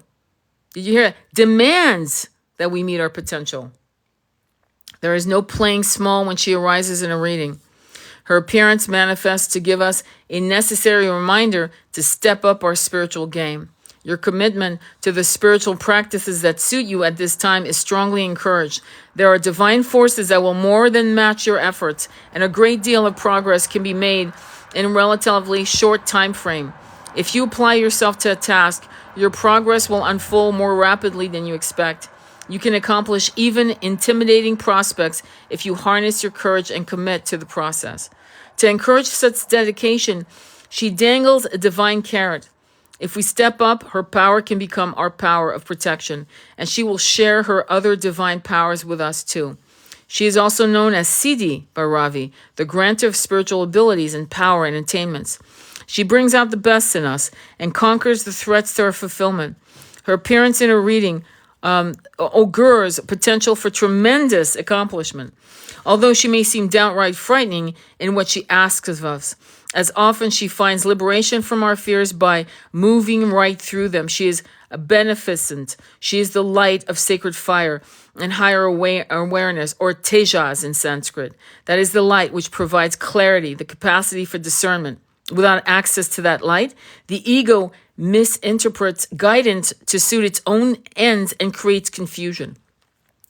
Speaker 1: Did you hear it? Demands that we meet our potential. There is no playing small when she arises in a reading. Her appearance manifests to give us a necessary reminder to step up our spiritual game. Your commitment to the spiritual practices that suit you at this time is strongly encouraged. There are divine forces that will more than match your efforts, and a great deal of progress can be made in a relatively short time frame. If you apply yourself to a task, your progress will unfold more rapidly than you expect. You can accomplish even intimidating prospects if you harness your courage and commit to the process. To encourage such dedication, she dangles a divine carrot. If we step up, her power can become our power of protection, and she will share her other divine powers with us too. She is also known as Siddhi Bhairavi, the granter of spiritual abilities and power and attainments. She brings out the best in us and conquers the threats to our fulfillment. Her appearance in a reading augurs potential for tremendous accomplishment, although she may seem downright frightening in what she asks of us. As often she finds liberation from our fears by moving right through them. She is a beneficent. She is the light of sacred fire and higher awareness, or tejas in Sanskrit. That is the light which provides clarity, the capacity for discernment. Without access to that light, the ego misinterprets guidance to suit its own ends and creates confusion.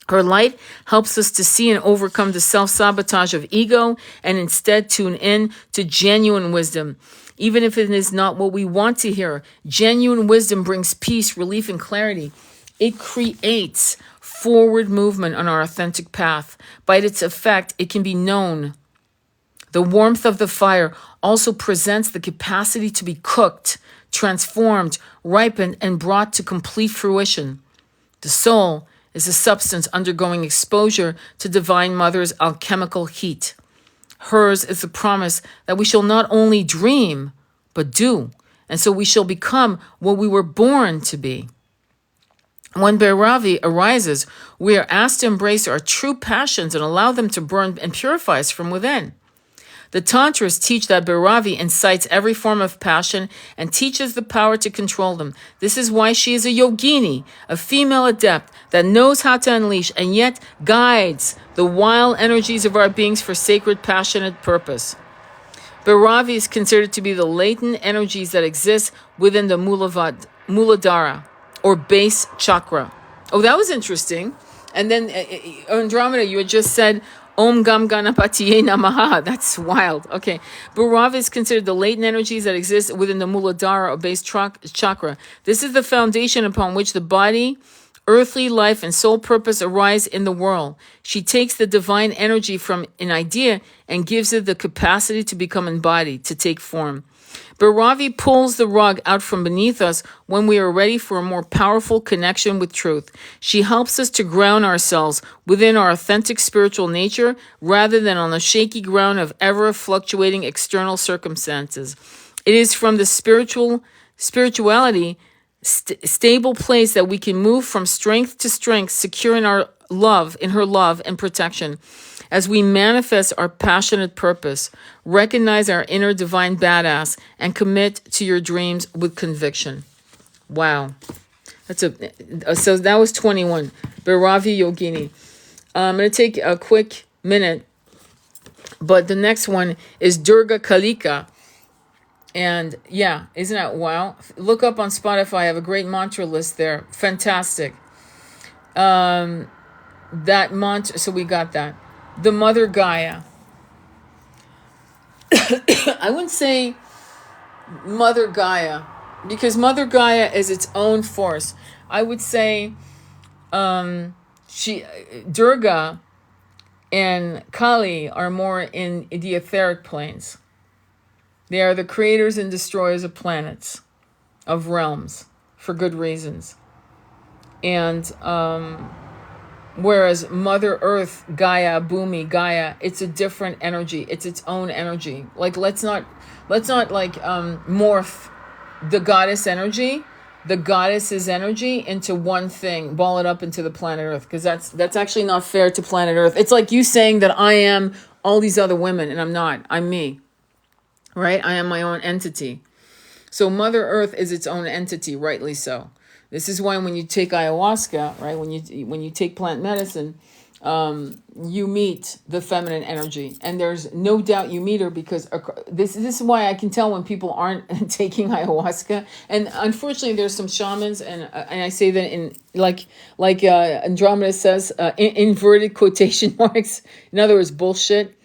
Speaker 1: Her light helps us to see and overcome the self-sabotage of ego and instead tune in to genuine wisdom. Even if it is not what we want to hear, genuine wisdom brings peace, relief, and clarity. It creates forward movement on our authentic path. By its effect, it can be known. The warmth of the fire also presents the capacity to be cooked, transformed, ripened, and brought to complete fruition. The soul is a substance undergoing exposure to Divine Mother's alchemical heat. Hers is the promise that we shall not only dream, but do, and so we shall become what we were born to be. When Bhairavi arises, we are asked to embrace our true passions and allow them to burn and purify us from within. The Tantras teach that Bhairavi incites every form of passion and teaches the power to control them. This is why she is a yogini, a female adept that knows how to unleash and yet guides the wild energies of our beings for sacred, passionate purpose. Bhairavi is considered to be the latent energies that exist within the Muladhara, or base chakra. Oh, that was interesting. And then Andromeda, you had just said, Om Gam Ganapatiye Namaha. That's wild. Okay. Bhairavi is considered the latent energies that exist within the Muladhara, or base chakra. This is the foundation upon which the body, earthly life, and soul purpose arise in the world. She takes the divine energy from an idea and gives it the capacity to become embodied, to take form. Bhairavi pulls the rug out from beneath us when we are ready for a more powerful connection with truth. She helps us to ground ourselves within our authentic spiritual nature rather than on the shaky ground of ever-fluctuating external circumstances. It is from the spirituality stable place that we can move from strength to strength, secure in our love, in her love and protection. As we manifest our passionate purpose, recognize our inner divine badass, and commit to your dreams with conviction. Wow. So that was 21. Bhairavi Yogini. I'm going to take a quick minute, but the next one is Durga Kalika. And yeah, isn't that wow? Look up on Spotify. I have a great mantra list there. Fantastic. That mantra, so we got that. The Mother Gaia. I wouldn't say Mother Gaia, because Mother Gaia is its own force. I would say Durga and Kali are more in the etheric planes. They are the creators and destroyers of planets, of realms, for good reasons. And whereas Mother Earth, Gaia, Bhumi, Gaia, it's a different energy. It's its own energy. Like let's not morph the goddess energy, the goddess's energy into one thing, ball it up into the planet Earth, because that's actually not fair to planet Earth. It's like you saying that I am all these other women, and I'm not. I'm me. Right? I am my own entity. So Mother Earth is its own entity, rightly so. This is why when you take ayahuasca, right, when you take plant medicine, you meet the feminine energy. And there's no doubt you meet her, because this is why I can tell when people aren't taking ayahuasca. And unfortunately, there's some shamans, and I say that in like Andromeda says, inverted quotation marks. In other words, bullshit.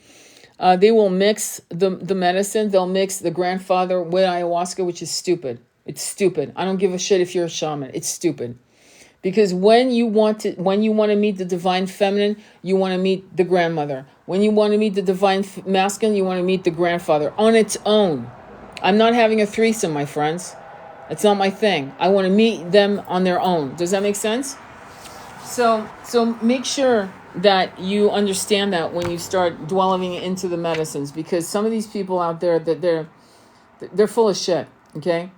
Speaker 1: They will mix the medicine. They'll mix the grandfather with ayahuasca, which is stupid. It's stupid. I don't give a shit if you're a shaman. It's stupid. Because when you want to meet the divine feminine, you want to meet the grandmother. When you want to meet the divine masculine, you want to meet the grandfather on its own. I'm not having a threesome, my friends. It's not my thing. I want to meet them on their own. Does that make sense? So make sure that you understand that when you start dwelling into the medicines, because some of these people out there, that they're full of shit. Okay.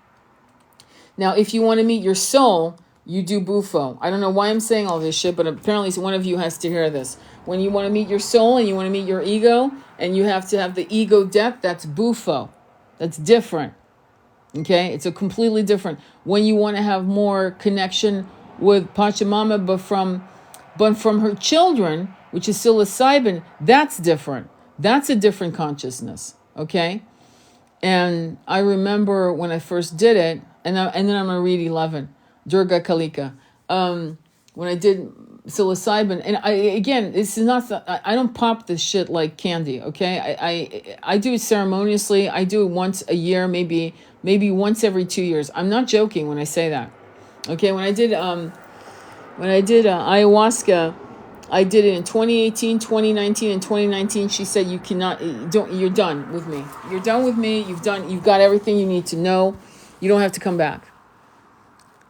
Speaker 1: Now, if you want to meet your soul, you do Bufo. I don't know why I'm saying all this shit, but apparently one of you has to hear this. When you want to meet your soul and you want to meet your ego, and you have to have the ego depth, that's Bufo. That's different. Okay? It's a completely different. When you want to have more connection with Pachamama, but from her children, which is psilocybin, that's different. That's a different consciousness. Okay? And I remember when I first did it, and then I'm going to read 11, Durga Kalika. When I did psilocybin, and again, this is not, I don't pop this shit like candy, okay? I do it ceremoniously. I do it once a year, maybe once every 2 years. I'm not joking when I say that. Okay, when I did ayahuasca, I did it in 2018, 2019, and 2019. She said, you're done with me. You're done with me. You've got everything you need to know. You don't have to come back.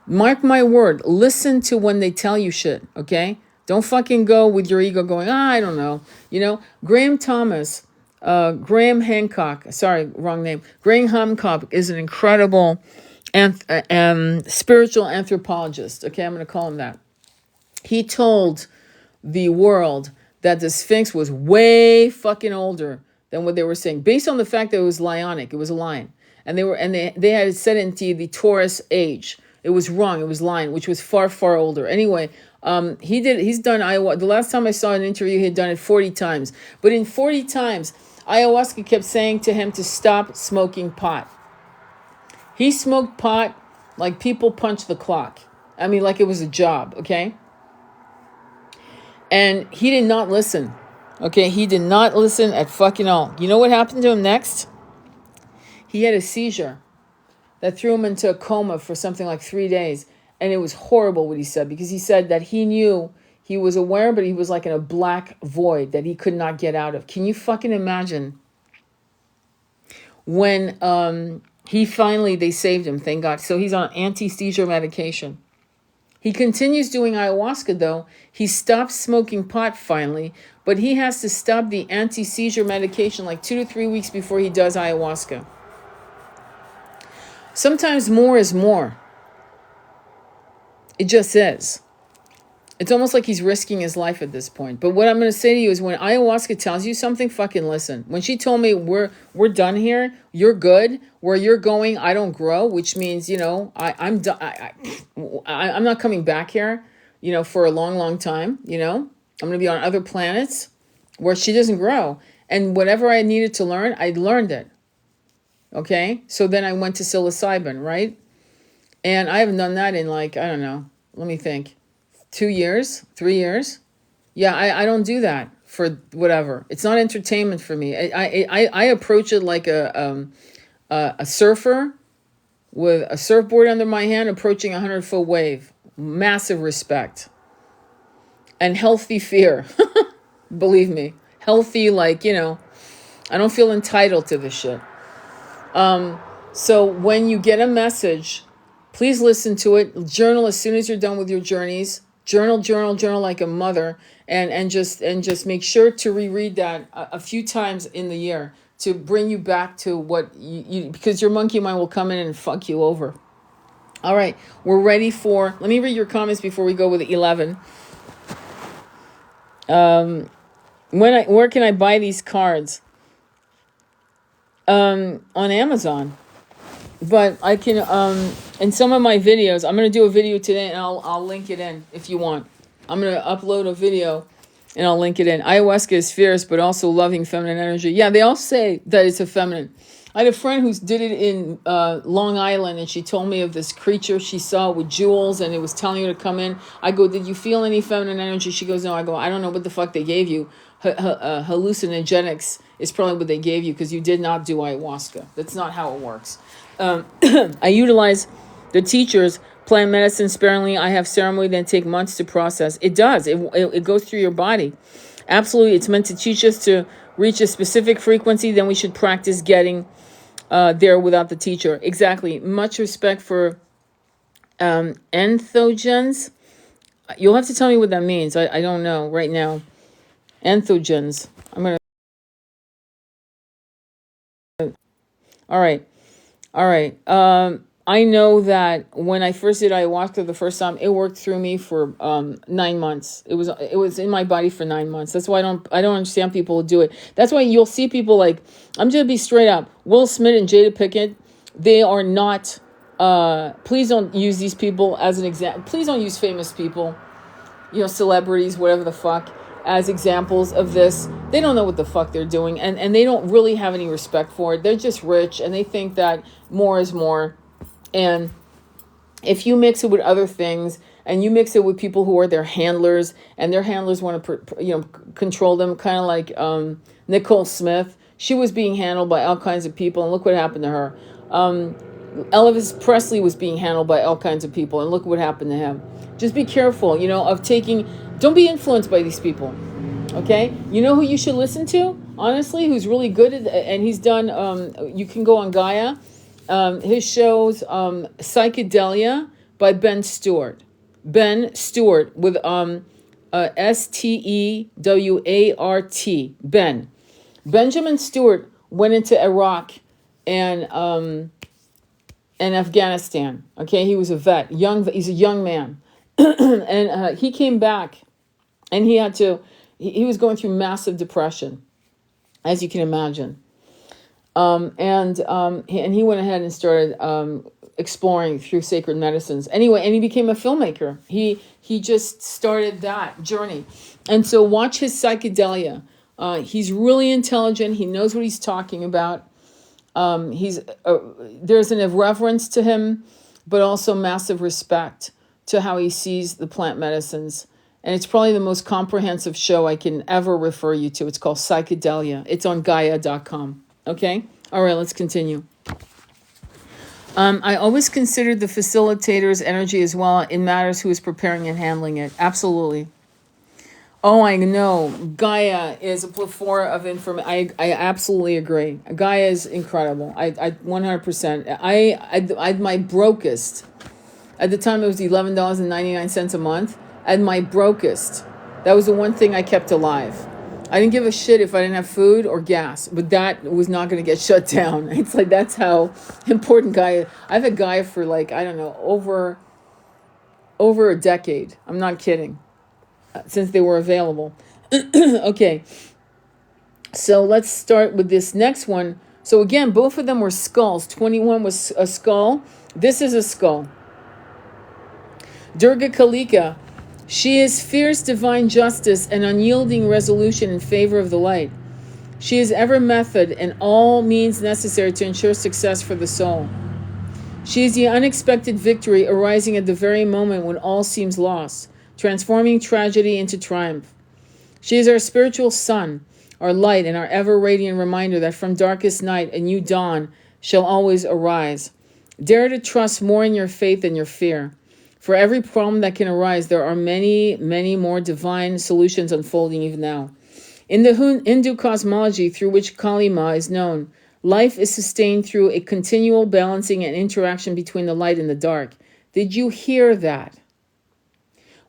Speaker 1: Mark my word. Listen to when they tell you shit, okay? Don't fucking go with your ego going, I don't know. Graham Hancock, sorry, wrong name. Graham Hancock is an incredible spiritual anthropologist, okay? I'm going to call him that. He told the world that the Sphinx was way fucking older than what they were saying, based on the fact that it was lionic. It was a lion, and they had set into the Taurus age. It was wrong. It was lion, which was far, far older. Anyway, he's done ayahuasca. The last time I saw an interview, he had done it 40 times. But in 40 times, ayahuasca kept saying to him to stop smoking pot. He smoked pot like people punch the clock. I mean, like it was a job, okay? And he did not listen. Okay, he did not listen at fucking all. You know what happened to him next? He had a seizure that threw him into a coma for something like 3 days. And it was horrible what he said, because he said that he knew, he was aware, but he was like in a black void that he could not get out of. Can you fucking imagine? When they saved him, thank God. So he's on anti-seizure medication. He continues doing ayahuasca, though. He stopped smoking pot finally, but he has to stop the anti-seizure medication like 2 to 3 weeks before he does ayahuasca. Sometimes more is more. It just is. It's almost like he's risking his life at this point. But what I'm going to say to you is, when ayahuasca tells you something, fucking listen. When she told me we're done here, you're good. Where you're going, I don't grow, which means, I'm done. I'm not coming back here, for a long, long time. I'm going to be on other planets where she doesn't grow. And whatever I needed to learn, I learned it. Okay? So then I went to psilocybin, right? And I haven't done that in I don't know, let me think, 2 years, 3 years. Yeah, I don't do that for whatever. It's not entertainment for me. I approach it like a surfer with a surfboard under my hand approaching a 100-foot wave. Massive respect. And healthy fear. Believe me. Healthy, I don't feel entitled to this shit. So when you get a message, please listen to it. Journal as soon as you're done with your journeys. Journal like a mother, and just make sure to reread that a few times in the year to bring you back to what you because your monkey mind will come in and fuck you over. All right, we're ready for. Let me read your comments before we go with 11. Where can I buy these cards? On Amazon. But I can, in some of my videos, I'm going to do a video today, and I'll link it in if you want. I'm going to upload a video and I'll link it in. Ayahuasca is fierce, but also loving feminine energy. Yeah, they all say that it's a feminine. I had a friend who did it in Long Island, and she told me of this creature she saw with jewels, and it was telling her to come in. I go, did you feel any feminine energy? She goes, no. I go, I don't know what the fuck they gave you. Hallucinogenics is probably what they gave you, because you did not do ayahuasca. That's not how it works. I utilize the teachers, plant medicine sparingly. I have ceremony that take months to process. It does. It goes through your body. Absolutely. It's meant to teach us to reach a specific frequency. Then we should practice getting there without the teacher. Exactly. Much respect for enthogens. You'll have to tell me what that means. I don't know right now. Enthogens. I'm going to. All right. All right. I know that when I first did ayahuasca the first time, it worked through me for 9 months. It was in my body for 9 months. That's why I don't understand people who do it. That's why you'll see people like, I'm just gonna be straight up. Will Smith and Jada Pinkett, they are not. Please don't use these people as an example. Please don't use famous people, celebrities, whatever the fuck, as examples of this. They don't know what the fuck they're doing, and they don't really have any respect for it. They're just rich, and they think that more is more. And if you mix it with other things, and you mix it with people who are their handlers, and their handlers want to, control them, kind of like Nicole Smith. She was being handled by all kinds of people, and look what happened to her. Elvis Presley was being handled by all kinds of people, and look what happened to him. Just be careful, of taking. Don't be influenced by these people. Okay, you know who you should listen to? Honestly, who's really good at, and he's done. You can go on Gaia. His shows, Psychedelia by Ben Stewart. Ben Stewart with Stewart. Benjamin Stewart went into Iraq and Afghanistan. Okay, he was a vet. He's a young man, and he came back, and he had to. He was going through massive depression, as you can imagine. And he went ahead and started exploring through sacred medicines. Anyway, and he became a filmmaker. He just started that journey. And so watch his Psychedelia. He's really intelligent. He knows what he's talking about. There's an reverence to him, but also massive respect to how he sees the plant medicines. And it's probably the most comprehensive show I can ever refer you to. It's called Psychedelia. It's on Gaia.com. Okay? All right, let's continue. I always considered the facilitator's energy as well. It matters who is preparing and handling it. Absolutely. Oh, I know. Gaia is a plethora of information. I absolutely agree. Gaia is incredible. I 100%. I my brokest. At the time, it was $11.99 a month. At my brokest, that was the one thing I kept alive. I didn't give a shit if I didn't have food or gas, but that was not going to get shut down. It's like, that's how important Gaia. I've had Gaia for like, I don't know, over a decade. I'm not kidding. Since they were available. Okay. So let's start with this next one. So again, both of them were skulls. 21 was a skull. This is a skull. Durga Kalika. She is fierce divine justice and unyielding resolution in favor of the light. She is ever method and all means necessary to ensure success for the soul. She is the unexpected victory arising at the very moment when all seems lost, transforming tragedy into triumph. She is our spiritual sun, our light, and our ever-radiant reminder that from darkest night a new dawn shall always arise. Dare to trust more in your faith than your fear. For every problem that can arise, there are many, many more divine solutions unfolding even now. In the Hindu cosmology through which Kali Ma is known, life is sustained through a continual balancing and interaction between the light and the dark. Did you hear that?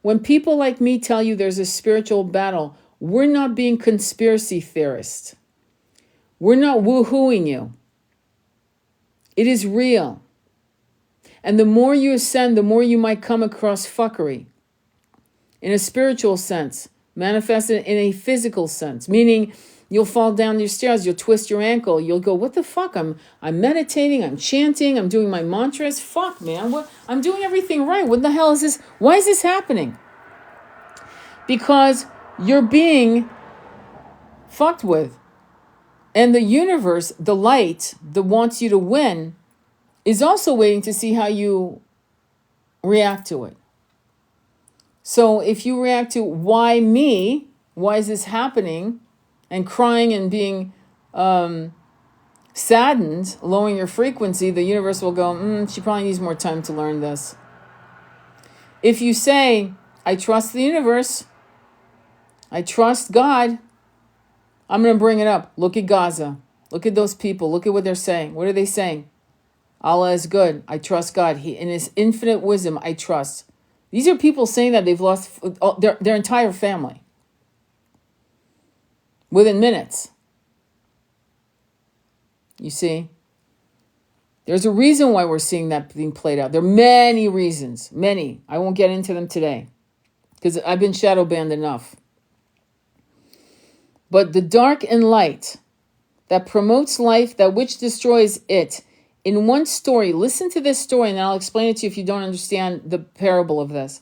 Speaker 1: When people like me tell you there's a spiritual battle, we're not being conspiracy theorists. We're not woohooing you. It is real. And the more you ascend, the more you might come across fuckery. In a spiritual sense, manifested in a physical sense, meaning you'll fall down your stairs, you'll twist your ankle, you'll go, what the fuck? I'm meditating, I'm chanting, I'm doing my mantras. Fuck, man, I'm doing everything right. What the hell is this? Why is this happening? Because you're being fucked with. And the universe, the light that wants you to win, is also waiting to see how you react to it. So if you react to why me, why is this happening, and crying and being saddened, lowering your frequency, the universe will go, she probably needs more time to learn this. If you say, I trust the universe, I trust God, I'm going to bring it up. Look at Gaza. Look at those people. Look at what they're saying. What are they saying? Allah is good. I trust God. He, in His infinite wisdom, I trust. These are people saying that they've lost their entire family within minutes. You see? There's a reason why we're seeing that being played out. There are many reasons. Many. I won't get into them today because I've been shadow banned enough. But the dark and light that promotes life, that which destroys it. In one story, listen to this story and I'll explain it to you if you don't understand the parable of this.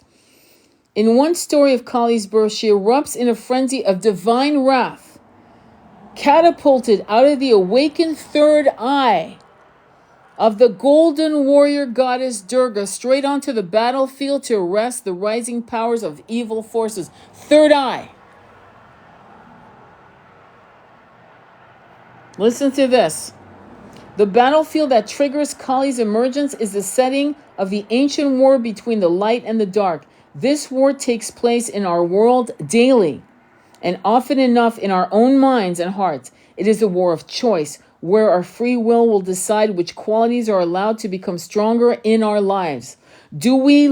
Speaker 1: In one story of Kali's birth, she erupts in a frenzy of divine wrath, catapulted out of the awakened third eye of the golden warrior goddess Durga straight onto the battlefield to arrest the rising powers of evil forces. Third eye. Listen to this. The battlefield that triggers Kali's emergence is the setting of the ancient war between the light and the dark. This war takes place in our world daily, and often enough in our own minds and hearts. It is a war of choice, where our free will decide which qualities are allowed to become stronger in our lives. Do we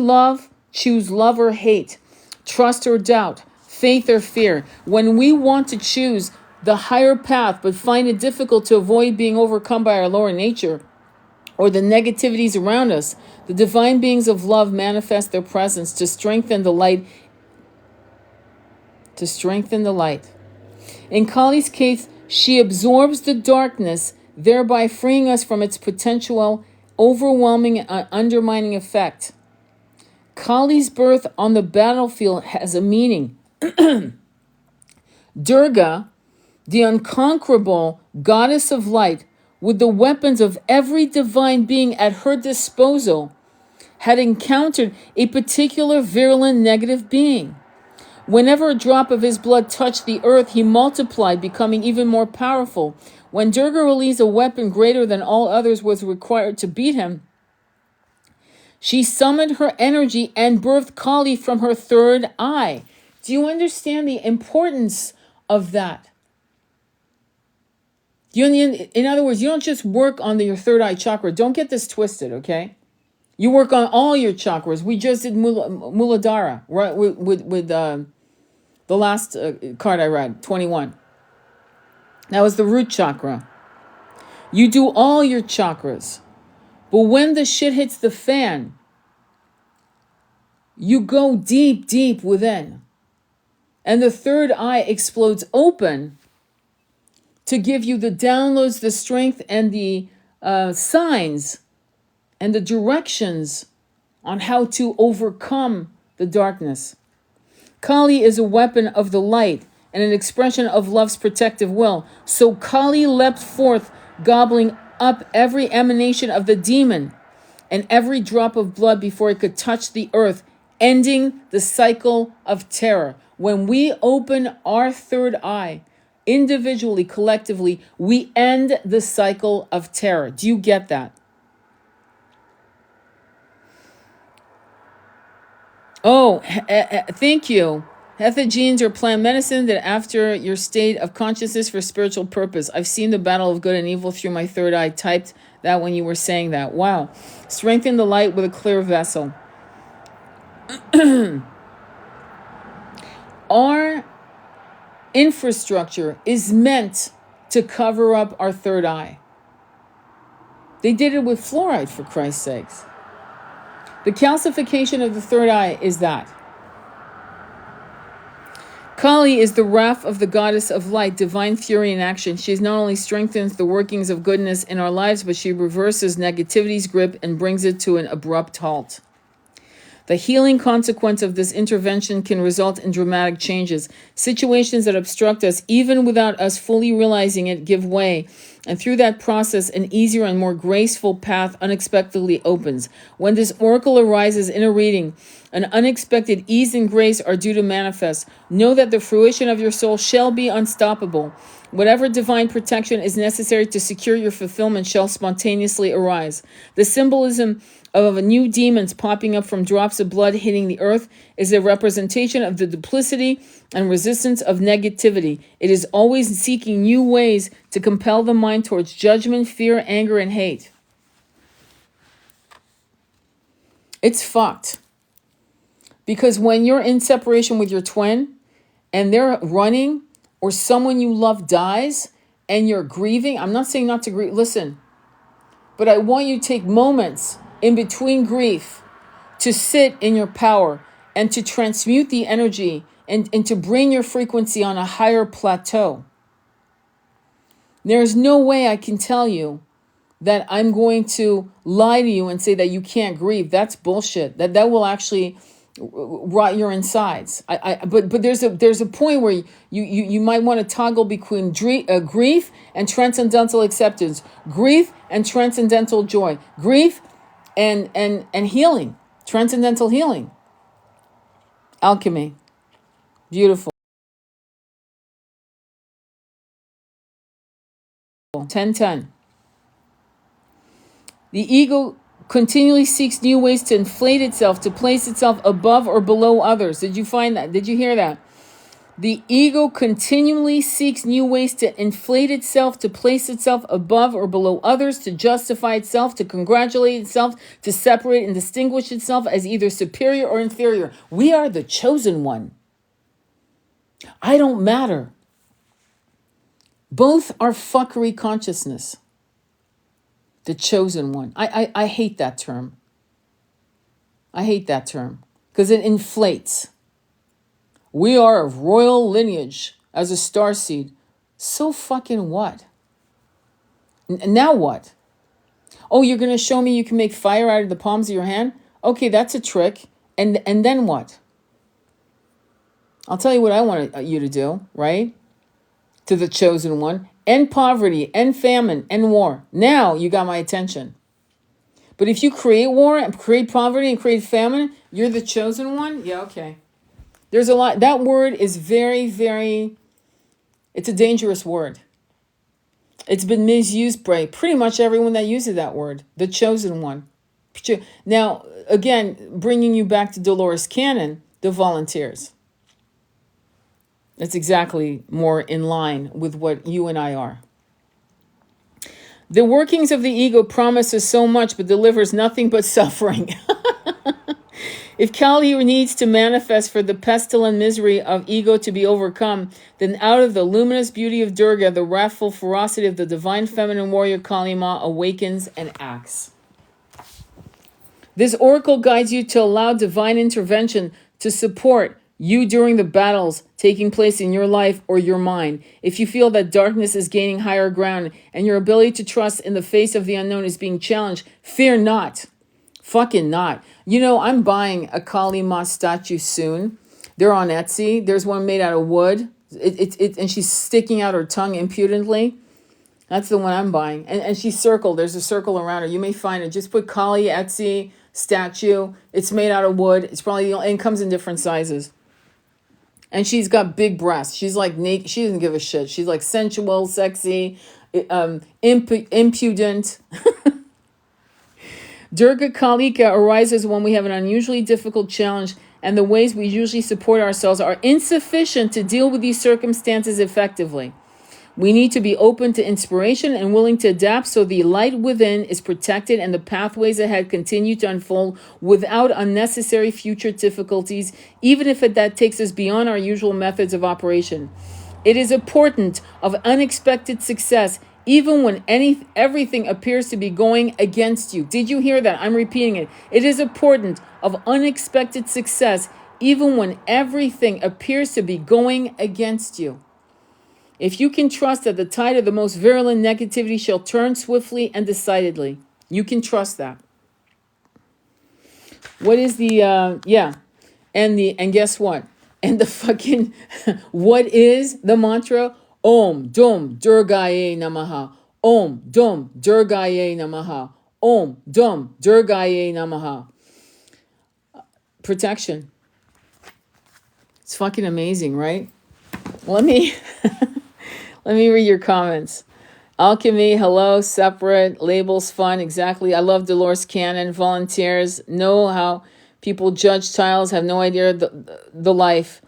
Speaker 1: choose love or hate, trust or doubt, faith or fear? When we want to choose the higher path but find it difficult to avoid being overcome by our lower nature or the negativities around us, the divine beings of love manifest their presence to strengthen the light. In Kali's case, she absorbs the darkness, thereby freeing us from its potential overwhelming and undermining effect. Kali's birth on the battlefield has a meaning. Durga, the unconquerable goddess of light, with the weapons of every divine being at her disposal, had encountered a particular virulent negative being. Whenever a drop of his blood touched the earth, he multiplied, becoming even more powerful. When Durga released a weapon greater than all others was required to beat him, she summoned her energy and birthed Kali from her third eye. Do you understand the importance of that? In other words, you don't just work on your third eye chakra. Don't get this twisted, okay? You work on all your chakras. We just did Muladhara, right? With the last card I read, 21. That was the root chakra. You do all your chakras. But when the shit hits the fan, you go deep, deep within. And the third eye explodes open to give you the downloads, the strength, and the signs and the directions on how to overcome the darkness. Kali is a weapon of the light and an expression of love's protective will. So Kali leapt forth, gobbling up every emanation of the demon and every drop of blood before it could touch the earth, ending the cycle of terror. When we open our third eye, individually, collectively, we end the cycle of terror. Do you get that? Oh, thank you. Hethogenes or plant medicine that after your state of consciousness for spiritual purpose. I've seen the battle of good and evil through my third eye. Typed that when you were saying that. Wow. Strengthen the light with a clear vessel. Our infrastructure is meant to cover up our third eye. They did it with fluoride, for Christ's sakes. The calcification of the third eye is that. Kali is the wrath of the goddess of light, divine fury in action. She not only strengthens the workings of goodness in our lives, but she reverses negativity's grip and brings it to an abrupt halt. The healing consequence of this intervention can result in dramatic changes. Situations that obstruct us, even without us fully realizing it, give way. And through that process, an easier and more graceful path unexpectedly opens. When this oracle arises in a reading, an unexpected ease and grace are due to manifest. Know that the fruition of your soul shall be unstoppable. Whatever divine protection is necessary to secure your fulfillment shall spontaneously arise. The symbolism of a new demons popping up from drops of blood hitting the earth is a representation of the duplicity and resistance of negativity. It is always seeking new ways to compel the mind towards judgment, fear, anger, and hate. It's fucked. Because when you're in separation with your twin and they're running, or someone you love dies and you're grieving, I'm not saying not to grieve, listen, but I want you to take moments in between grief to sit in your power and to transmute the energy and to bring your frequency on a higher plateau. There's no way I can tell you that I'm going to lie to you and say that you can't grieve. That's bullshit. That will actually rot your insides. But there's a point where you might want to toggle between grief and transcendental acceptance, grief and transcendental joy, grief and healing, transcendental healing. Alchemy. Beautiful. 10:10. The ego continually seeks new ways to inflate itself, to place itself above or below others. Did you find that? Did you hear that? The ego continually seeks new ways to inflate itself, to place itself above or below others, to justify itself, to congratulate itself, to separate and distinguish itself as either superior or inferior. We are the chosen one. I don't matter. Both are fuckery consciousness. The chosen one. I hate that term. I hate that term because it inflates. We are of royal lineage as a starseed. So fucking what? Now what? Oh, you're going to show me you can make fire out of the palms of your hand? Okay, that's a trick. And then what? I'll tell you what I want you to do, right? To the chosen one. End poverty, end famine, end war. Now you got my attention. But if you create war and create poverty and create famine, you're the chosen one? Yeah, okay. There's a lot. That word is very, very, it's a dangerous word. It's been misused by pretty much everyone that uses that word, the chosen one. Now, again, bringing you back to Dolores Cannon, the volunteers. It's exactly more in line with what you and I are. The workings of the ego promises so much but delivers nothing but suffering. If Kali needs to manifest for the pestilent misery of ego to be overcome, then out of the luminous beauty of Durga, the wrathful ferocity of the divine feminine warrior Kali Ma awakens and acts. This oracle guides you to allow divine intervention to support you during the battles taking place in your life or your mind. If you feel that darkness is gaining higher ground and your ability to trust in the face of the unknown is being challenged, fear not. Fucking not. You know, I'm buying a Kali Ma statue soon. They're on Etsy. There's one made out of wood. And she's sticking out her tongue impudently. That's the one I'm buying. And she's circled. There's a circle around her. You may find it. Just put Kali Etsy statue. It's made out of wood. It's probably, and it comes in different sizes. And she's got big breasts. She's like naked. She doesn't give a shit. She's like sensual, sexy, impudent. Durga Kalika arises when we have an unusually difficult challenge and the ways we usually support ourselves are insufficient to deal with these circumstances effectively. We need to be open to inspiration and willing to adapt so the light within is protected and the pathways ahead continue to unfold without unnecessary future difficulties, even if that takes us beyond our usual methods of operation. It is important of unexpected success even when everything appears to be going against you. Did you hear that? I'm repeating it. It is important of unexpected success even when everything appears to be going against you. If you can trust that the tide of the most virulent negativity shall turn swiftly and decidedly, you can trust that. What is the, and guess what? And the fucking, what is the mantra? Om Dum Durgaye Namaha. Om Dum Durgaye Namaha. Om Dum Durgaye Namaha. Protection. It's fucking amazing, right? Let me Let me read your comments. Alchemy, hello, separate, labels, fun, exactly. I love Dolores Cannon, volunteers, know how people judge styles, have no idea the life.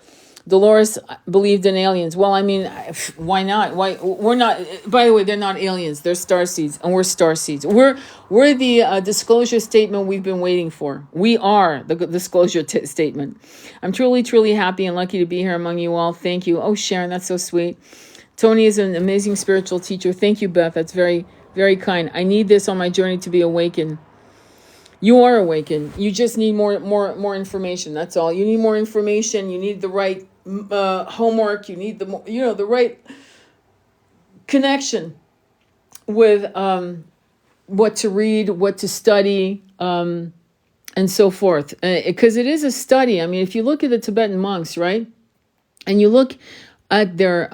Speaker 1: Dolores believed in aliens. Well, I mean, why not? Why we're not? By the way, they're not aliens. They're star seeds, and we're star seeds. We're the disclosure statement we've been waiting for. We are the disclosure statement. I'm truly, truly happy and lucky to be here among you all. Thank you. Oh, Sharon, that's so sweet. Tony is an amazing spiritual teacher. Thank you, Beth. That's very, very kind. I need this on my journey to be awakened. You are awakened. You just need more information. That's all. You need more information. You need the right homework. You need the right connection with what to read, what to study, and so forth. Because it is a study. I mean, if you look at the Tibetan monks, right, and you look at their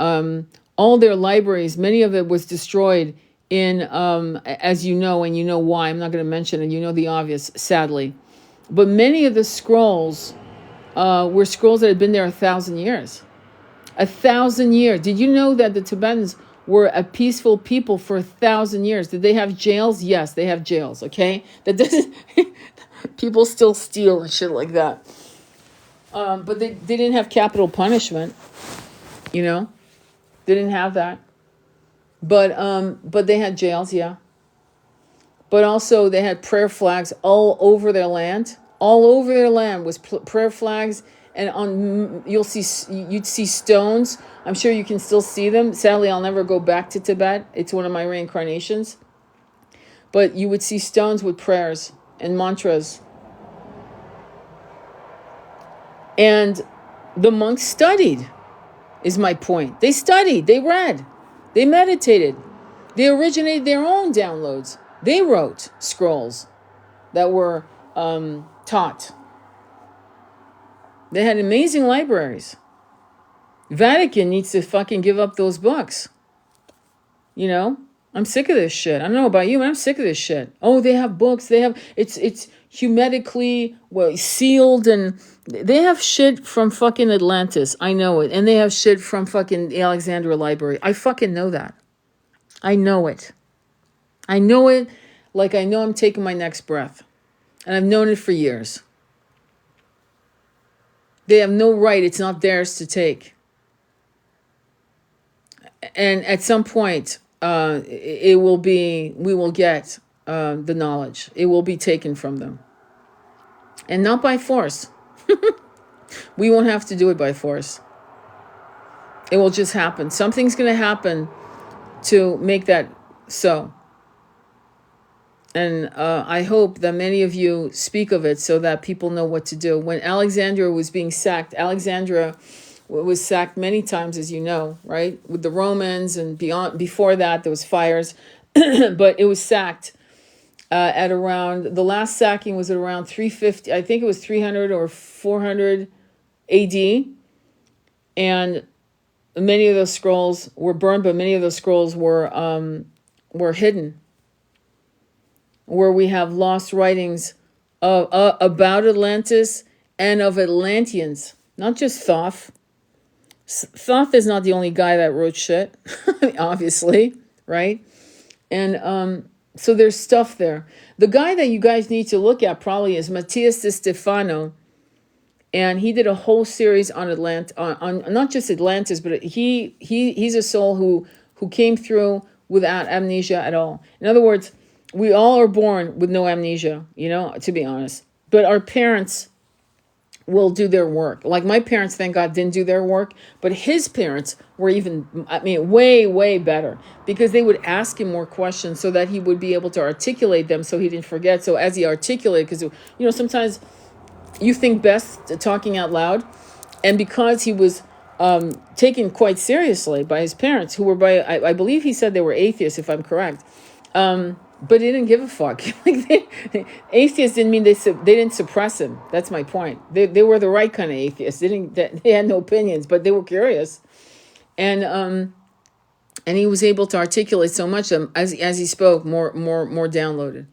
Speaker 1: all their libraries, many of it was destroyed in, as you know, and you know why. I'm not going to mention it. You know the obvious, sadly. But many of the scrolls were scrolls that had been there 1,000 years. 1,000 years. Did you know that the Tibetans were a peaceful people for 1,000 years? Did they have jails? Yes, they have jails, okay? That doesn't... People still steal and shit like that. But they didn't have capital punishment, you know? They didn't have that. But they had jails, yeah. But also they had prayer flags all over their land. All over their land was prayer flags, and you'd see stones. I'm sure you can still see them. Sadly, I'll never go back to Tibet. It's one of my reincarnations. But you would see stones with prayers and mantras. And the monks studied, is my point. They studied, they read, they meditated. They originated their own downloads. They wrote scrolls that were taught. They had amazing libraries. Vatican needs to fucking give up those books. You know? I'm sick of this shit. I don't know about you, but I'm sick of this shit. Oh, they have books. They have... It's hermetically sealed, and they have shit from fucking Atlantis. I know it. And they have shit from fucking the Alexandria Library. I fucking know that. I know it. I know it like I know I'm taking my next breath. And I've known it for years. They have no right. It's not theirs to take. And at some point, we will get the knowledge. It will be taken from them. And not by force. We won't have to do it by force. It will just happen. Something's going to happen to make that so. And I hope that many of you speak of it so that people know what to do. When Alexandria was being sacked, Alexandria was sacked many times, as you know, right? With the Romans, and before that, there was fires. But it was sacked at around, the last sacking was at around 350, I think it was 300 or 400 AD. And many of those scrolls were burned, but many of those scrolls were hidden, where we have lost writings about Atlantis and of Atlanteans, not just Thoth. Thoth is not the only guy that wrote shit, obviously, right? And so there's stuff there. The guy that you guys need to look at probably is Matthias de Stefano, and he did a whole series on on not just Atlantis, but he's a soul who came through without amnesia at all. In other words, we all are born with no amnesia, you know, to be honest. But our parents will do their work. Like my parents, thank God, didn't do their work. But his parents were way, way better, because they would ask him more questions so that he would be able to articulate them so he didn't forget. So as he articulated, because, you know, sometimes you think best talking out loud. And because he was taken quite seriously by his parents, who were I believe he said they were atheists, if I'm correct. But they didn't give a fuck. Atheists didn't mean they didn't suppress him. That's my point. They were the right kind of atheists. They had no opinions, but they were curious, and he was able to articulate so much as he spoke, more downloaded.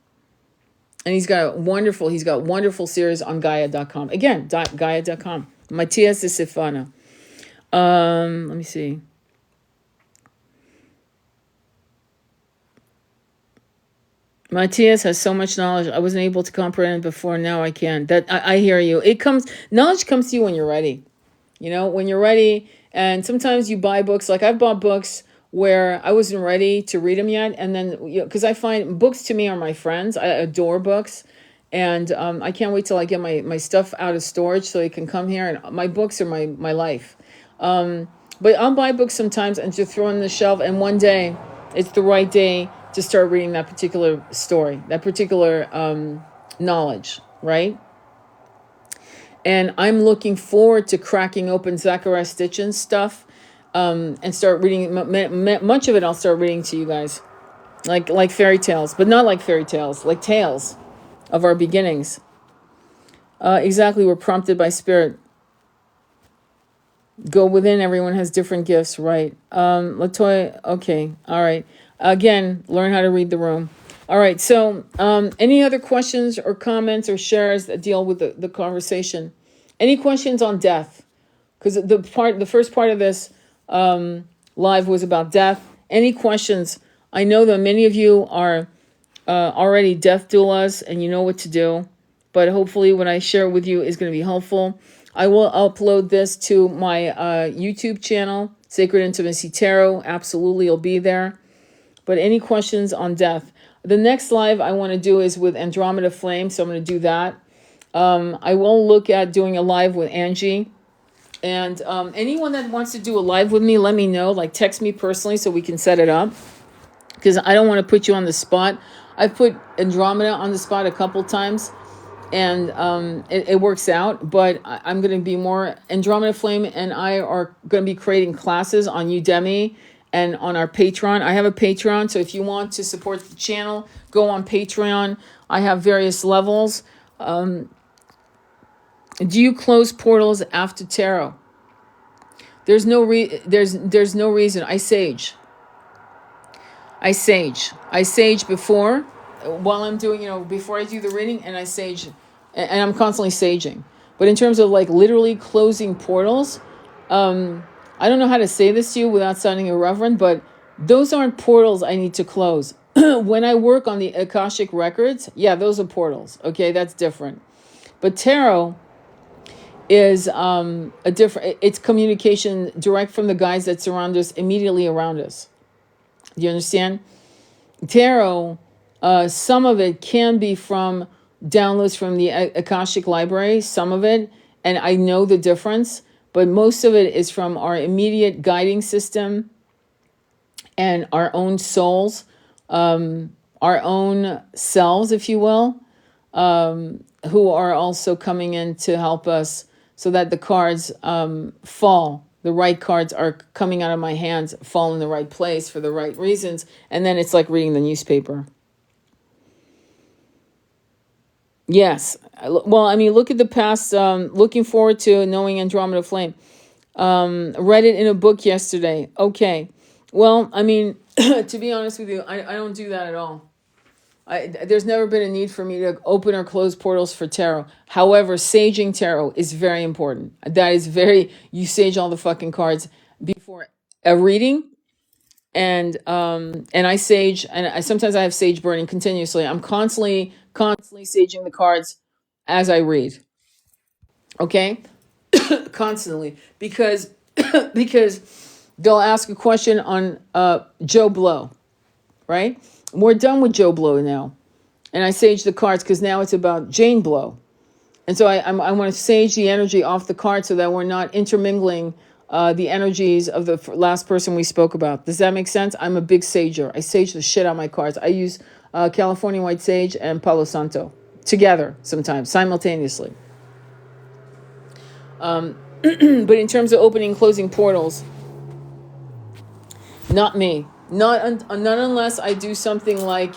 Speaker 1: And he's got wonderful series on Gaia.com. Again, Gaia.com. Matthias de Stefano. Let me see. Matthias has so much knowledge. I wasn't able to comprehend it before. Now I can. I hear you. Knowledge comes to you when you're ready. When you're ready. And sometimes you buy books. Like I've bought books where I wasn't ready to read them yet. And then, because I find books to me are my friends. I adore books. And I can't wait till I get my stuff out of storage so it can come here. And my books are my life. But I'll buy books sometimes and just throw them on the shelf. And one day, it's the right day to start reading that particular story, that particular knowledge, right? And I'm looking forward to cracking open Zachariah Stitchin's stuff and start reading. Much of it I'll start reading to you guys, like fairy tales, but not like fairy tales, like tales of our beginnings. Exactly, we're prompted by spirit. Go within. Everyone has different gifts, right? Latoya, okay, all right. Again, learn how to read the room. All right, so any other questions or comments or shares that deal with the conversation? Any questions on death? Because the first part of this live was about death. Any questions? I know that many of you are already death doulas and you know what to do, but hopefully what I share with you is going to be helpful. I will upload this to my YouTube channel, Sacred Intimacy Tarot. Absolutely, it'll be there. But any questions on death? The next live I want to do is with Andromeda Flame, so I'm going to do that. I will look at doing a live with Angie. And anyone that wants to do a live with me, let me know. Like, text me personally so we can set it up. Because I don't want to put you on the spot. I've put Andromeda on the spot a couple times. And it works out. But I'm going to be more... Andromeda Flame and I are going to be creating classes on Udemy and on our Patreon. I have a Patreon, so if you want to support the channel, go on Patreon. I have various levels. Do you close portals after tarot? There's no no reason. I sage before, while I'm doing, before I do the reading, and I sage, and I'm constantly saging. But in terms of like literally closing portals, I don't know how to say this to you without sounding irreverent, but those aren't portals I need to close. When I work on the Akashic records, yeah, those are portals. Okay, that's different. But tarot is a different. It's communication direct from the guides that surround us, immediately around us. Do you understand? Tarot, some of it can be from downloads from the Akashic library, some of it, and I know the difference. But most of it is from our immediate guiding system and our own souls, our own selves, if you will, who are also coming in to help us so that the cards fall. The right cards are coming out of my hands, fall in the right place for the right reasons. And then it's like reading the newspaper. Yes. Well, I mean, look at the past. Looking forward to knowing Andromeda Flame. Read it in a book yesterday. Okay. Well, I mean, to be honest with you, I don't do that at all. There's never been a need for me to open or close portals for tarot. However, saging tarot is very important. That is you sage all the fucking cards before a reading. And I sage, and sometimes I have sage burning continuously. I'm constantly saging the cards as I read. Okay? Constantly. Because they'll ask a question on Joe Blow, right? We're done with Joe Blow now. And I sage the cards because now it's about Jane Blow. And so I want to sage the energy off the card so that we're not intermingling the energies of the last person we spoke about. Does that make sense? I'm a big sager. I sage the shit out of my cards. I use California White Sage and Palo Santo together sometimes, simultaneously. But in terms of opening and closing portals, not me. Not unless I do something like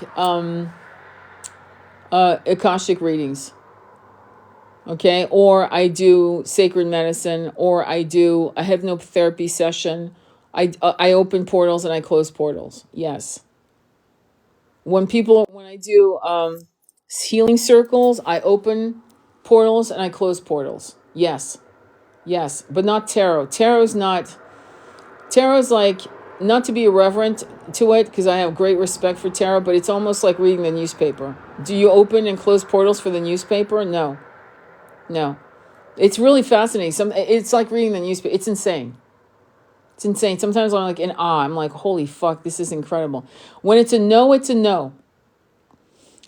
Speaker 1: Akashic readings. Okay, or I do sacred medicine, or I do a hypnotherapy session. I open portals and I close portals. Yes. When I do healing circles, I open portals and I close portals. Yes, but not tarot. Tarot's like not to be irreverent to it, because I have great respect for tarot, but it's almost like reading the newspaper. Do you open and close portals for the newspaper? No. No. It's really fascinating. It's like reading the newspaper. It's insane. It's insane. Sometimes I'm like in awe. I'm like, holy fuck, this is incredible. When it's a no, it's a no.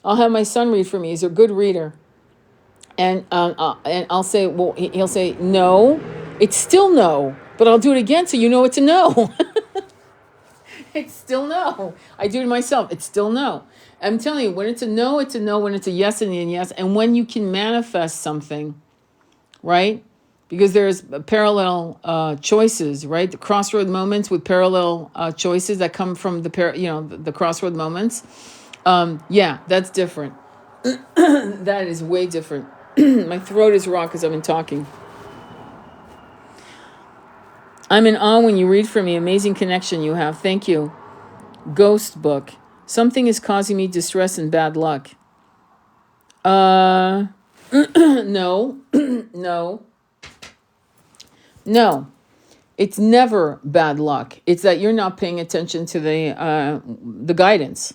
Speaker 1: I'll have my son read for me. He's a good reader. And I'll say, well, he'll say, no, it's still no. But I'll do it again so you know it's a no. It's still no. I do it myself. It's still no. I'm telling you, when it's a no, it's a no. When it's a yes, and a yes. And when you can manifest something, right? Because there's parallel choices, right? The crossroad moments with parallel choices that come from the crossroad moments. Yeah, that's different. That is way different. My throat is raw because I've been talking. I'm in awe when you read for me. Amazing connection you have. Thank you. Ghost book. Something is causing me distress and bad luck. No. No. It's never bad luck. It's that you're not paying attention to the guidance.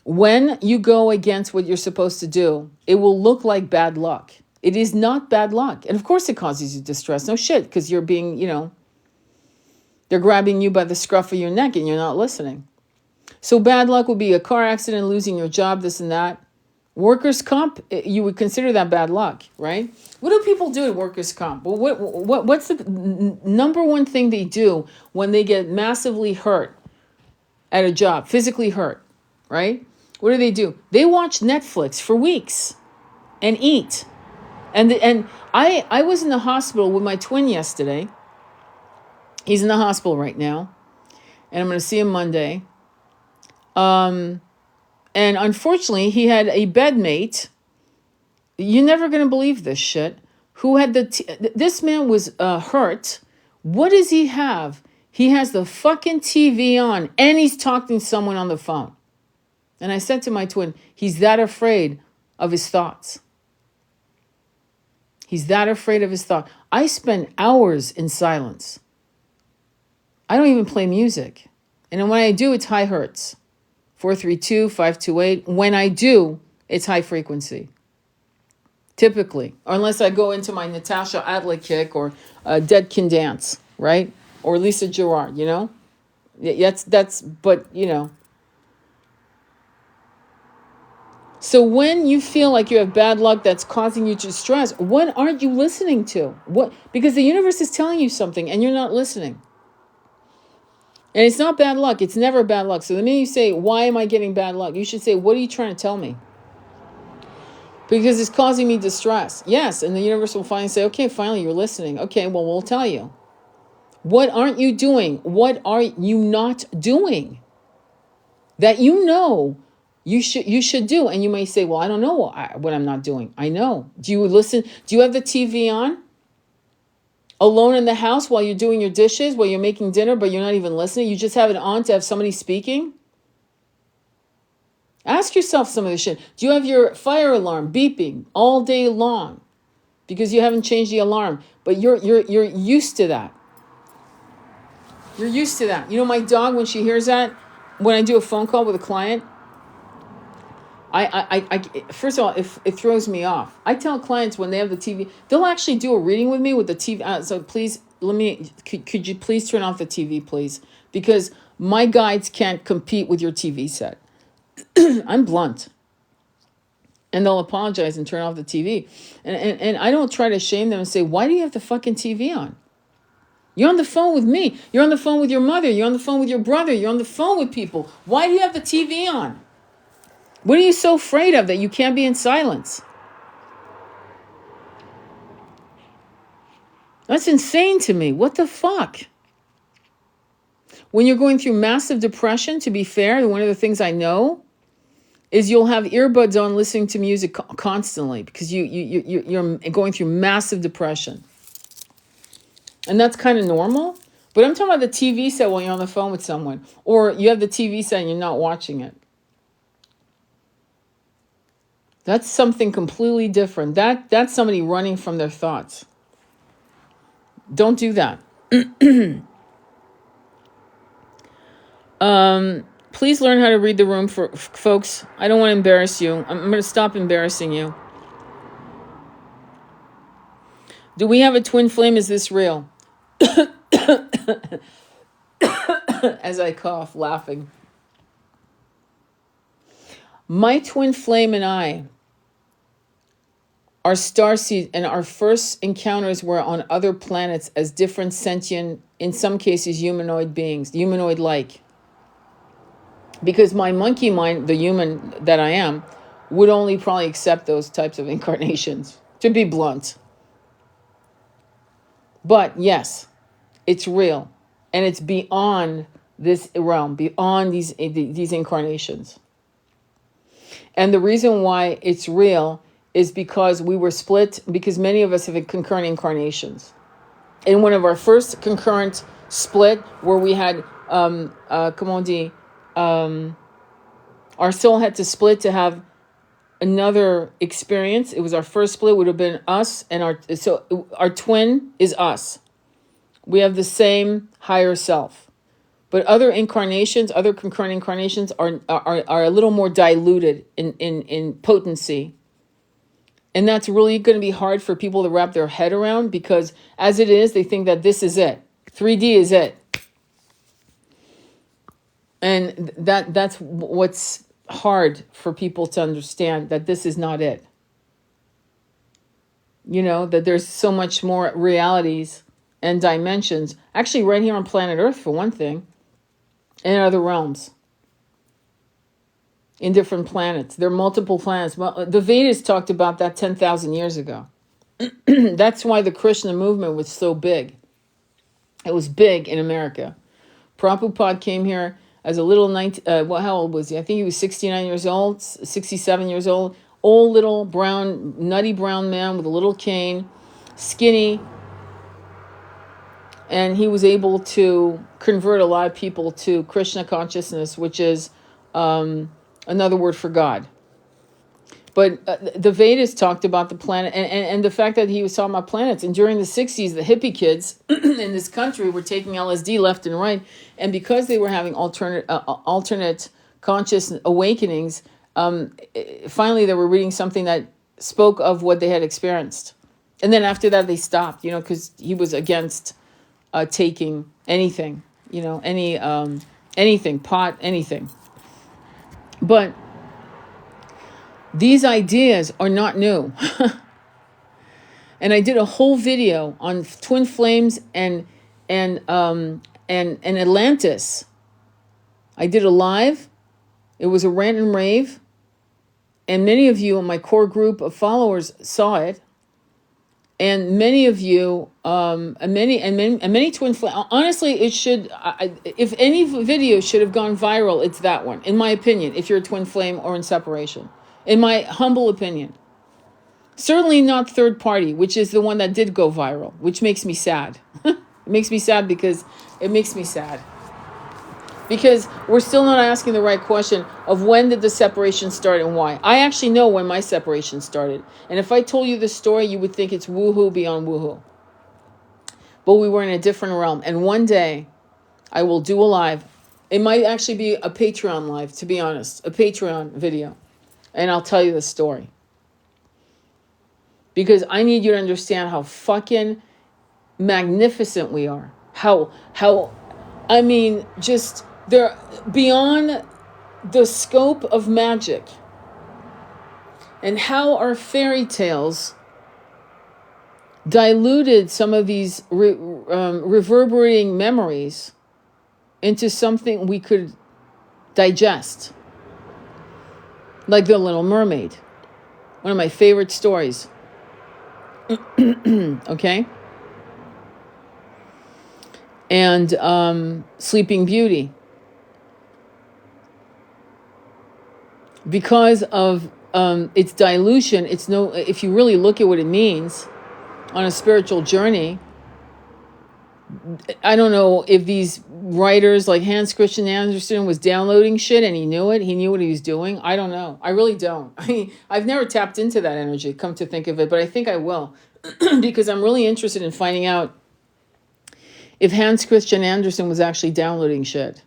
Speaker 1: When you go against what you're supposed to do, it will look like bad luck. It is not bad luck. And of course it causes you distress. No shit, because you're being, they're grabbing you by the scruff of your neck and you're not listening. So bad luck would be a car accident, losing your job, this and that. Workers' comp, you would consider that bad luck, right? What do people do at workers' comp? Well, what's the number one thing they do when they get massively hurt at a job, physically hurt, right? What do? They watch Netflix for weeks and eat. And I was in the hospital with my twin yesterday. He's in the hospital right now. And I'm going to see him Monday. And unfortunately, he had a bedmate. You're never going to believe this shit. Who had this man was hurt. What does he have? He has the fucking TV on and he's talking to someone on the phone. And I said to my twin, he's that afraid of his thoughts. He's that afraid of his thought. I spend hours in silence. I don't even play music. And when I do, it's high hertz. 432, 528. When I do, it's high frequency. Typically. Or unless I go into my Natasha Adler kick or Dead Can Dance, right? Or Lisa Gerard, but. So when you feel like you have bad luck that's causing you to stress, what aren't you listening to? Because the universe is telling you something and you're not listening. And it's not bad luck. It's never bad luck. So the minute you say, why am I getting bad luck? You should say, what are you trying to tell me? Because it's causing me distress. Yes. And the universe will finally say, okay, finally you're listening. Okay, well, we'll tell you. What aren't you doing? What are you not doing? That you should do. And you may say, well, I don't know what I'm not doing. I know. Do you listen? Do you have the TV on? Alone in the house while you're doing your dishes, while you're making dinner, but you're not even listening? You just have it on to have somebody speaking? Ask yourself some of this shit. Do you have your fire alarm beeping all day long because you haven't changed the alarm? But you're used to that. You're used to that. My dog, when she hears that, when I do a phone call with a client, I first of all, it throws me off. I tell clients when they have the TV, they'll actually do a reading with me with the TV. So please, could you please turn off the TV, please? Because my guides can't compete with your TV set. I'm blunt. And they'll apologize and turn off the TV. And I don't try to shame them and say, why do you have the fucking TV on? You're on the phone with me. You're on the phone with your mother. You're on the phone with your brother. You're on the phone with people. Why do you have the TV on? What are you so afraid of that you can't be in silence? That's insane to me. What the fuck? When you're going through massive depression, to be fair, one of the things I know is you'll have earbuds on listening to music constantly because you're going through massive depression. And that's kind of normal. But I'm talking about the TV set while you're on the phone with someone. Or you have the TV set and you're not watching it. That's something completely different. That's somebody running from their thoughts. Don't do that. Please learn how to read the room for folks. I don't want to embarrass you. I'm going to stop embarrassing you. Do we have a twin flame? Is this real? As I cough, laughing. My twin flame and I, our starseed, and our first encounters were on other planets as different sentient, in some cases humanoid beings, humanoid-like. Because my monkey mind, the human that I am, would only probably accept those types of incarnations, to be blunt. But yes, it's real. And it's beyond this realm, beyond these incarnations. And the reason why it's real is because we were split, because many of us have concurrent incarnations. In one of our first concurrent split, where we had, our soul had to split to have another experience. It was our first split, would have been us, and our twin is us. We have the same higher self. But other incarnations, other concurrent incarnations are a little more diluted in potency. And that's really going to be hard for people to wrap their head around, because as it is, they think that this is it. 3D is it. And that's what's hard for people to understand, that this is not it. You know, that there's so much more realities and dimensions, actually right here on planet Earth, for one thing, and other realms, in different planets. There are multiple planets. Well, the Vedas talked about that 10,000 years ago. That's why the Krishna movement was so big. It was big in America. Prabhupada came here as a little, how old was he? I think he was 69 years old, 67 years old. Old little brown, nutty brown man with a little cane, skinny. And he was able to convert a lot of people to Krishna consciousness, which is another word for God. But the Vedas talked about the planet, and the fact that he was talking about planets. And during the 60s, the hippie kids in this country were taking LSD left and right. And because they were having alternate conscious awakenings, finally they were reading something that spoke of what they had experienced. And then after that, they stopped, because he was against taking anything, anything, pot, anything. But these ideas are not new. And I did a whole video on twin flames and Atlantis. I did a live. It was a rant and rave. And many of you in my core group of followers saw it. And many of you, many twin flames. Honestly, it should. If any video should have gone viral, it's that one, in my opinion. If you're a twin flame or in separation, in my humble opinion, certainly not third party, which is the one that did go viral, which makes me sad. It makes me sad because we're still not asking the right question of when did the separation start and why. I actually know when my separation started. And if I told you the story, you would think it's woohoo beyond woohoo. But we were in a different realm. And one day I will do a live. It might actually be a Patreon live, to be honest, a Patreon video. And I'll tell you the story. Because I need you to understand how fucking magnificent we are. Just... they're beyond the scope of magic, and how our fairy tales diluted some of these reverberating memories into something we could digest, like The Little Mermaid, one of my favorite stories. Okay? And Sleeping Beauty. Because of its dilution, if you really look at what it means on a spiritual journey, I don't know if these writers like Hans Christian Andersen was downloading shit and he knew it. He knew what he was doing. I don't know. I really don't. I've never tapped into that energy, come to think of it, but I think I will because I'm really interested in finding out if Hans Christian Andersen was actually downloading shit.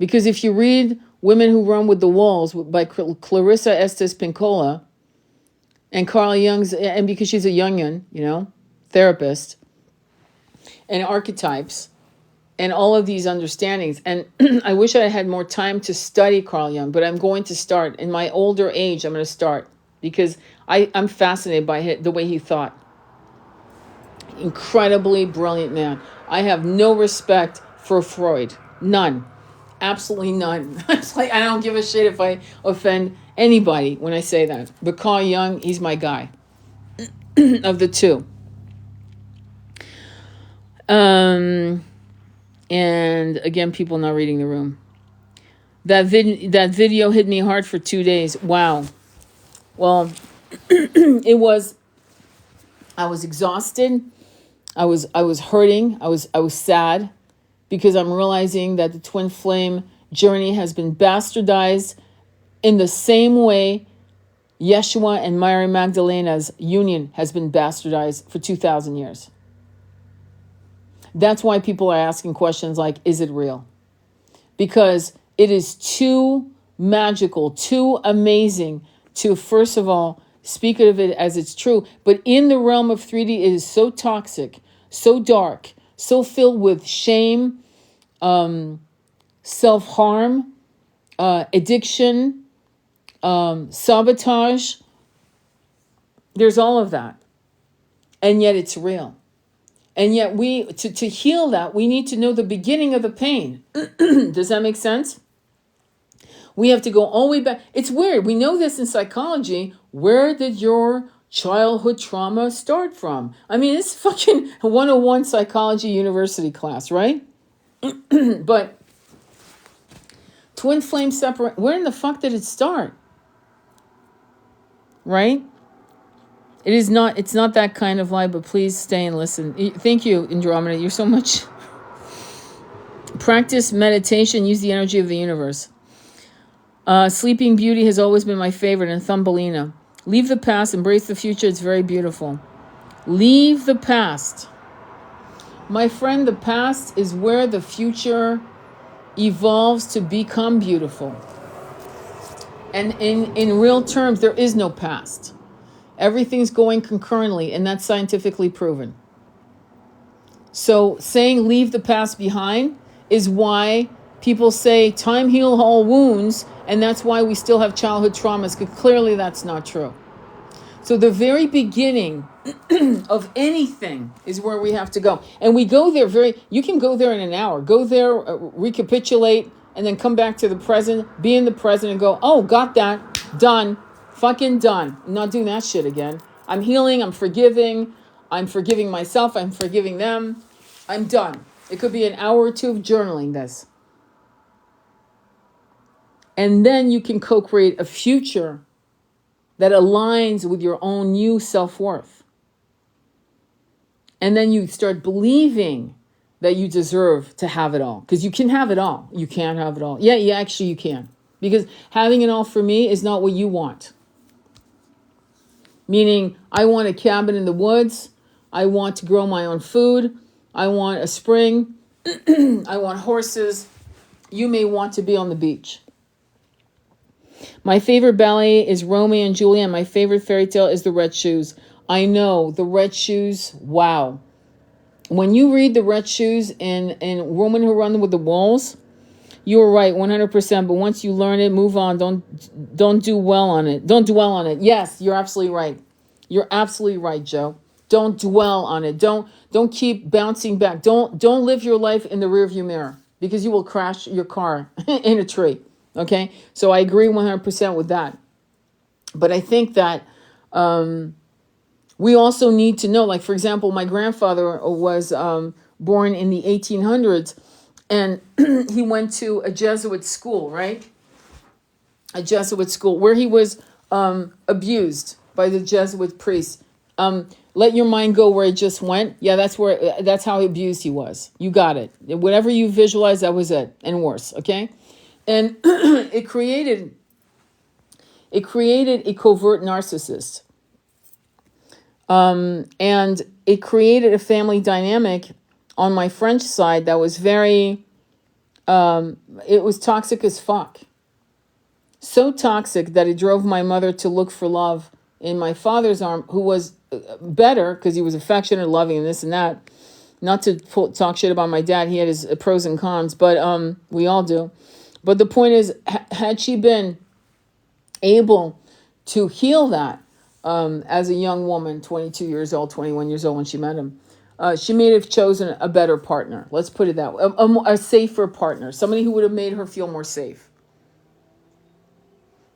Speaker 1: Because if you read Women Who Run with the Walls by Clarissa Estes Pinkola and Carl Jung's, and because she's a Jungian, therapist, and archetypes, and all of these understandings. And I wish I had more time to study Carl Jung, but I'm going to start. In my older age, I'm going to start because I'm fascinated by the way he thought. Incredibly brilliant man. I have no respect for Freud. None. Absolutely none. It's like I don't give a shit if I offend anybody when I say that. But Carl Jung, he's my guy of the two. And again, people not reading the room. That video hit me hard for 2 days. Wow. Well, I was exhausted. I was hurting. I was sad because I'm realizing that the twin flame journey has been bastardized in the same way Yeshua and Mary Magdalena's union has been bastardized for 2,000 years. That's why people are asking questions like, is it real? Because it is too magical, too amazing to, first of all, speak of it as it's true. But in the realm of 3D, it is so toxic, so dark, so filled with shame, self-harm, addiction, sabotage. There's all of that. And yet it's real. And yet to heal that, we need to know the beginning of the pain. Does that make sense? We have to go all the way back. It's weird. We know this in psychology. Where did your childhood trauma start from? I mean, it's fucking 101 psychology university class, right? But twin flame separate. Where in the fuck did it start? Right? It's not that kind of lie, but please stay and listen. Thank you, Andromeda. You're so much. Practice meditation, use the energy of the universe. Sleeping Beauty has always been my favorite, and Thumbelina. Leave the past, embrace the future. It's very beautiful. Leave the past. My friend, the past is where the future evolves to become beautiful. And in real terms, there is no past. Everything's going concurrently, and that's scientifically proven. So saying leave the past behind is why people say time heals all wounds, and that's why we still have childhood traumas, because clearly that's not true. So the very beginning of anything is where we have to go. And we go there you can go there in an hour. Go there, recapitulate, and then come back to the present, be in the present and go, oh, got that, done. Fucking done. I'm not doing that shit again. I'm healing. I'm forgiving myself. I'm forgiving them. I'm done. It could be an hour or two of journaling this. And then you can co-create a future that aligns with your own new self-worth. And then you start believing that you deserve to have it all. Because you can have it all. You can't have it all. Yeah, actually you can. Because having it all for me is not what you want. Meaning, I want a cabin in the woods. I want to grow my own food. I want a spring. I want horses. You may want to be on the beach. My favorite ballet is Romeo and Juliet. My favorite fairy tale is The Red Shoes. I know, The Red Shoes, wow. When you read The Red Shoes in Women Who Run with the Walls, you were right, 100%. But once you learn it, move on. Don't do well on it. Don't dwell on it. Yes, you're absolutely right. You're absolutely right, Joe. Don't dwell on it. Don't keep bouncing back. Don't live your life in the rearview mirror because you will crash your car in a tree. Okay, so I agree 100% with that. But I think that we also need to know, like, for example, my grandfather was born in the 1800s, and he went to a Jesuit school, right? A Jesuit school where he was abused by the Jesuit priests. Let your mind go where it just went. Yeah, that's how abused he was. You got it. Whatever you visualize, that was it, and worse. Okay, and it created a covert narcissist, and it created a family dynamic on my French side that was very It was toxic as fuck. So toxic that it drove my mother to look for love in my father's arm, who was better because he was affectionate, loving, and this and that. Not to talk shit about my dad. He had his pros and cons, but we all do. But the point is, had she been able to heal that as a young woman, 22 years old, 21 years old when she met him, she may have chosen a better partner. Let's put it that way. A safer partner. Somebody who would have made her feel more safe.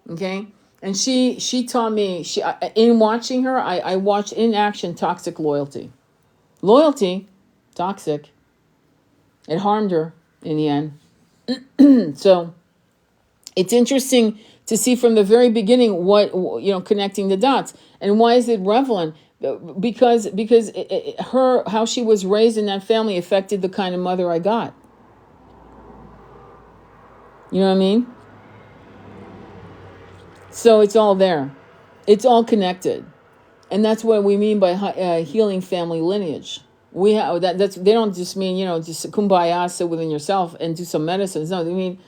Speaker 1: Okay? And she taught me, in watching her, I watched in action toxic loyalty. Loyalty, toxic. It harmed her in the end. So it's interesting to see from the very beginning what, connecting the dots. And why is it relevant? Because her, how she was raised in that family affected the kind of mother I got. You know what I mean? So it's all there. It's all connected. And that's what we mean by healing family lineage. We have they don't just mean, just kumbaya, sit within yourself and do some medicines. No, they mean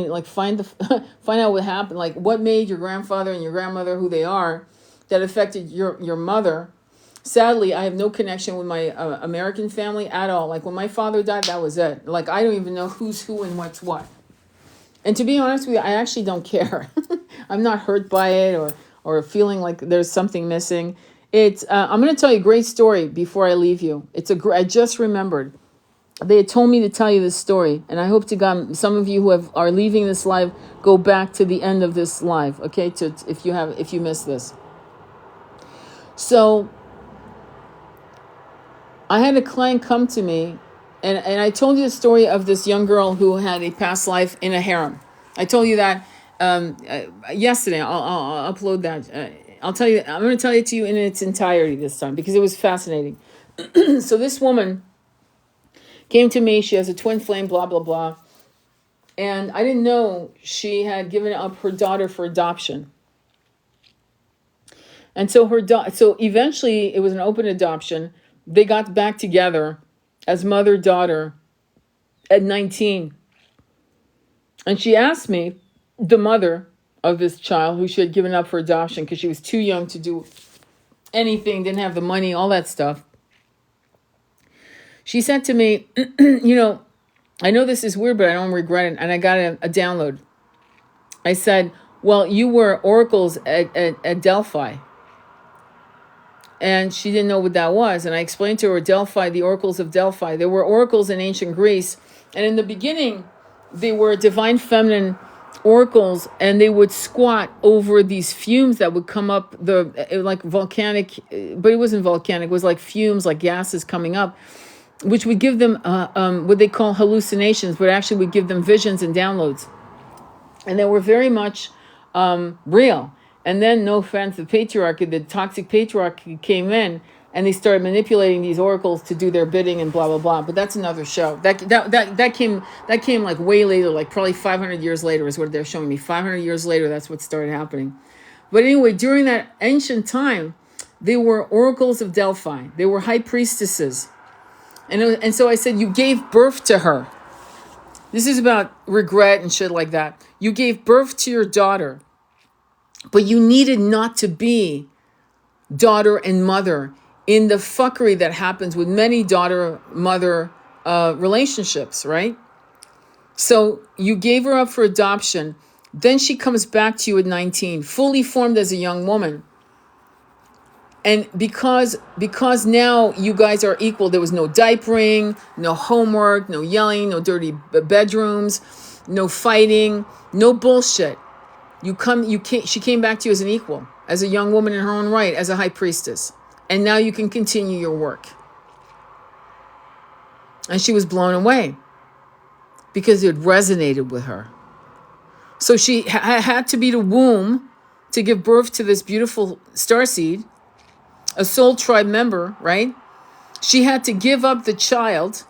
Speaker 1: like find out what happened, like what made your grandfather and your grandmother who they are, that affected your mother. Sadly, I have no connection with my American family at all. Like when my father died, that was it. Like I don't even know who's who and what's what. And to be honest with you, I actually don't care. I'm not hurt by it or feeling like there's something missing. I'm going to tell you a great story before I leave you. I just remembered. They had told me to tell you this story, and I hope to God some of you who are leaving this live go back to the end of this live, okay? If you missed this. So I had a client come to me, and I told you the story of this young girl who had a past life in a harem. I told you that yesterday. I'll upload that. I'll tell you. I'm going to tell it to you in its entirety this time because it was fascinating. So this woman came to me. She has a twin flame. Blah blah blah. And I didn't know she had given up her daughter for adoption. And so so eventually it was an open adoption. They got back together as mother-daughter at 19. And she asked me, the mother of this child who she had given up for adoption because she was too young to do anything, didn't have the money, all that stuff. She said to me, I know this is weird, but I don't regret it. And I got a download. I said, well, you were oracles at Delphi. And she didn't know what that was. And I explained to her, Delphi, the oracles of Delphi. There were oracles in ancient Greece. And in the beginning, they were divine feminine oracles, and they would squat over these fumes that would come up, like volcanic, but it wasn't volcanic. It was like fumes, like gases coming up, which would give them what they call hallucinations, but actually would give them visions and downloads. And they were very much real. And then, no offense, the toxic patriarchy came in, and they started manipulating these oracles to do their bidding and blah blah blah. But that's another show. That came like way later, like probably 500 years later is what they're showing me. 500 years later, that's what started happening. But anyway, during that ancient time, they were oracles of Delphi. They were high priestesses, and so I said, you gave birth to her. This is about regret and shit like that. You gave birth to your daughter. But you needed not to be daughter and mother in the fuckery that happens with many daughter-mother relationships, right? So you gave her up for adoption. Then she comes back to you at 19, fully formed as a young woman. And because now you guys are equal, there was no diapering, no homework, no yelling, no dirty bedrooms, no fighting, no bullshit. She came back to you as an equal, as a young woman in her own right, as a high priestess. And now you can continue your work. And she was blown away because it resonated with her. So she had to be the womb to give birth to this beautiful starseed, a soul tribe member, right? She had to give up the child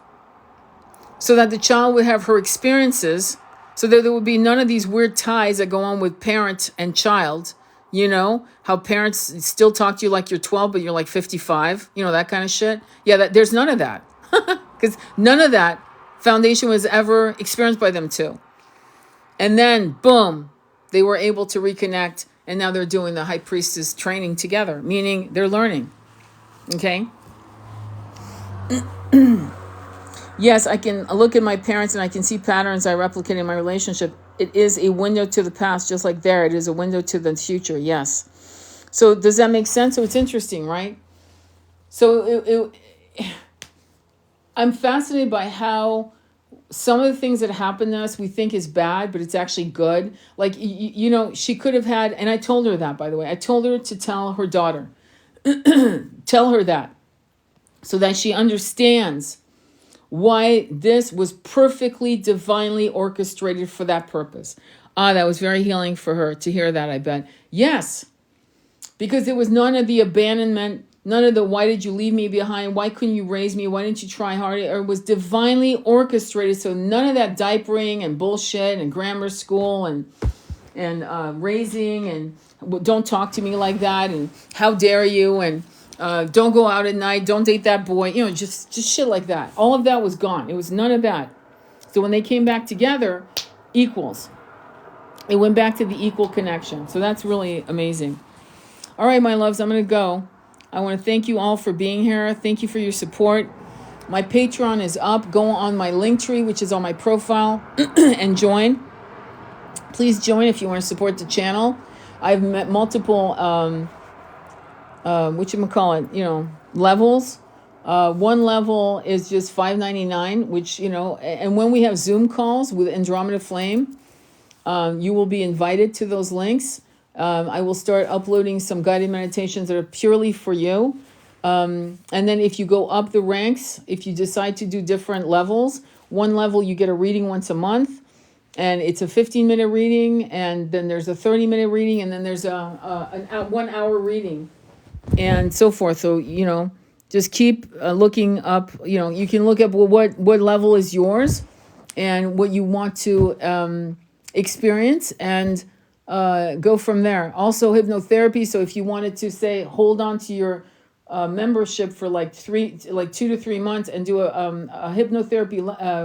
Speaker 1: so that the child would have her experiences, so that there would be none of these weird ties that go on with parent and child. You know, how parents still talk to you like you're 12, but you're like 55. You know, that kind of shit. Yeah, there's none of that. Because none of that foundation was ever experienced by them two. And then, boom, they were able to reconnect, and now they're doing the high priestess training together, meaning they're learning. Okay? Yes, I can look at my parents and I can see patterns I replicate in my relationship. It is a window to the past, just like there, it is a window to the future. Yes. So does that make sense? So it's interesting, right? So I'm fascinated by how some of the things that happen to us we think is bad, but it's actually good. Like, she could have had, and I told her that, by the way. I told her to tell her daughter, tell her that, so that she understands why this was perfectly, divinely orchestrated for that purpose. That was very healing for her to hear that, I bet. Yes, because there was none of the abandonment, none of the why did you leave me behind, why couldn't you raise me, why didn't you try harder. It was divinely orchestrated, so none of that diapering and bullshit and grammar school and raising and don't talk to me like that and how dare you and don't go out at night, don't date that boy, just shit like that. All of that was gone. It was none of that. So when they came back together, equals. It went back to the equal connection. So that's really amazing. All right, my loves, I'm going to go. I want to thank you all for being here. Thank you for your support. My Patreon is up. Go on my Linktree, which is on my profile, and join. Please join if you want to support the channel. I've met multiple levels. One level is just $5.99, which, and when we have Zoom calls with Andromeda Flame, you will be invited to those links. I will start uploading some guided meditations that are purely for you. And then if you go up the ranks, if you decide to do different levels, one level you get a reading once a month, and it's a 15-minute reading, and then there's a 30-minute reading, and then there's a 1 hour reading, and so forth. So, just keep looking up. You can look up what level is yours and what you want to experience, and go from there. Also hypnotherapy. So if you wanted to say, hold on to your membership for like 2 to 3 months and do a hypnotherapy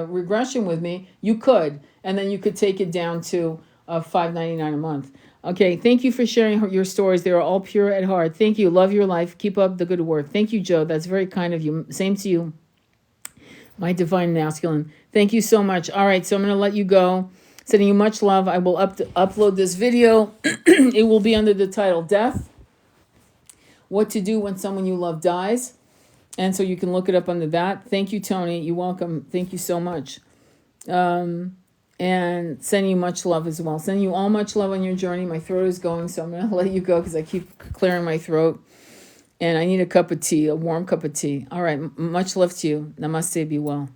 Speaker 1: regression with me, you could, and then you could take it down to $5.99 a month. Okay, thank you for sharing your stories. They are all pure at heart. Thank you. Love your life. Keep up the good work. Thank you, Joe. That's very kind of you. Same to you, my divine masculine. Thank you so much. All right, so I'm going to let you go. Sending you much love. I will upload this video. It will be under the title Death. What to do when someone you love dies. And so you can look it up under that. Thank you, Tony. You're welcome. Thank you so much. And sending you much love as well. Sending you all much love on your journey. My throat is going, so I'm going to let you go because I keep clearing my throat. And I need a cup of tea, a warm cup of tea. All right. Much love to you. Namaste. Be well.